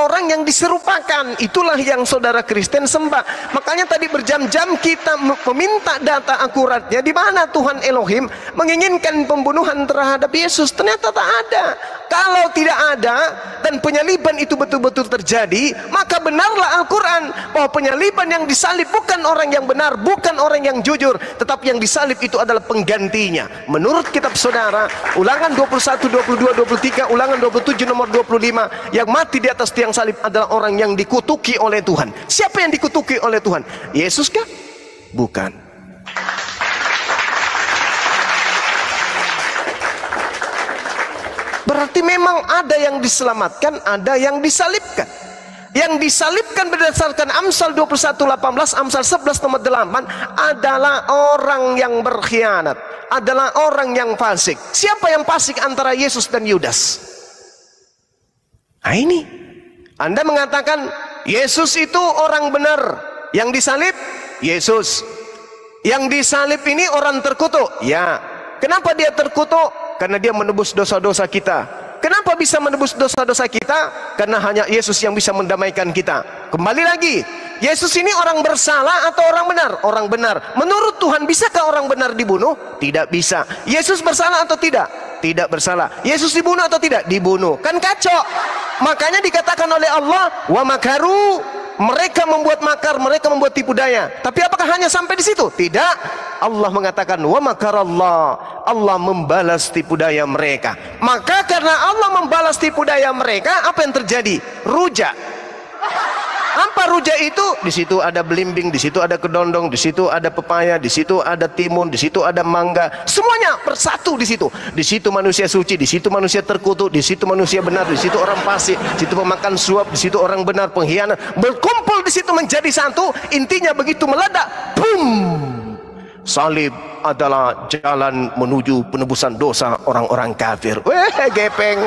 orang yang diserupakan. Itulah yang saudara Kristen sembah. Makanya tadi berjam-jam kita meminta data akuratnya. Di mana Tuhan Elohim menginginkan pembunuhan terhadap Yesus? Ternyata tak ada. Kalau tidak ada dan penyaliban itu betul-betul terjadi, maka benarlah Al-Quran bahwa penyaliban yang disalib bukan orang yang benar, bukan orang yang jujur, tetapi yang disalib itu adalah penggantinya. Menurut kitab saudara, Ulangan 21, 22, 23, Ulangan 27 nomor 25, yang mati di atas tiang salib adalah orang yang dikutuki oleh Tuhan. Siapa yang dikutuki oleh Tuhan? Yesus kah? Bukan. Berarti memang ada yang diselamatkan, ada yang disalibkan. Yang disalibkan berdasarkan Amsal 21:18, Amsal 11 nomor 8 adalah orang yang berkhianat, adalah orang yang fasik. Siapa yang fasik antara Yesus dan Yudas? Nah ini, Anda mengatakan Yesus itu orang benar, yang disalib Yesus. Yang disalib ini orang terkutuk. Ya, kenapa dia terkutuk? Karena dia menebus dosa-dosa kita. Kenapa bisa menebus dosa-dosa kita? Karena hanya Yesus yang bisa mendamaikan kita. Kembali lagi, Yesus ini orang bersalah atau orang benar? Orang benar. Menurut Tuhan, bisakah orang benar dibunuh? Tidak bisa. Yesus bersalah atau tidak? Tidak bersalah. Yesus dibunuh atau tidak? Dibunuh. Kan kacau. Makanya dikatakan oleh Allah, wa makaru. Mereka membuat makar, mereka membuat tipu daya. Tapi apakah hanya sampai di situ? Tidak. Allah mengatakan wa makarallah. Allah membalas tipu daya mereka. Maka karena Allah membalas tipu daya mereka, apa yang terjadi? Rujak. Apa rujak itu? Di situ ada belimbing, di situ ada kedondong, di situ ada pepaya, di situ ada timun, di situ ada mangga. Semuanya bersatu di situ. Di situ manusia suci, di situ manusia terkutuk, di situ manusia benar, di situ orang fasik, di situ pemakan suap, di situ orang benar, pengkhianat. Berkumpul di situ menjadi satu. Intinya begitu meledak, boom. Salib adalah jalan menuju penebusan dosa orang-orang kafir. Gepeng.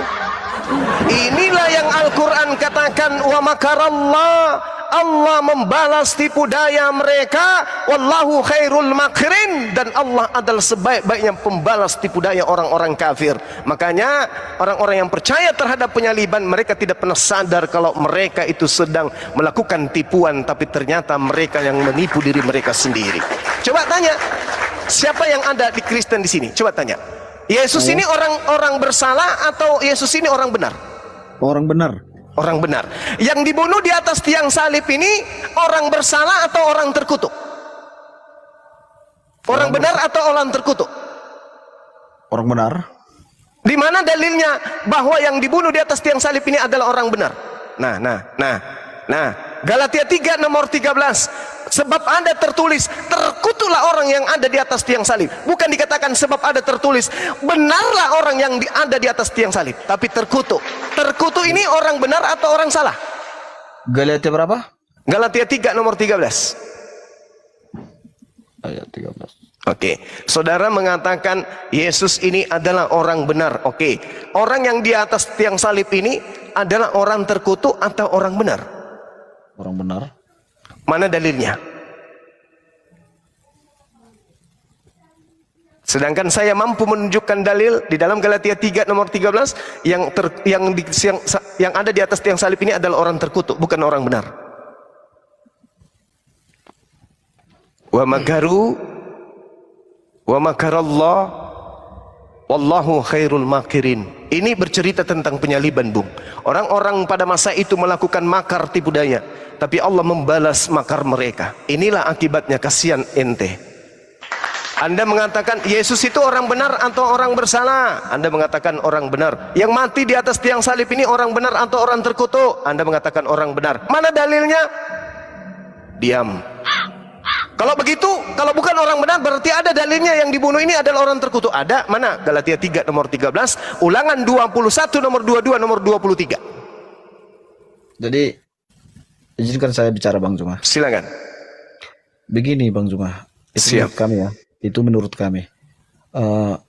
Inilah yang Al-Quran katakan wa makarallah. Allah membalas tipu daya mereka. Wallahu khairul makirin. Dan Allah adalah sebaik-baiknya pembalas tipu daya orang-orang kafir. Makanya orang-orang yang percaya terhadap penyaliban, mereka tidak pernah sadar kalau mereka itu sedang melakukan tipuan, tapi ternyata mereka yang menipu diri mereka sendiri. Coba tanya, siapa yang ada di Kristen di sini? Coba tanya. Yesus ini orang bersalah atau Yesus ini orang benar? Orang benar. Orang benar. Yang dibunuh di atas tiang salib ini orang bersalah atau orang terkutuk? Orang benar atau orang terkutuk? Orang benar. Di mana dalilnya bahwa yang dibunuh di atas tiang salib ini adalah orang benar? Nah, Galatia 3 nomor 13. Sebab ada tertulis, terkutuklah orang yang ada di atas tiang salib. Bukan dikatakan sebab ada tertulis, benarlah orang yang ada di atas tiang salib. Tapi terkutuk. Terkutuk ini orang benar atau orang salah? Galatia berapa? Galatia 3 nomor 13. Ayat 13. Oke, saudara mengatakan Yesus ini adalah orang benar. Oke, orang yang di atas tiang salib ini adalah orang terkutuk atau orang benar? Orang benar. Mana dalilnya? Sedangkan saya mampu menunjukkan dalil di dalam Galatia 3 nomor 13 yang ada di atas tiang salib ini adalah orang terkutuk, bukan orang benar. Wa makaru wa makarallah wallahu khairul makirin. Ini bercerita tentang penyaliban, Bung. Orang-orang pada masa itu melakukan makar tipu daya, tapi Allah membalas makar mereka. Inilah akibatnya, kasihan ente. Anda mengatakan Yesus itu orang benar atau orang bersalah? Anda mengatakan orang benar. Yang mati di atas tiang salib ini orang benar atau orang terkutuk? Anda mengatakan orang benar. Mana dalilnya? Diam. Kalau begitu, kalau bukan orang benar, berarti ada dalilnya yang dibunuh ini adalah orang terkutuk. Ada, mana? Galatia 3 nomor 13, Ulangan 21 nomor 22 nomor 23. Jadi izinkan saya bicara Bang Juma. Silakan. Begini Bang Juma, itu menurut kami ya, itu menurut kami.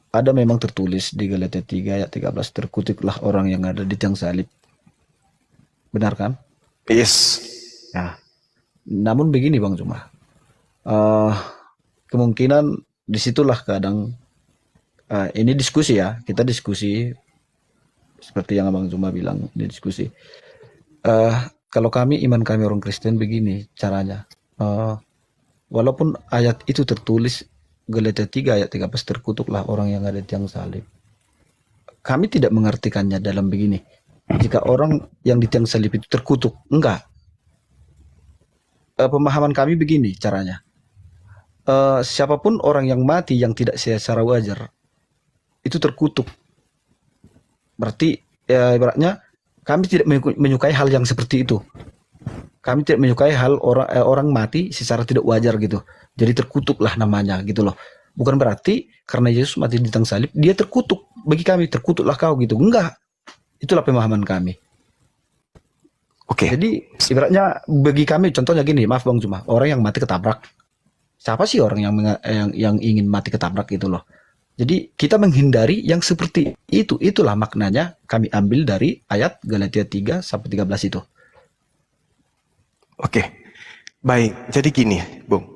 Ada memang tertulis di Galatia 3 ayat 13, terkutuklah orang yang ada di tiang salib. Benar kan? Yes. Ya. Namun begini Bang Juma, kemungkinan disitulah kadang ini diskusi ya, kita diskusi seperti yang Abang Juma bilang, ini diskusi. Kalau kami, iman kami orang Kristen begini caranya. Walaupun ayat itu tertulis Galatia 3 ayat 13, terkutuklah orang yang ada di tiang salib. Kami tidak mengartikannya dalam begini. Jika orang yang di tiang salib itu terkutuk, enggak. Pemahaman kami begini caranya. Siapapun orang yang mati yang tidak secara wajar itu terkutuk. Berarti ibaratnya kami tidak menyukai hal yang seperti itu. Kami tidak menyukai hal orang mati secara tidak wajar gitu. Jadi terkutuklah namanya gitu loh. Bukan berarti karena Yesus mati di tiang salib dia terkutuk. Bagi kami terkutuklah kau gitu. Enggak. Itulah pemahaman kami. Oke. Jadi ibaratnya bagi kami contohnya gini, maaf Bang Juma, orang yang mati ketabrak. Siapa sih orang yang ingin mati ketabrak gitu loh. Jadi kita menghindari yang seperti itu. Itulah maknanya kami ambil dari ayat Galatia 3 sampai 13 itu. Oke. Baik, jadi gini, Bung.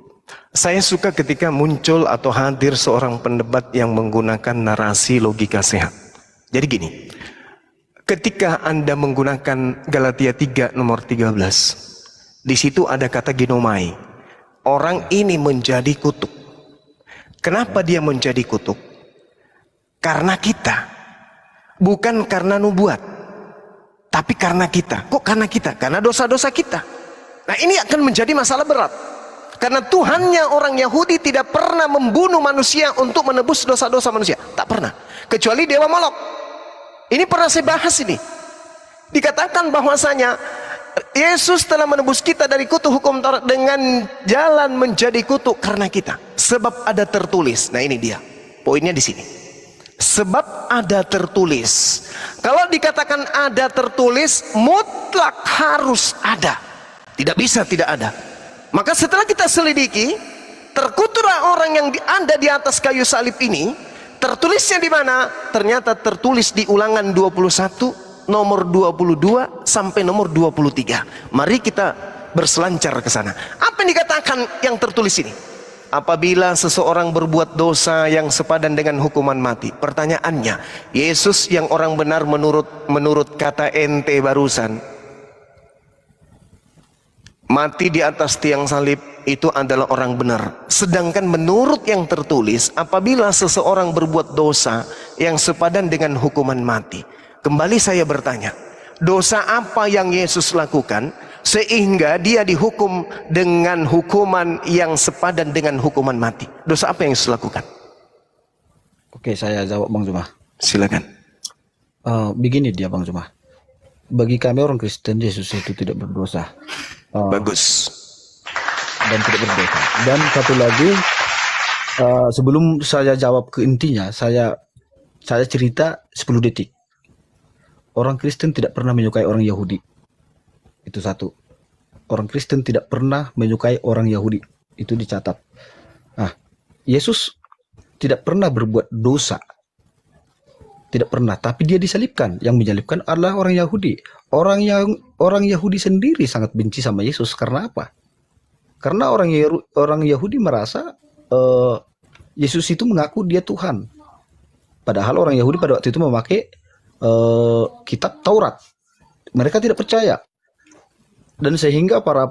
Saya suka ketika muncul atau hadir seorang pendebat yang menggunakan narasi logika sehat. Jadi gini, ketika Anda menggunakan Galatia 3 nomor 13, di situ ada kata ginomai. Orang ini menjadi kutuk. Kenapa dia menjadi kutuk? Karena kita. Bukan karena nubuat. Tapi karena kita. Kok karena kita? Karena dosa-dosa kita. Nah ini akan menjadi masalah berat. Karena Tuhannya orang Yahudi tidak pernah membunuh manusia untuk menebus dosa-dosa manusia. Tak pernah. Kecuali Dewa Molok. Ini pernah saya bahas ini. Dikatakan bahwasanya Yesus telah menebus kita dari kutuk hukum Taurat dengan jalan menjadi kutuk karena kita. Sebab ada tertulis. Nah ini dia. Poinnya di sini. Sebab ada tertulis. Kalau dikatakan ada tertulis, mutlak harus ada. Tidak bisa tidak ada. Maka setelah kita selidiki, terkutuklah orang yang ada di atas kayu salib ini. Tertulisnya di mana? Ternyata tertulis di Ulangan 21 nomor 22 sampai nomor 23. Mari kita berselancar ke sana. Apa yang dikatakan yang tertulis ini? Apabila seseorang berbuat dosa yang sepadan dengan hukuman mati. Pertanyaannya, Yesus yang orang benar menurut kata ente barusan, mati di atas tiang salib itu adalah orang benar. Sedangkan menurut yang tertulis, apabila seseorang berbuat dosa yang sepadan dengan hukuman mati. Kembali saya bertanya, dosa apa yang Yesus lakukan sehingga dia dihukum dengan hukuman yang sepadan dengan hukuman mati? Dosa apa yang Yesus lakukan? Oke, saya jawab Bang Juma. Silakan. Begini dia Bang Juma. Bagi kami orang Kristen, Yesus itu tidak berdosa. Bagus. Dan tidak berdosa. Dan satu lagi, sebelum saya jawab ke intinya, saya cerita 10 detik. Orang Kristen tidak pernah menyukai orang Yahudi. Itu satu. Orang Kristen tidak pernah menyukai orang Yahudi. Itu dicatat. Nah, Yesus tidak pernah berbuat dosa. Tidak pernah. Tapi dia disalibkan. Yang menyalibkan adalah orang Yahudi. Orang Yahudi sendiri sangat benci sama Yesus. Karena apa? Karena orang Yahudi merasa Yesus itu mengaku dia Tuhan. Padahal orang Yahudi pada waktu itu memakai kitab Taurat. Mereka tidak percaya. Dan sehingga para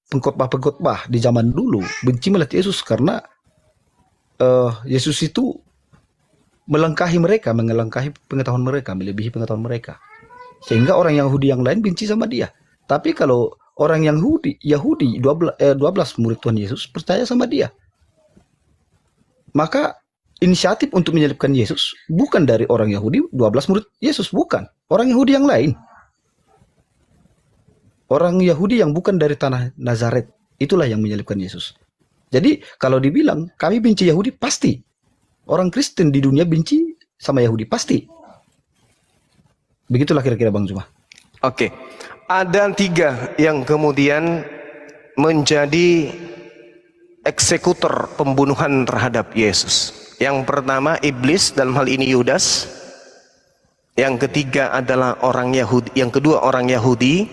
pengkhotbah di zaman dulu benci melihat Yesus karena Yesus itu melangkahi mereka, mengelangkahi pengetahuan mereka, melebihi pengetahuan mereka. Sehingga orang Yahudi yang lain benci sama dia. Tapi kalau orang Yahudi 12 murid Tuhan Yesus percaya sama dia. Maka inisiatif untuk menyalibkan Yesus bukan dari orang Yahudi 12 murid Yesus, bukan. Orang Yahudi yang lain. Orang Yahudi yang bukan dari tanah Nazaret, itulah yang menyalibkan Yesus. Jadi kalau dibilang kami benci Yahudi, pasti. Orang Kristen di dunia benci sama Yahudi, pasti. Begitulah kira-kira Bang Juma. Oke. Ada 3 yang kemudian menjadi eksekutor pembunuhan terhadap Yesus. Yang pertama iblis, dalam hal ini Yudas. Yang ketiga adalah orang Yahudi, yang kedua orang Yahudi.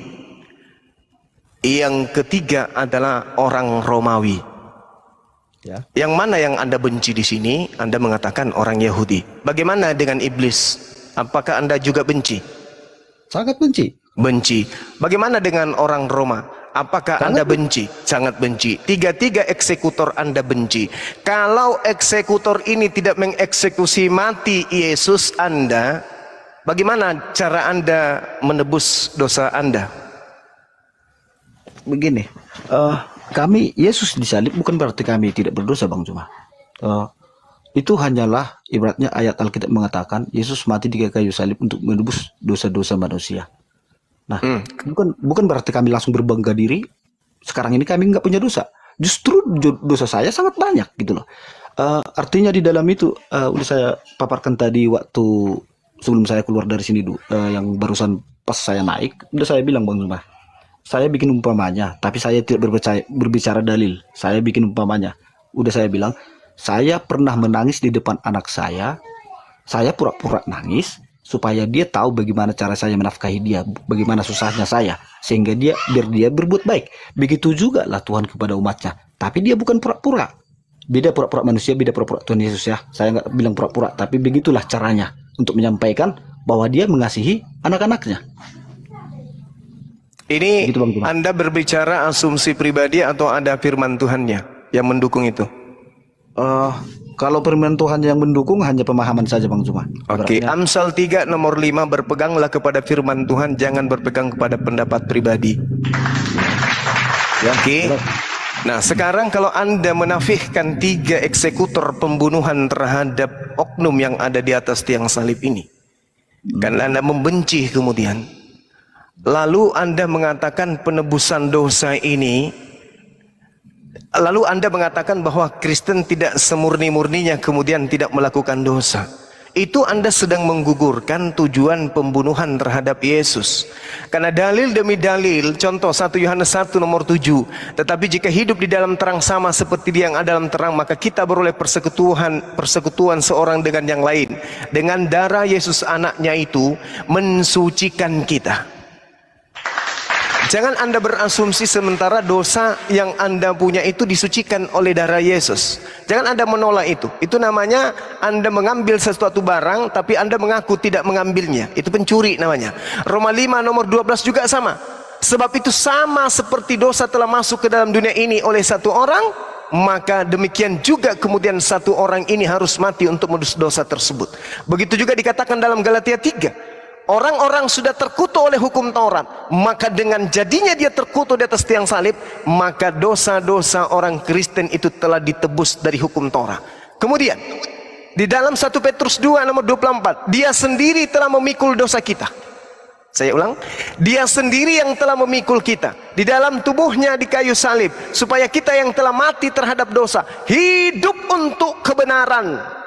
Yang ketiga adalah orang Romawi. Ya. Yang mana yang Anda benci di sini? Anda mengatakan orang Yahudi. Bagaimana dengan iblis? Apakah Anda juga benci? Sangat benci. Benci. Bagaimana dengan orang Roma? Apakah Anda benci? Sangat benci. 3 eksekutor Anda benci. Kalau eksekutor ini tidak mengeksekusi mati Yesus Anda, bagaimana cara Anda menebus dosa Anda? Begini, kami Yesus disalib bukan berarti kami tidak berdosa, Bang Juma. Itu hanyalah ibaratnya ayat Alkitab mengatakan Yesus mati di kayu salib untuk menebus dosa-dosa manusia. Nah, bukan berarti kami langsung berbangga diri. Sekarang ini kami nggak punya dosa. Justru dosa saya sangat banyak gitu loh. Artinya di dalam itu udah saya paparkan tadi waktu sebelum saya keluar dari sini yang barusan pas saya naik, udah saya bilang Bang Zuma, saya bikin umpamanya, tapi saya tidak berbicara dalil. Saya bikin umpamanya. Udah saya bilang, saya pernah menangis di depan anak saya pura-pura nangis supaya dia tahu bagaimana cara saya menafkahi dia, bagaimana susahnya saya, sehingga biar dia berbuat baik. Begitu juga lah Tuhan kepada umatnya. Tapi dia bukan pura-pura. Beda pura-pura manusia, beda pura-pura Tuhan Yesus ya. Saya nggak bilang pura-pura, tapi begitulah caranya untuk menyampaikan bahwa dia mengasihi anak-anaknya. Ini gitu, Anda berbicara asumsi pribadi atau ada firman Tuhannya yang mendukung itu? Kalau firman Tuhan yang mendukung hanya pemahaman saja Bang Zuma. Oke, Amsal 3 nomor 5, berpeganglah kepada firman Tuhan, jangan berpegang kepada pendapat pribadi. Oke. Nah, sekarang kalau Anda menafikan 3 eksekutor pembunuhan terhadap oknum yang ada di atas tiang salib ini, karena Anda membenci kemudian, lalu Anda mengatakan penebusan dosa ini, lalu Anda mengatakan bahwa Kristen tidak semurni-murninya kemudian tidak melakukan dosa. Itu Anda sedang menggugurkan tujuan pembunuhan terhadap Yesus. Karena dalil demi dalil, contoh 1 Yohanes 1 nomor 7, tetapi jika hidup di dalam terang sama seperti dia yang ada dalam terang, maka kita beroleh persekutuan seorang dengan yang lain. Dengan darah Yesus anaknya itu mensucikan kita. Jangan Anda berasumsi sementara dosa yang Anda punya itu disucikan oleh darah Yesus. Jangan Anda menolak itu. Itu namanya Anda mengambil sesuatu barang tapi Anda mengaku tidak mengambilnya. Itu pencuri namanya. Roma 5 nomor 12 juga sama. Sebab itu sama seperti dosa telah masuk ke dalam dunia ini oleh satu orang, maka demikian juga kemudian satu orang ini harus mati untuk menebus dosa tersebut. Begitu juga dikatakan dalam Galatia 3. Orang-orang sudah terkutuk oleh hukum Taurat, maka dengan jadinya dia terkutuk di atas tiang salib, maka dosa-dosa orang Kristen itu telah ditebus dari hukum Taurat. Kemudian di dalam 1 Petrus 2 nomor 24, dia sendiri telah memikul dosa kita. Saya ulang, dia sendiri yang telah memikul kita di dalam tubuhnya di kayu salib, supaya kita yang telah mati terhadap dosa hidup untuk kebenaran.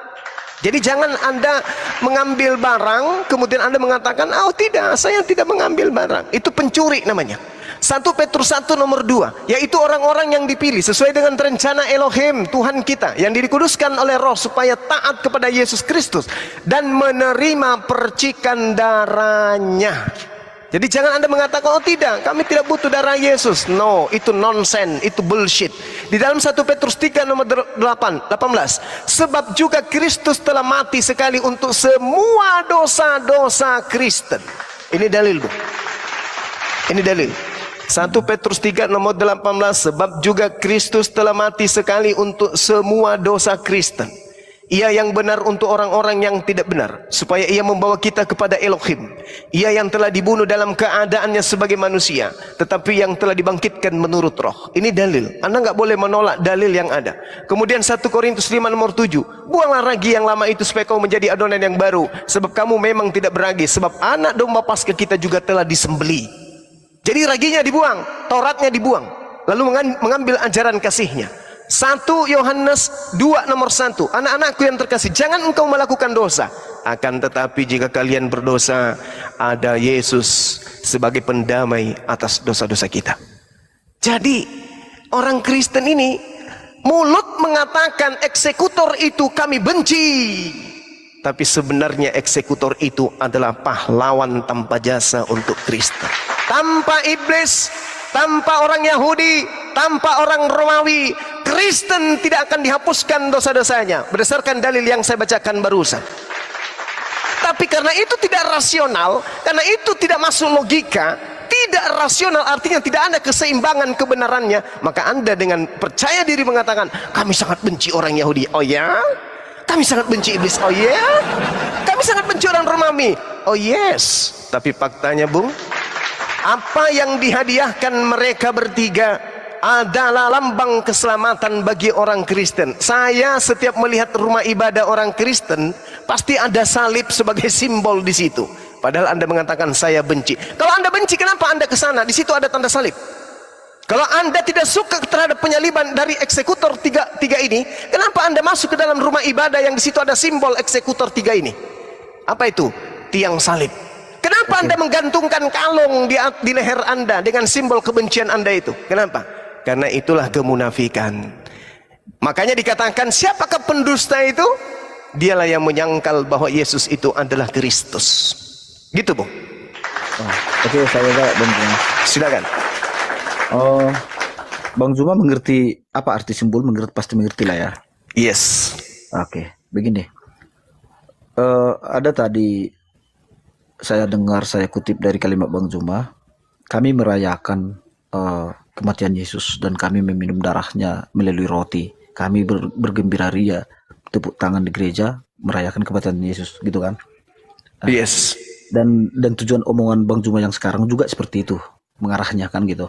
Jadi jangan Anda mengambil barang kemudian Anda mengatakan, oh tidak, saya tidak mengambil barang. Itu pencuri namanya. 1 Petrus 1 nomor 2, yaitu orang-orang yang dipilih sesuai dengan rencana Elohim Tuhan kita, yang dikuduskan oleh Roh supaya taat kepada Yesus Kristus dan menerima percikan darahnya. Jadi jangan Anda mengatakan, oh tidak, kami tidak butuh darah Yesus. No, itu nonsense, itu bullshit. Di dalam 1 Petrus 3 nomor 18, sebab juga Kristus telah mati sekali untuk semua dosa-dosa Kristen. Ini dalil, Bu. Ini dalil. 1 Petrus 3 nomor 18, sebab juga Kristus telah mati sekali untuk semua dosa Kristen. Ia yang benar untuk orang-orang yang tidak benar, supaya ia membawa kita kepada Elohim. Ia yang telah dibunuh dalam keadaannya sebagai manusia, tetapi yang telah dibangkitkan menurut Roh. Ini dalil. Anda nggak boleh menolak dalil yang ada. Kemudian 1 Korintus 5 nomor 7, buanglah ragi yang lama itu supaya kau menjadi adonan yang baru, sebab kamu memang tidak beragi, sebab anak domba Paskah kita juga telah disembeli. Jadi raginya dibuang, Tauratnya dibuang, lalu mengambil ajaran kasihnya. 1 Yohanes 2 nomor 1. Anak-anakku yang terkasih, jangan engkau melakukan dosa. Akan tetapi jika kalian berdosa, ada Yesus sebagai pendamai atas dosa-dosa kita. Jadi orang Kristen ini mulut mengatakan eksekutor itu kami benci, tapi sebenarnya eksekutor itu adalah pahlawan tanpa jasa untuk Kristen. Tanpa iblis, tanpa orang Yahudi, tanpa orang Romawi, Kristen tidak akan dihapuskan dosa-dosanya berdasarkan dalil yang saya bacakan barusan. Tapi karena itu tidak rasional, karena itu tidak masuk logika, tidak rasional artinya tidak ada keseimbangan kebenarannya, maka Anda dengan percaya diri mengatakan kami sangat benci orang Yahudi. Oh ya? Kami sangat benci iblis. Oh ya? Kami sangat benci orang Romawi. Oh yes. Tapi faktanya, Bung, apa yang dihadiahkan mereka bertiga adalah lambang keselamatan bagi orang Kristen. Saya setiap melihat rumah ibadah orang Kristen pasti ada salib sebagai simbol di situ. Padahal Anda mengatakan saya benci. Kalau Anda benci, kenapa Anda ke sana? Di situ ada tanda salib. Kalau Anda tidak suka terhadap penyaliban dari eksekutor tiga ini, kenapa Anda masuk ke dalam rumah ibadah yang di situ ada simbol eksekutor tiga ini? Apa itu? Tiang salib. Kenapa Anda menggantungkan kalung di leher Anda dengan simbol kebencian Anda itu? Kenapa? Karena itulah kemunafikan. Makanya dikatakan siapakah pendusta itu? Dialah yang menyangkal bahwa Yesus itu adalah Kristus. Gitu, Bung. Oke, saya jawab, Bang Zuma. Silakan. Oh, Bang Zuma mengerti apa arti simbol? Pasti mengerti lah ya. Yes. Oke, begini. Ada tadi saya dengar, saya kutip dari kalimat Bang Zuma. Kami merayakan kematian Yesus dan kami meminum darahnya melalui roti. Kami bergembira ria, tepuk tangan di gereja merayakan kematian Yesus, gitu kan? Yes. Dan tujuan omongan Bang Zuma yang sekarang juga seperti itu, mengarahnya kan gitu.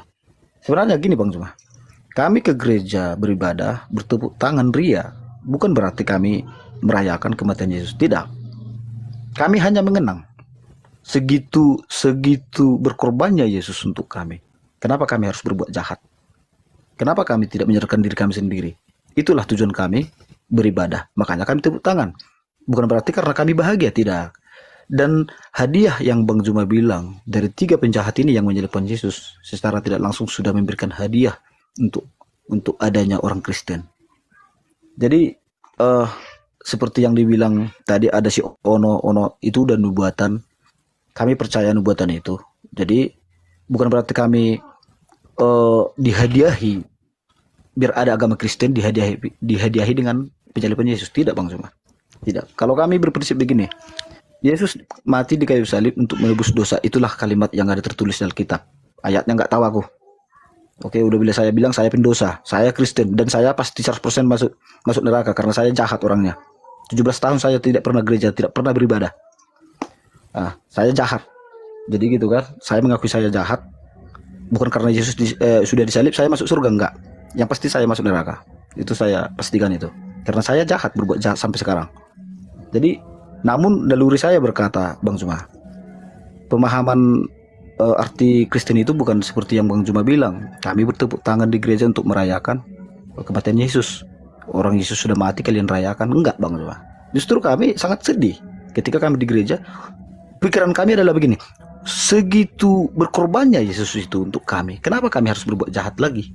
Sebenarnya gini Bang Zuma, kami ke gereja beribadah bertepuk tangan ria bukan berarti kami merayakan kematian Yesus, tidak. Kami hanya mengenang segitu berkorbannya Yesus untuk kami. Kenapa kami harus berbuat jahat? Kenapa kami tidak menyerahkan diri kami sendiri? Itulah tujuan kami beribadah. Makanya kami tepuk tangan. Bukan berarti karena kami bahagia, tidak. Dan hadiah yang Bang Zuma bilang dari 3 penjahat ini yang menyalibkan Yesus secara tidak langsung sudah memberikan hadiah untuk adanya orang Kristen. Jadi seperti yang dibilang tadi ada si Ono itu udah nubuatan. Kami percaya nubuatan itu. Jadi bukan berarti kami dihadiahi biar ada agama Kristen dihadiahi dengan penyaliban Yesus, tidak Bang Zuma. Tidak. Kalau kami berprinsip begini, Yesus mati di kayu salib untuk menebus dosa. Itulah kalimat yang ada tertulis dalam Alkitab. Ayatnya nggak tahu aku. Oke, udah bila saya bilang saya pendosa, saya Kristen dan saya pasti 100% masuk neraka karena saya jahat orangnya. 17 tahun saya tidak pernah gereja, tidak pernah beribadah. Saya jahat. Jadi gitu kan, saya mengakui saya jahat. Bukan karena Yesus sudah disalib saya masuk surga, enggak. Yang pasti saya masuk neraka. Itu saya pastikan itu. Karena saya jahat, berbuat jahat sampai sekarang. Jadi namun naluri saya berkata, Bang Zuma, pemahaman arti Kristen itu bukan seperti yang Bang Zuma bilang. Kami bertepuk tangan di gereja untuk merayakan kematian Yesus. Orang Yesus sudah mati kalian rayakan. Enggak Bang Zuma. Justru kami sangat sedih ketika kami di gereja. Pikiran kami adalah begini, segitu berkorbannya Yesus itu untuk kami, kenapa kami harus berbuat jahat lagi?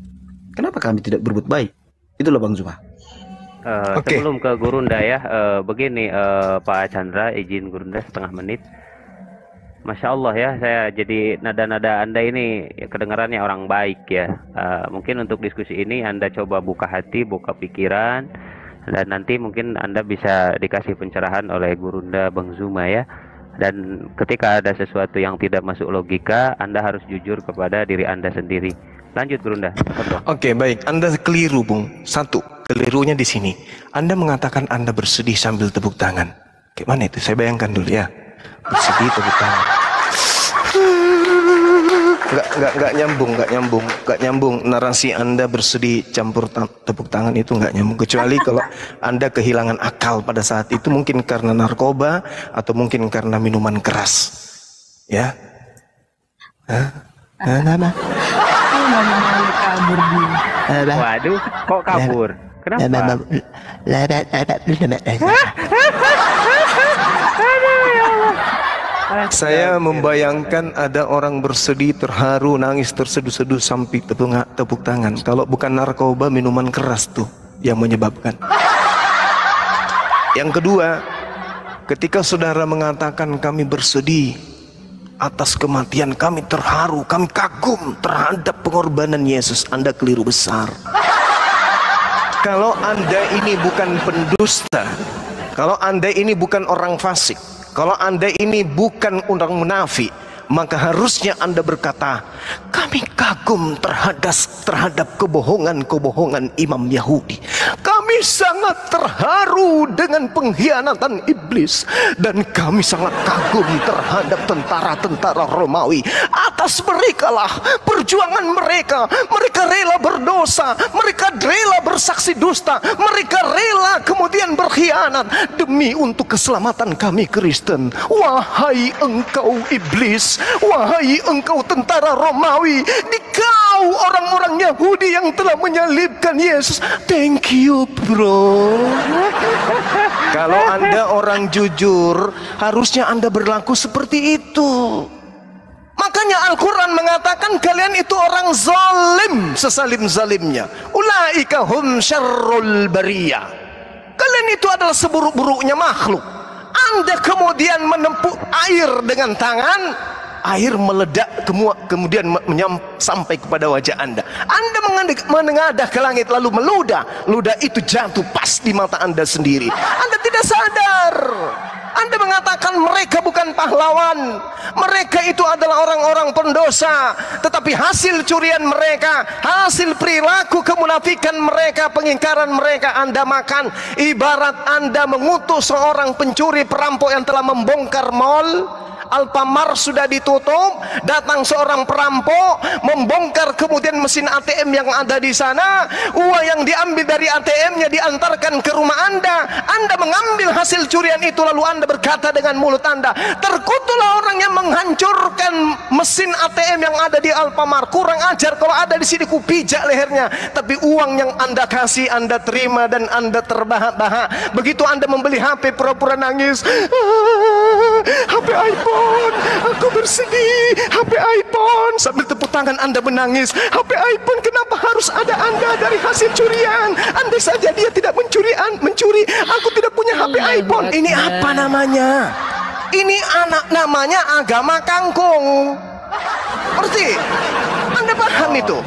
Kenapa kami tidak berbuat baik? Itulah Bang Zuma. Sebelum ke Gurunda ya, begini Pak Chandra, izin Gurunda setengah menit. Masya Allah ya, saya jadi nada-nada Anda ini ya, kedengarannya orang baik ya. Mungkin untuk diskusi ini Anda coba buka hati, buka pikiran, dan nanti mungkin Anda bisa dikasih pencerahan oleh Gurunda Bang Zuma ya. Dan ketika ada sesuatu yang tidak masuk logika, Anda harus jujur kepada diri Anda sendiri. Lanjut Gurunda. Oke, baik. Anda keliru, Bung. Satu, kelirunya di sini. Anda mengatakan Anda bersedih sambil tepuk tangan. Gimana itu? Saya bayangkan dulu ya. Bersedih tepuk tangan. Nggak nyambung. Narasi Anda bersedih campur tepuk tangan itu nggak nyambung. Kecuali kalau Anda kehilangan akal pada saat itu, mungkin karena narkoba atau mungkin karena minuman keras. Ya. Kabur dia. Waduh, kok kabur? Kenapa? Saya membayangkan ada orang bersedih, terharu, nangis, terseduh-seduh sampai tepuk tangan. Kalau bukan narkoba, minuman keras tuh yang menyebabkan. Yang kedua, ketika saudara mengatakan kami bersedih atas kematian, kami terharu, kami kagum terhadap pengorbanan Yesus, Anda keliru besar. Kalau Anda ini bukan pendusta, kalau Anda ini bukan orang fasik, kalau Anda ini bukan orang munafik, maka harusnya Anda berkata, kami kagum terhadap kebohongan-kebohongan imam Yahudi. Kami sangat terharu dengan pengkhianatan iblis, dan kami sangat kagum terhadap tentara-tentara Romawi. Atas merekalah perjuangan mereka. Mereka rela berdosa, mereka rela bersaksi dusta, mereka rela kemudian berkhianat demi untuk keselamatan kami Kristen. Wahai engkau iblis, wahai engkau tentara Romawi, dikau orang-orang Yahudi yang telah menyalibkan Yesus. Thank you bro. Kalau Anda orang jujur, harusnya Anda berlaku seperti itu. Makanya Al-Quran mengatakan kalian itu orang zalim sesalim-zalimnya. Ulaika hum syarrul bariyah. Kalian itu adalah seburuk-buruknya makhluk. Anda kemudian menempuh air dengan tangan, air meledak kemudian sampai kepada wajah Anda. Anda menengadah ke langit lalu meludah. Ludah itu jatuh pas di mata Anda sendiri. Anda tidak sadar. Anda mengatakan mereka bukan pahlawan, mereka itu adalah orang-orang pendosa. Tetapi hasil curian mereka, hasil perilaku kemunafikan mereka, pengingkaran mereka Anda makan. Ibarat Anda mengutus seorang pencuri perampok yang telah membongkar mal. Alfamart sudah ditutup, datang seorang perampok membongkar kemudian mesin ATM yang ada di sana. Uang yang diambil dari ATM-nya diantarkan ke rumah Anda. Anda mengambil hasil curian itu lalu Anda berkata dengan mulut Anda, terkutuklah orang yang menghancurkan mesin ATM yang ada di Alfamart. Kurang ajar, kalau ada di sini ku pijak lehernya. Tapi uang yang Anda kasih Anda terima dan Anda terbahak-bahak. Begitu Anda membeli HP pura-pura nangis, HP iPhone, aku bersedih, HP iPhone, sambil tepuk tangan Anda menangis. HP iPhone, kenapa harus ada Anda dari hasil curian? Andai saja dia tidak mencuri, aku tidak punya HP iPhone. Ini apa namanya? Ini namanya agama kangkung. Ngerti? Anda paham itu?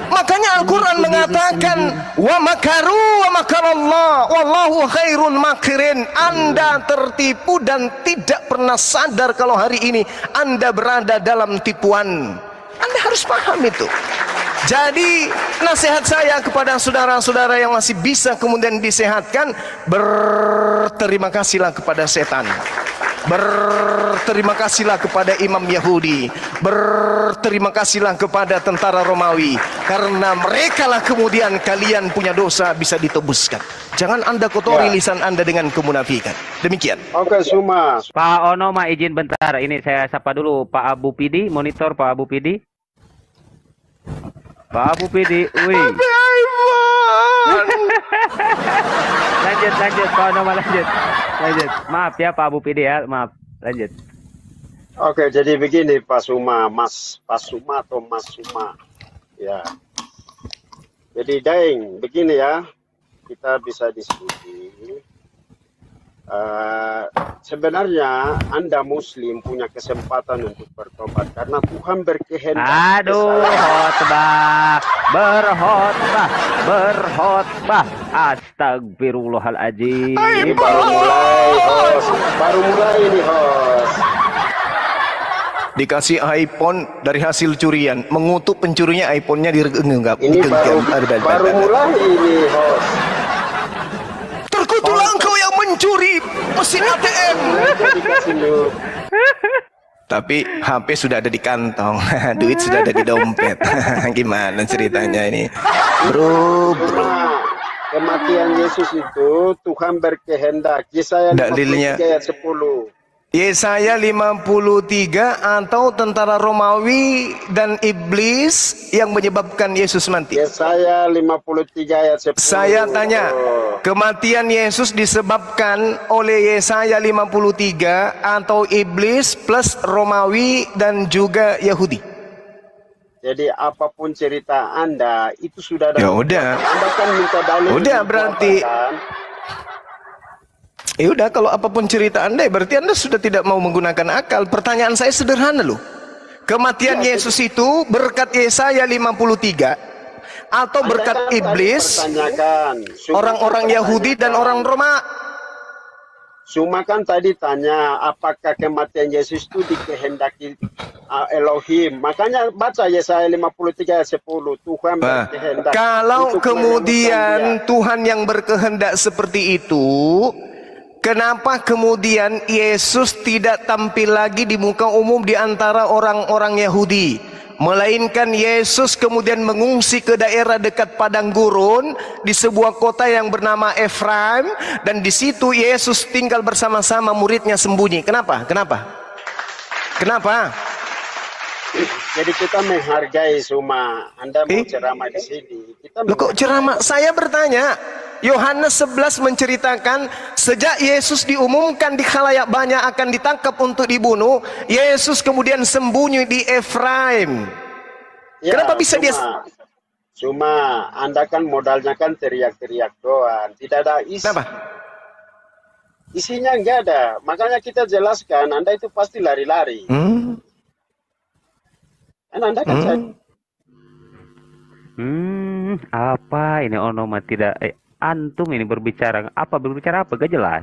Makanya Al-Quran mengatakan wa makaru wa makarallah wallahu khairul makirin. Anda tertipu dan tidak pernah sadar kalau hari ini Anda berada dalam tipuan. Anda harus paham itu. Jadi nasihat saya kepada saudara-saudara yang masih bisa kemudian disehatkan, berterima kasihlah kepada setan, berterima kasihlah kepada imam Yahudi, berterima kasihlah kepada tentara Romawi, karena merekalah kemudian kalian punya dosa bisa ditebuskan. Jangan Anda kotori lisan Anda dengan kemunafikan. Demikian. Oke, Suma. Pak Ono, izin bentar. Ini saya sapa dulu Pak Abu Pidi, monitor Pak Abu Pidi. Pak Abu Pidi, wih. lanjut Pak Ono, lanjut. Maaf ya Pak Abu Pidi ya, maaf. Lanjut. Oke, jadi begini Pak Suma, Pak Suma atau Mas Suma. Ya. Jadi Daeng, begini ya. Kita bisa diskusi. Sebenarnya Anda Muslim punya kesempatan untuk bertobat karena Tuhan berkehendak. Aduh, berkhotbah. Astagfirullahaladzim. Ini baru mulai ini host. Dikasih iPhone dari hasil curian, mengutuk pencurinya iPhone-nya digenggam. Ini baru mulai ini host. Terkutuklah engkau yang mencuri mesin ATM. Tapi HP sudah ada di kantong, duit sudah ada di dompet. Gimana ceritanya ini, bro? Kematian Yesus itu Tuhan berkehendak. Yesaya 53 ayat 10. Yesaya 53 atau tentara Romawi dan iblis yang menyebabkan Yesus mati? Yesaya 53 ayat 10. Saya tanya, kematian Yesus disebabkan oleh Yesaya 53 atau iblis plus Romawi dan juga Yahudi? Jadi apapun cerita Anda itu sudah ada. Ya udah. Anda kan minta dalil. Udah berarti. Kan? Ya udah, kalau apapun cerita Anda, berarti Anda sudah tidak mau menggunakan akal. Pertanyaan saya sederhana loh. Kematian Yesus itu berkat Yesaya 53 atau berkat iblis, orang-orang Yahudi dan orang Roma? Cuma kan tadi tanya apakah kematian Yesus itu dikehendaki Elohim. Makanya baca Yesaya 53 ayat 10. Tuhan berkehendak. Kalau kemudian Tuhan yang berkehendak seperti itu, kenapa kemudian Yesus tidak tampil lagi di muka umum di antara orang-orang Yahudi? Melainkan Yesus kemudian mengungsi ke daerah dekat padang gurun di sebuah kota yang bernama Efraim, dan di situ Yesus tinggal bersama-sama muridnya sembunyi. Kenapa? Kenapa? Kenapa? Jadi kita menghargai semua. Anda mau ceramah di sini. Loh, kok ceramah? Saya bertanya. Yohanes 11 menceritakan sejak Yesus diumumkan di khalayak banyak akan ditangkap untuk dibunuh, Yesus kemudian sembunyi di Efraim. Ya, kenapa bisa dia? Cuma Anda kan modalnya kan teriak-teriak doang, tidak ada isi. Kenapa? Isinya enggak ada. Makanya kita jelaskan, Anda itu pasti lari-lari. Kan Anda kan apa ini onoma tidak antum ini berbicara apa gak jelas.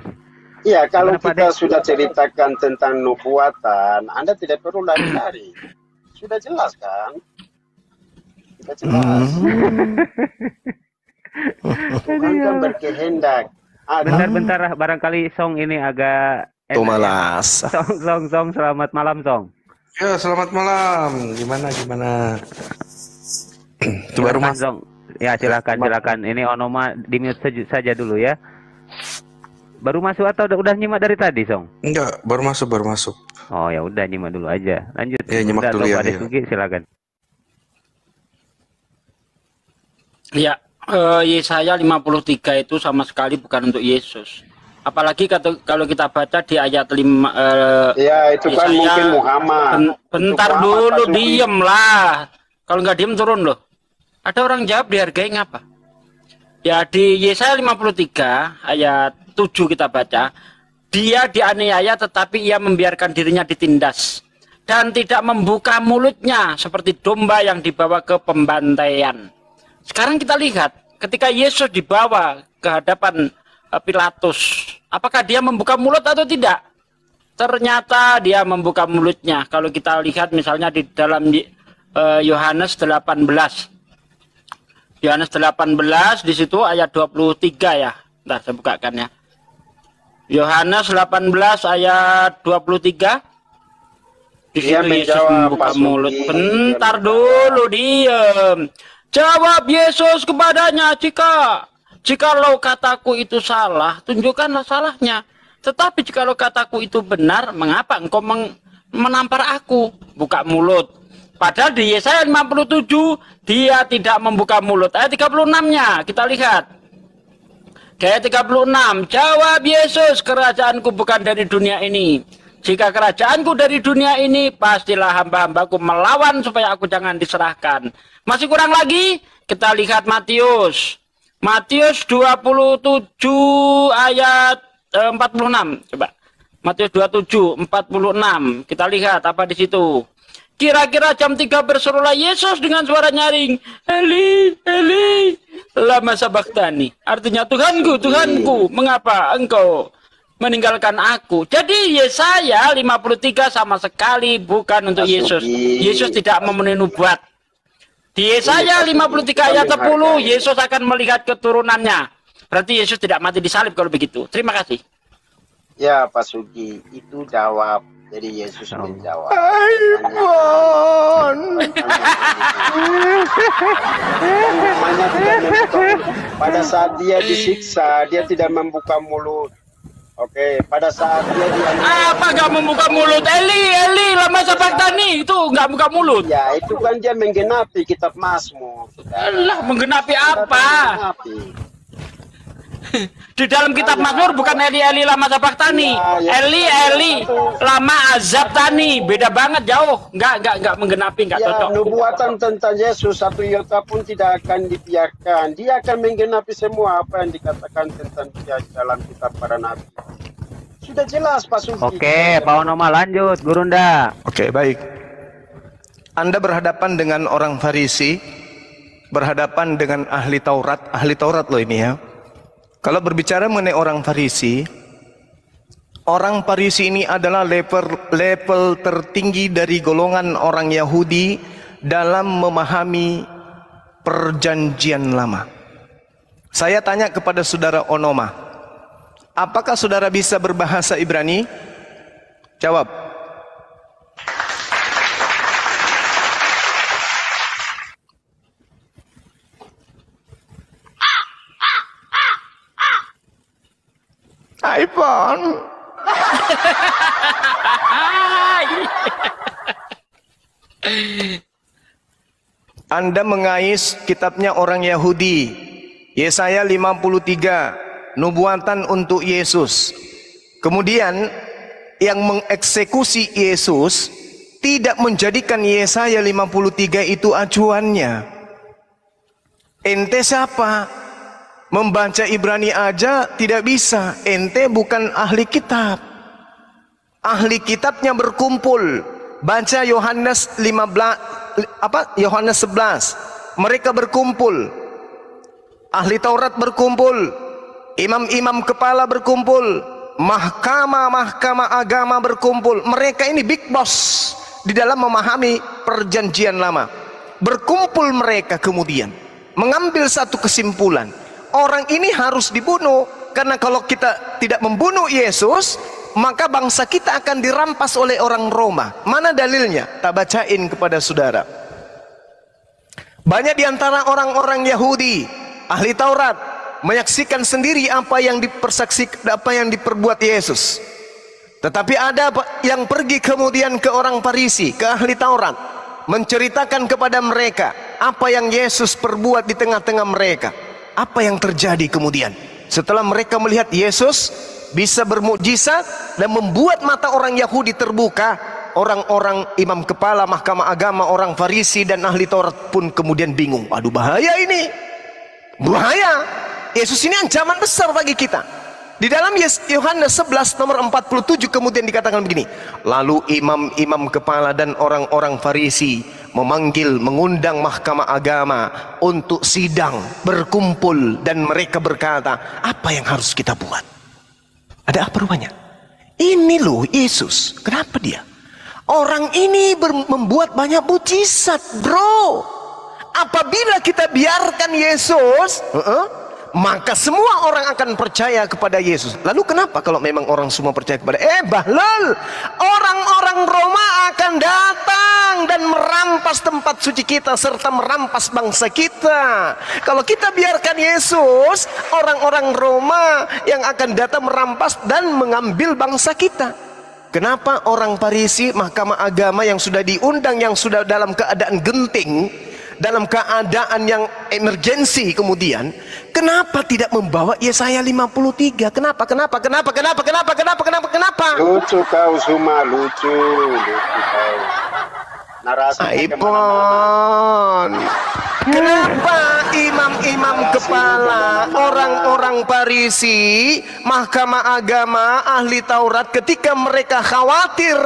Iya, kalau kita sudah ceritakan tentang nubuatan, Anda tidak perlu lari-lari. Sudah jelas kan? Sudah jelas. Tuhan kan berkehendak. Bentar, barangkali Song ini agak malas. Song, selamat malam Song. Ya, selamat malam. Gimana? Itu baru Mas Song. Ya, silakan. Ini onoma di mute saja dulu ya. Baru masuk atau udah nyimak dari tadi, Song? Enggak, baru masuk. Oh, ya udah nyimak dulu aja. Lanjut. Ya, nyimak dulu ya. Sugi, silakan. Ya, Yesaya 53 itu sama sekali bukan untuk Yesus. Apalagi kalau kita baca di ayat 5 ya, itu kan mungkin Muhammad. Bentar dulu, diem lah. Kalau nggak diem turun loh. Ada orang jawab dihargai ngapa? Ya, di Yesaya 53 ayat 7 kita baca, dia dianiaya tetapi ia membiarkan dirinya ditindas dan tidak membuka mulutnya seperti domba yang dibawa ke pembantaian. Sekarang kita lihat ketika Yesus dibawa ke hadapan Pilatus, apakah dia membuka mulut atau tidak? Ternyata dia membuka mulutnya. Kalau kita lihat misalnya di dalam Yohanes 18. Yohanes 18 di situ ayat 23 ya. Ntar saya bukakan ya. Yohanes 18 ayat 23. Di situ Yesus membuka mulut. Bentar dulu, diem. Jawab Yesus kepadanya, jikalau kataku itu salah, tunjukkanlah salahnya. Tetapi jikalau kataku itu benar, mengapa engkau menampar aku? Buka mulut. Padahal di Yesaya 57 dia tidak membuka mulut. Ayat 36-nya kita lihat. Di ayat 36, jawab Yesus, kerajaanku bukan dari dunia ini. Jika kerajaanku dari dunia ini, pastilah hamba-hambaku melawan supaya aku jangan diserahkan. Masih kurang lagi, kita lihat Matius. Matius 27 ayat 46. Coba. Matius 27, 46. Kita lihat apa di situ. Kira-kira jam 3 berserulah Yesus dengan suara nyaring, Eli, Eli, lama sabachthani. Artinya, Tuhanku, Tuhanku, mengapa engkau meninggalkan aku? Jadi Yesaya 53 sama sekali bukan untuk Yesus. Yesus tidak memenuhi nubuat. Di Yesaya 53 ayat 10, Yesus akan melihat keturunannya. Berarti Yesus tidak mati disalib kalau begitu. Terima kasih. Ya, Pak Sugi, itu jawab. Jadi Yesus menjawab. Pada saat dia disiksa, dia tidak membuka mulut. Oke, pada saat dia apa nggak membuka mulut? Eli lama sabaktani itu nggak buka mulut. Ya, itu kan dia menggenapi kitab Mazmur. Alah, menggenapi apa? Di dalam kitab Mazmur bukan Eli lama sabaktani. Eli lama azab tani. Beda banget, jauh. Nggak menggenapi, nggak cocok. Nubuatan tentang Yesus satu iota pun tidak akan dibiarkan. Dia akan menggenapi semua apa yang dikatakan tentang dia dalam kitab para nabi. Sudah jelas Pak Suci. Oke, Pak Onoma lanjut, Gurunda. Oke, baik. Anda berhadapan dengan orang Farisi, berhadapan dengan ahli Taurat loh ini ya. Kalau berbicara mengenai orang Farisi ini adalah level tertinggi dari golongan orang Yahudi dalam memahami perjanjian lama. Saya tanya kepada saudara Onoma, apakah saudara bisa berbahasa Ibrani? Jawab. iPhone. Anda mengais kitabnya orang Yahudi. Yesaya 53, nubuatan untuk Yesus. Kemudian yang mengeksekusi Yesus tidak menjadikan Yesaya 53 itu acuannya. Ente siapa? Membaca Ibrani aja tidak bisa. Ente bukan ahli kitab. Ahli kitabnya berkumpul. Baca Yohanes 11. Mereka berkumpul. Ahli Taurat berkumpul. Imam-imam kepala berkumpul. Mahkamah agama berkumpul. Mereka ini big boss di dalam memahami perjanjian lama. Berkumpul mereka kemudian mengambil satu kesimpulan. Orang ini harus dibunuh, karena kalau kita tidak membunuh Yesus, maka bangsa kita akan dirampas oleh orang Roma. Mana dalilnya? Tak bacain kepada saudara. Banyak di antara orang-orang Yahudi, ahli Taurat, menyaksikan sendiri apa yang diperbuat Yesus. Tetapi ada yang pergi kemudian ke orang Farisi, ke ahli Taurat, menceritakan kepada mereka apa yang Yesus perbuat di tengah-tengah mereka. Apa yang terjadi kemudian setelah mereka melihat Yesus bisa bermukjizat dan membuat mata orang Yahudi terbuka? Orang-orang imam kepala mahkamah agama, orang Farisi dan ahli Taurat pun kemudian bingung. Aduh, bahaya ini, bahaya. Yesus ini ancaman besar bagi kita. Di dalam Yohanes 11 nomor 47 kemudian dikatakan begini, lalu imam-imam kepala dan orang-orang Farisi mengundang mahkamah agama untuk sidang, berkumpul, dan mereka berkata, apa yang harus kita buat? Ada apa rupanya? Ini loh Yesus, kenapa dia? Orang ini membuat banyak mukjizat, bro. Apabila kita biarkan Yesus, maka semua orang akan percaya kepada Yesus. Lalu kenapa kalau memang orang semua percaya kepada bahlul, orang-orang Roma akan datang dan merampas tempat suci kita serta merampas bangsa kita. Kalau kita biarkan Yesus, orang-orang Roma yang akan datang merampas dan mengambil bangsa kita. Kenapa orang Farisi, mahkamah agama yang sudah diundang, yang sudah dalam keadaan genting, dalam keadaan yang emergensi, kemudian kenapa tidak membawa Yesaya 53? Kenapa? Lucu kau semua, lucu kau. Narasi iPhone. Kenapa imam-imam kepala, orang-orang Farisi, mahkamah agama, ahli Taurat, ketika mereka khawatir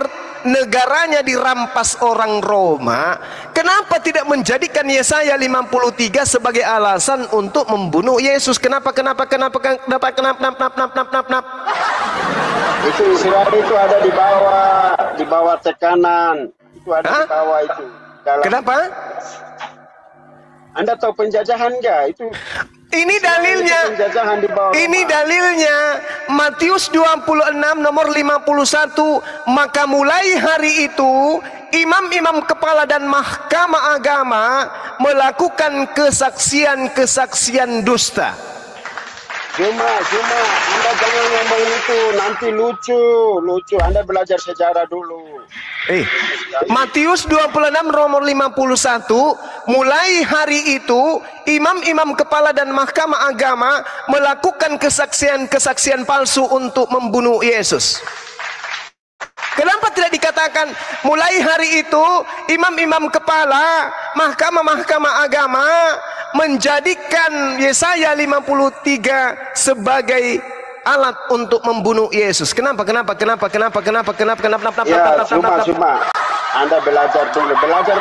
negaranya dirampas orang Roma, kenapa tidak menjadikan Yesaya 53 sebagai alasan untuk membunuh Yesus? Kenapa? Itu Israel itu ada di bawah tekanan. Itu ada di bawah itu. Kenapa? Anda tahu penjajahan enggak? Itu ini dalilnya. Ini dalilnya Matius 26 nomor 51. Maka mulai hari itu imam-imam kepala dan mahkamah agama melakukan kesaksian dusta. Cuma Anda jangan ngomong itu, nanti lucu. Anda belajar sejarah dulu. Matius 26 nomor 51, mulai hari itu imam-imam kepala dan mahkamah agama melakukan kesaksian palsu untuk membunuh Yesus. Kenapa tidak dikatakan mulai hari itu imam-imam kepala, mahkamah agama menjadikan Yesaya 53 sebagai alat untuk membunuh Yesus? Kenapa? Cuma Anda belajar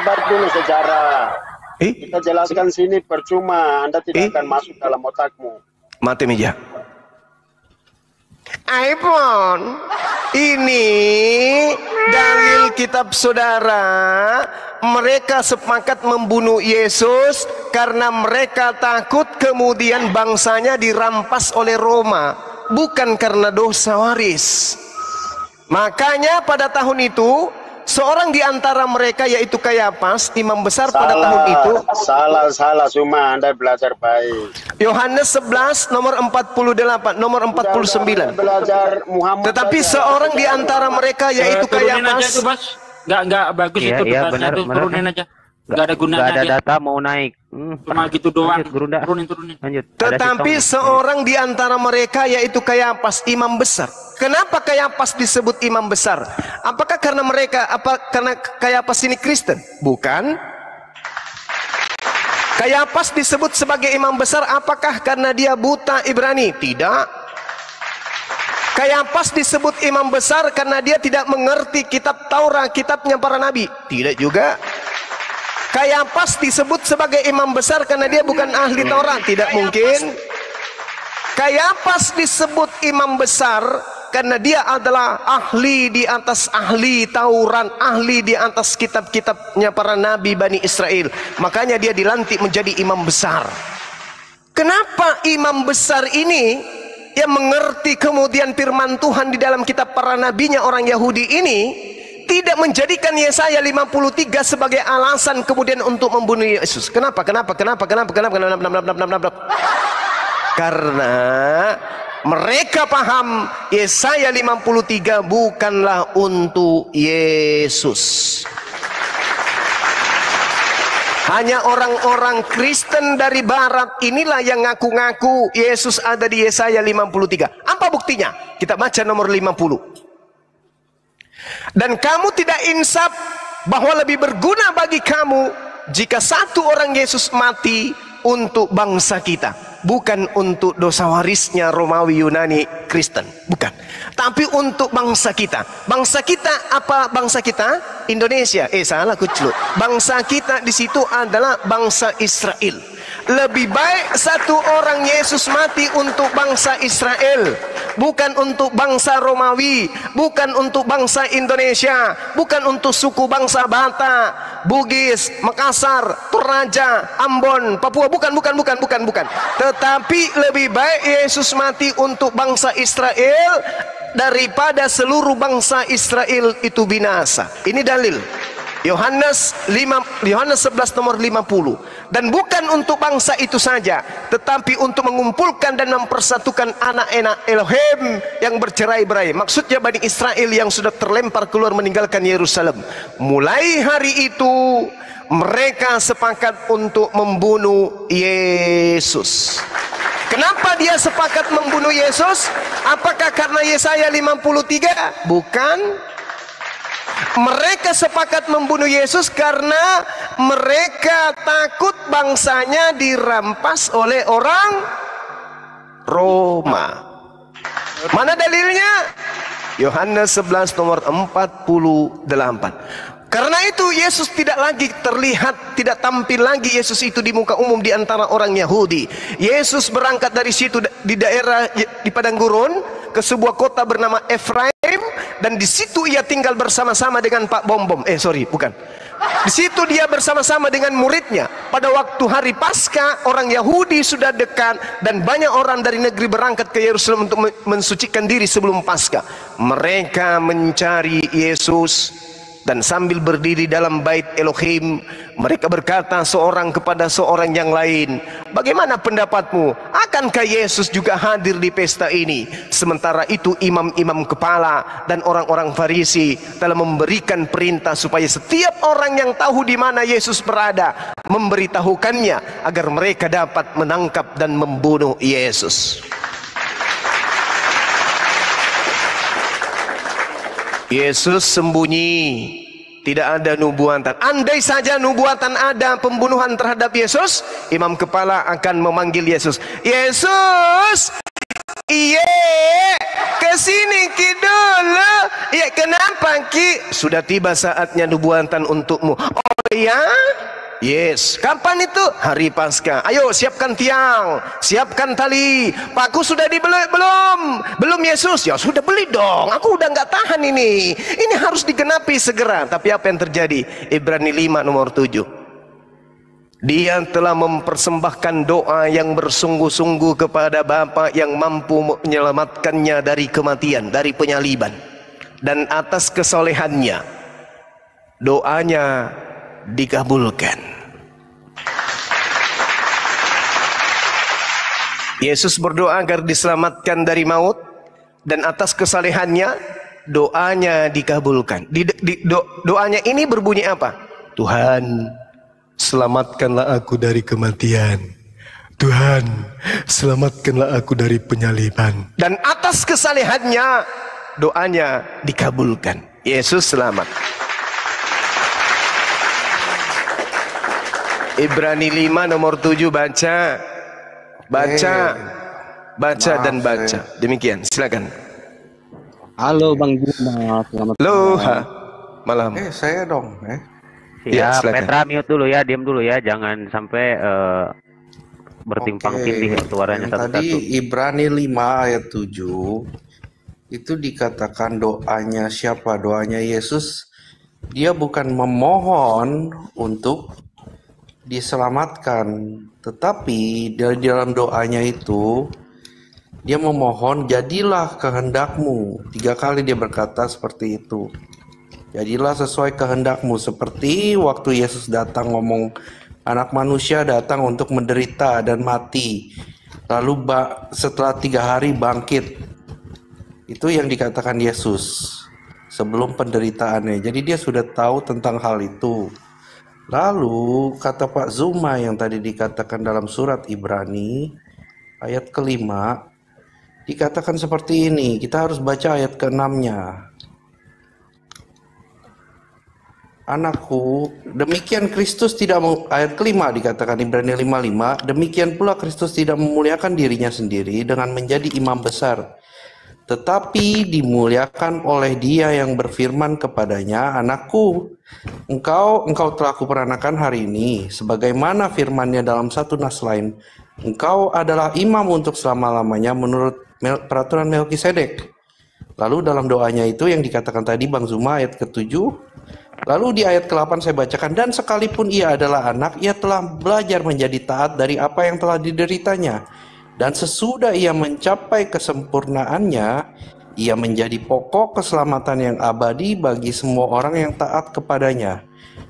baik dulu sejarah. Kita jelaskan sini percuma, Anda tidak akan masuk dalam otakmu. Mati meja. iPhone ini dalil kitab saudara. Mereka sepakat membunuh Yesus karena mereka takut kemudian bangsanya dirampas oleh Roma, bukan karena dosa waris. Makanya pada tahun itu seorang di antara mereka, yaitu Kayafas, imam besar pada tahun itu. Salah, cuma Anda belajar baik. Yohanes 11 nomor 48, nomor 49. Belajar Muhammad. Tetapi seorang di antara mereka, yaitu Kayafas. Nggak bagus itu debatnya tuh, turunin aja. Nggak ada gunanya. Nggak ada data mau naik. Cuma gitu doang. Turunin. Lanjut. Tetapi seorang di antara mereka, yaitu Kayafas, imam besar. Kenapa Kayafas disebut imam besar? Apakah karena karena Kayafas ini Kristen? Bukan. Kayafas disebut sebagai imam besar apakah karena dia buta Ibrani? Tidak. Kayafas disebut imam besar karena dia tidak mengerti kitab Taurat, kitabnya para nabi? Tidak juga. Kayafas disebut sebagai imam besar karena dia bukan ahli Taurat? Tidak mungkin. Kayafas disebut imam besar karena dia adalah ahli di atas ahli Taurat, ahli di atas kitab-kitabnya para nabi Bani Israel. Makanya dia dilantik menjadi imam besar. Kenapa imam besar ini yang mengerti kemudian firman Tuhan di dalam kitab para nabinya orang Yahudi ini tidak menjadikan Yesaya 53 sebagai alasan kemudian untuk membunuh Yesus? Kenapa? Karena mereka paham Yesaya 53 bukanlah untuk Yesus. Hanya orang-orang Kristen dari barat inilah yang ngaku-ngaku Yesus ada di Yesaya 53. Apa buktinya? Kita baca nomor 50. Dan kamu tidak insaf bahwa lebih berguna bagi kamu jika satu orang Yesus mati untuk bangsa kita, bukan untuk dosa warisnya Romawi, Yunani, Kristen, bukan. Tapi untuk bangsa kita. Bangsa kita apa bangsa kita? Indonesia. Salah kuclut. Bangsa kita di situ adalah bangsa Israel. Lebih baik satu orang Yesus mati untuk bangsa Israel, bukan untuk bangsa Romawi, bukan untuk bangsa Indonesia, bukan untuk suku bangsa Batak, Bugis, Makassar, Toraja, Ambon, Papua, bukan. Tetapi lebih baik Yesus mati untuk bangsa Israel daripada seluruh bangsa Israel itu binasa. Ini dalil. Yohanes 11 nomor 50. Dan bukan untuk bangsa itu saja, tetapi untuk mengumpulkan dan mempersatukan anak-anak Elohim yang bercerai-berai. Maksudnya Bani Israel yang sudah terlempar keluar meninggalkan Yerusalem. Mulai hari itu mereka sepakat untuk membunuh Yesus. Kenapa dia sepakat membunuh Yesus? Apakah karena Yesaya 53? Bukan. Mereka sepakat membunuh Yesus karena mereka takut bangsanya dirampas oleh orang Roma. Mana dalilnya? Yohanes 11 nomor 48. Karena itu Yesus tidak lagi terlihat, tidak tampil lagi Yesus itu di muka umum di antara orang Yahudi. Yesus berangkat dari situ di daerah di padang gurun ke sebuah kota bernama Efraim, dan di situ ia tinggal bersama-sama dengan Pak Bom-Bom. Di situ dia bersama-sama dengan muridnya. Pada waktu hari Paskah, orang Yahudi sudah dekat dan banyak orang dari negeri berangkat ke Yerusalem untuk mensucikan diri sebelum Paskah. Mereka mencari Yesus, Dan sambil berdiri dalam bait Elohim, mereka berkata seorang kepada seorang yang lain, bagaimana pendapatmu? Akankah Yesus juga hadir di pesta ini? Sementara itu imam-imam kepala dan orang-orang Farisi telah memberikan perintah supaya setiap orang yang tahu di mana Yesus berada memberitahukannya agar mereka dapat menangkap dan membunuh Yesus. Yesus sembunyi, tidak ada nubuatan. Andai saja nubuatan ada pembunuhan terhadap Yesus, imam kepala akan memanggil Yesus. Yesus, iya, kesini ki dulu. Ya, kenapa ki? Sudah tiba saatnya nubuatan untukmu. Oh ya? Yes. Kapan itu? Hari Paskah. Ayo siapkan tiang, siapkan tali. Pakku sudah dibeli belum? Belum Yesus? Ya sudah beli dong. Aku udah nggak tahan ini. Ini harus digenapi segera. Tapi apa yang terjadi? Ibrani 5 nomor 7. Dia telah mempersembahkan doa yang bersungguh-sungguh kepada Bapa yang mampu menyelamatkannya dari kematian, dari penyaliban. Dan atas kesolehannya, doanya dikabulkan. Yesus berdoa agar diselamatkan dari maut, dan atas kesalehannya doanya dikabulkan. Doanya ini berbunyi apa? Tuhan, selamatkanlah aku dari kematian. Tuhan, selamatkanlah aku dari penyaliban. Dan atas kesalehannya doanya dikabulkan. Yesus selamat. Ibrani 5 nomor 7, baca. Baca dan baca. Demikian, silakan. Halo Bang Juma, selamat malam. Saya dong. Ya, Petra mute dulu ya, diam dulu ya, jangan sampai bertimpang tindih suaranya satu-satu. Tadi Ibrani 5 ayat 7 itu dikatakan doanya siapa? Doanya Yesus. Dia bukan memohon untuk diselamatkan, tetapi dari dalam doanya itu dia memohon, jadilah kehendakmu. 3 kali dia berkata seperti itu. Jadilah sesuai kehendakmu, seperti waktu Yesus datang ngomong anak manusia datang untuk menderita dan mati, lalu setelah 3 hari bangkit. Itu yang dikatakan Yesus sebelum penderitaannya. Jadi dia sudah tahu tentang hal itu. Lalu kata Pak Zuma yang tadi dikatakan dalam surat Ibrani ayat ke-5 dikatakan seperti ini. Kita harus baca ayat ke-6-nya. Anakku, demikian Kristus tidak ayat ke-5 dikatakan Ibrani 5:5, demikian pula Kristus tidak memuliakan dirinya sendiri dengan menjadi imam besar, tetapi dimuliakan oleh Dia yang berfirman kepadanya, anakku, engkau telah kuperanakan hari ini, sebagaimana firman-Nya dalam satu nas lain, engkau adalah imam untuk selama-lamanya menurut peraturan Melkisedek. Lalu dalam doanya itu yang dikatakan tadi Bang Zuma ayat ke-7, lalu di ayat ke-8 saya bacakan, dan sekalipun ia adalah anak, ia telah belajar menjadi taat dari apa yang telah dideritanya. Dan sesudah ia mencapai kesempurnaannya, ia menjadi pokok keselamatan yang abadi bagi semua orang yang taat kepadanya.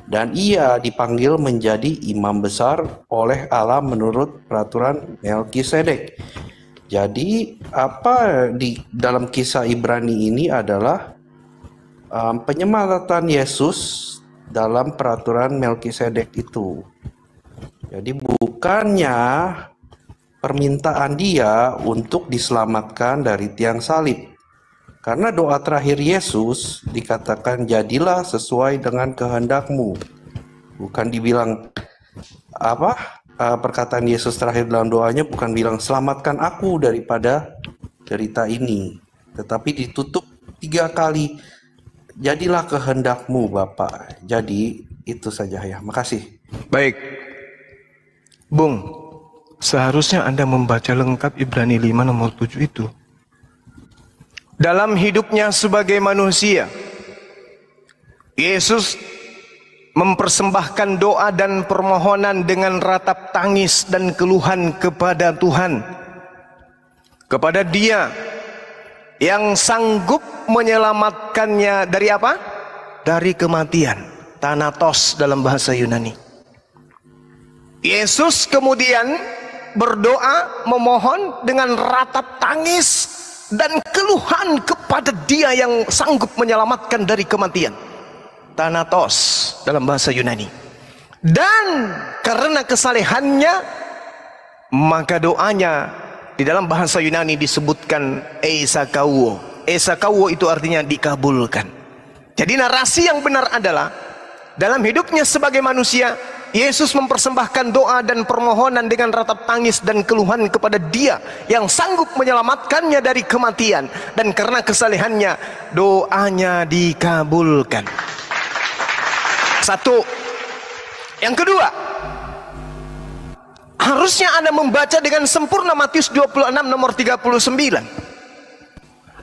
Dan ia dipanggil menjadi imam besar oleh Allah menurut peraturan Melkisedek. Jadi apa di dalam kisah Ibrani ini adalah penyelamatan Yesus dalam peraturan Melkisedek itu. Jadi bukannya permintaan dia untuk diselamatkan dari tiang salib. Karena doa terakhir Yesus dikatakan jadilah sesuai dengan kehendakmu. Bukan dibilang perkataan Yesus terakhir dalam doanya bukan bilang selamatkan aku daripada derita ini. Tetapi ditutup 3 kali. Jadilah kehendakmu Bapa. Jadi itu saja ya. Makasih. Baik. Bung, seharusnya Anda membaca lengkap Ibrani 5 nomor 7 itu. Dalam hidupnya sebagai manusia, Yesus mempersembahkan doa dan permohonan dengan ratap tangis dan keluhan kepada Tuhan, kepada Dia yang sanggup menyelamatkannya dari apa? dari kematian. Thanatos dalam bahasa Yunani. Yesus kemudian berdoa, memohon dengan ratap tangis dan keluhan kepada Dia yang sanggup menyelamatkan dari kematian. Thanatos dalam bahasa Yunani. Dan karena kesalehannya, maka doanya di dalam bahasa Yunani disebutkan eisakauo. Eisakauo itu artinya dikabulkan. Jadi narasi yang benar adalah dalam hidupnya sebagai manusia, Yesus mempersembahkan doa dan permohonan dengan ratap tangis dan keluhan kepada Dia yang sanggup menyelamatkannya dari kematian. Dan karena kesalehannya, doanya dikabulkan. Satu. Yang kedua, harusnya Anda membaca dengan sempurna Matius 26 nomor 39.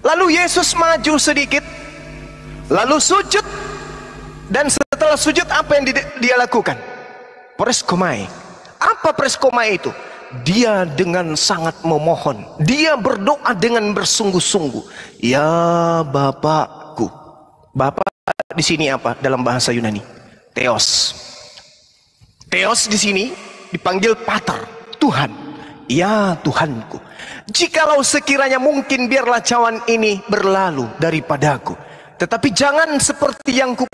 Lalu Yesus maju sedikit, lalu sujud, dan setelah sujud apa yang dia lakukan? Preskomai. Apa preskomai itu? Dia dengan sangat memohon, dia berdoa dengan bersungguh-sungguh. Ya Bapakku. Bapak di sini apa dalam bahasa Yunani? Theos. Theos di sini dipanggil Pater, Tuhan. Ya Tuhanku, jikalau sekiranya mungkin biarlah cawan ini berlalu daripadaku, tetapi jangan seperti yang ku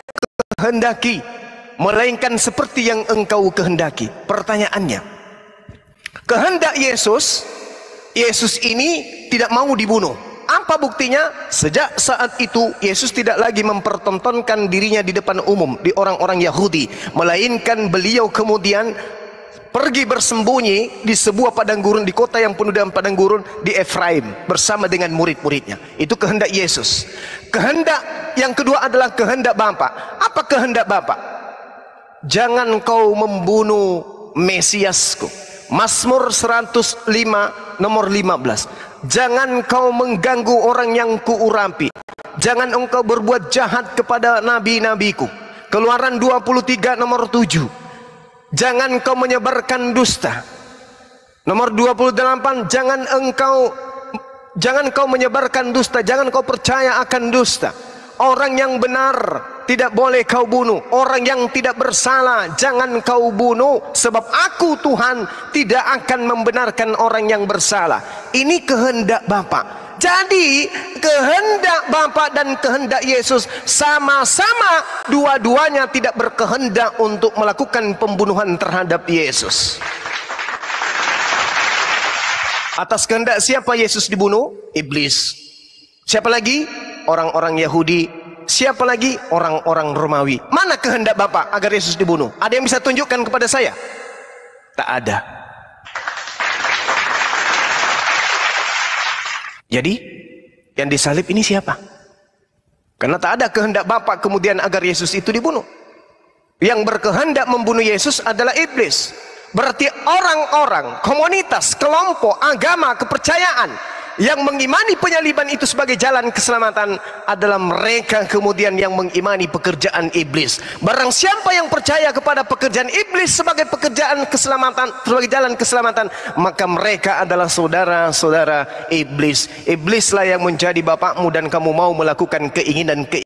kehendaki, melainkan seperti yang Engkau kehendaki. Pertanyaannya, kehendak Yesus ini tidak mau dibunuh. Apa buktinya? Sejak saat itu Yesus tidak lagi mempertontonkan dirinya di depan umum, di orang-orang Yahudi, melainkan beliau kemudian pergi bersembunyi di sebuah padang gurun, di kota yang penuh dengan padang gurun di Efraim bersama dengan murid-muridnya. Itu kehendak Yesus. Kehendak yang kedua adalah kehendak Bapa. Apa kehendak Bapa? Jangan kau membunuh Mesiasku. Mazmur 105 nomor 15. Jangan kau mengganggu orang yang kuurapi. Jangan engkau berbuat jahat kepada nabi-nabiku. Keluaran 23 nomor 7. Jangan kau menyebarkan dusta. Nomor 28, jangan kau menyebarkan dusta, jangan kau percaya akan dusta. Orang yang benar tidak boleh kau bunuh. Orang yang tidak bersalah jangan kau bunuh, sebab aku Tuhan tidak akan membenarkan orang yang bersalah. Ini kehendak Bapa. Jadi kehendak Bapa dan kehendak Yesus sama-sama, dua-duanya tidak berkehendak untuk melakukan pembunuhan terhadap Yesus. Atas kehendak siapa Yesus dibunuh? Iblis. Siapa lagi? Orang-orang Yahudi. Siapa lagi? Orang-orang Romawi. Mana kehendak Bapa agar Yesus dibunuh? Ada yang bisa tunjukkan kepada saya? Tak ada. Jadi yang disalib ini siapa? Karena tak ada kehendak Bapa kemudian agar Yesus itu dibunuh. Yang berkehendak membunuh Yesus adalah iblis. Berarti orang-orang, komunitas, kelompok, agama, kepercayaan yang mengimani penyaliban itu sebagai jalan keselamatan adalah mereka kemudian yang mengimani pekerjaan iblis. Barang siapa yang percaya kepada pekerjaan iblis sebagai pekerjaan keselamatan, sebagai jalan keselamatan, maka mereka adalah saudara-saudara iblis. Iblislah yang menjadi bapakmu dan kamu mau melakukan keinginan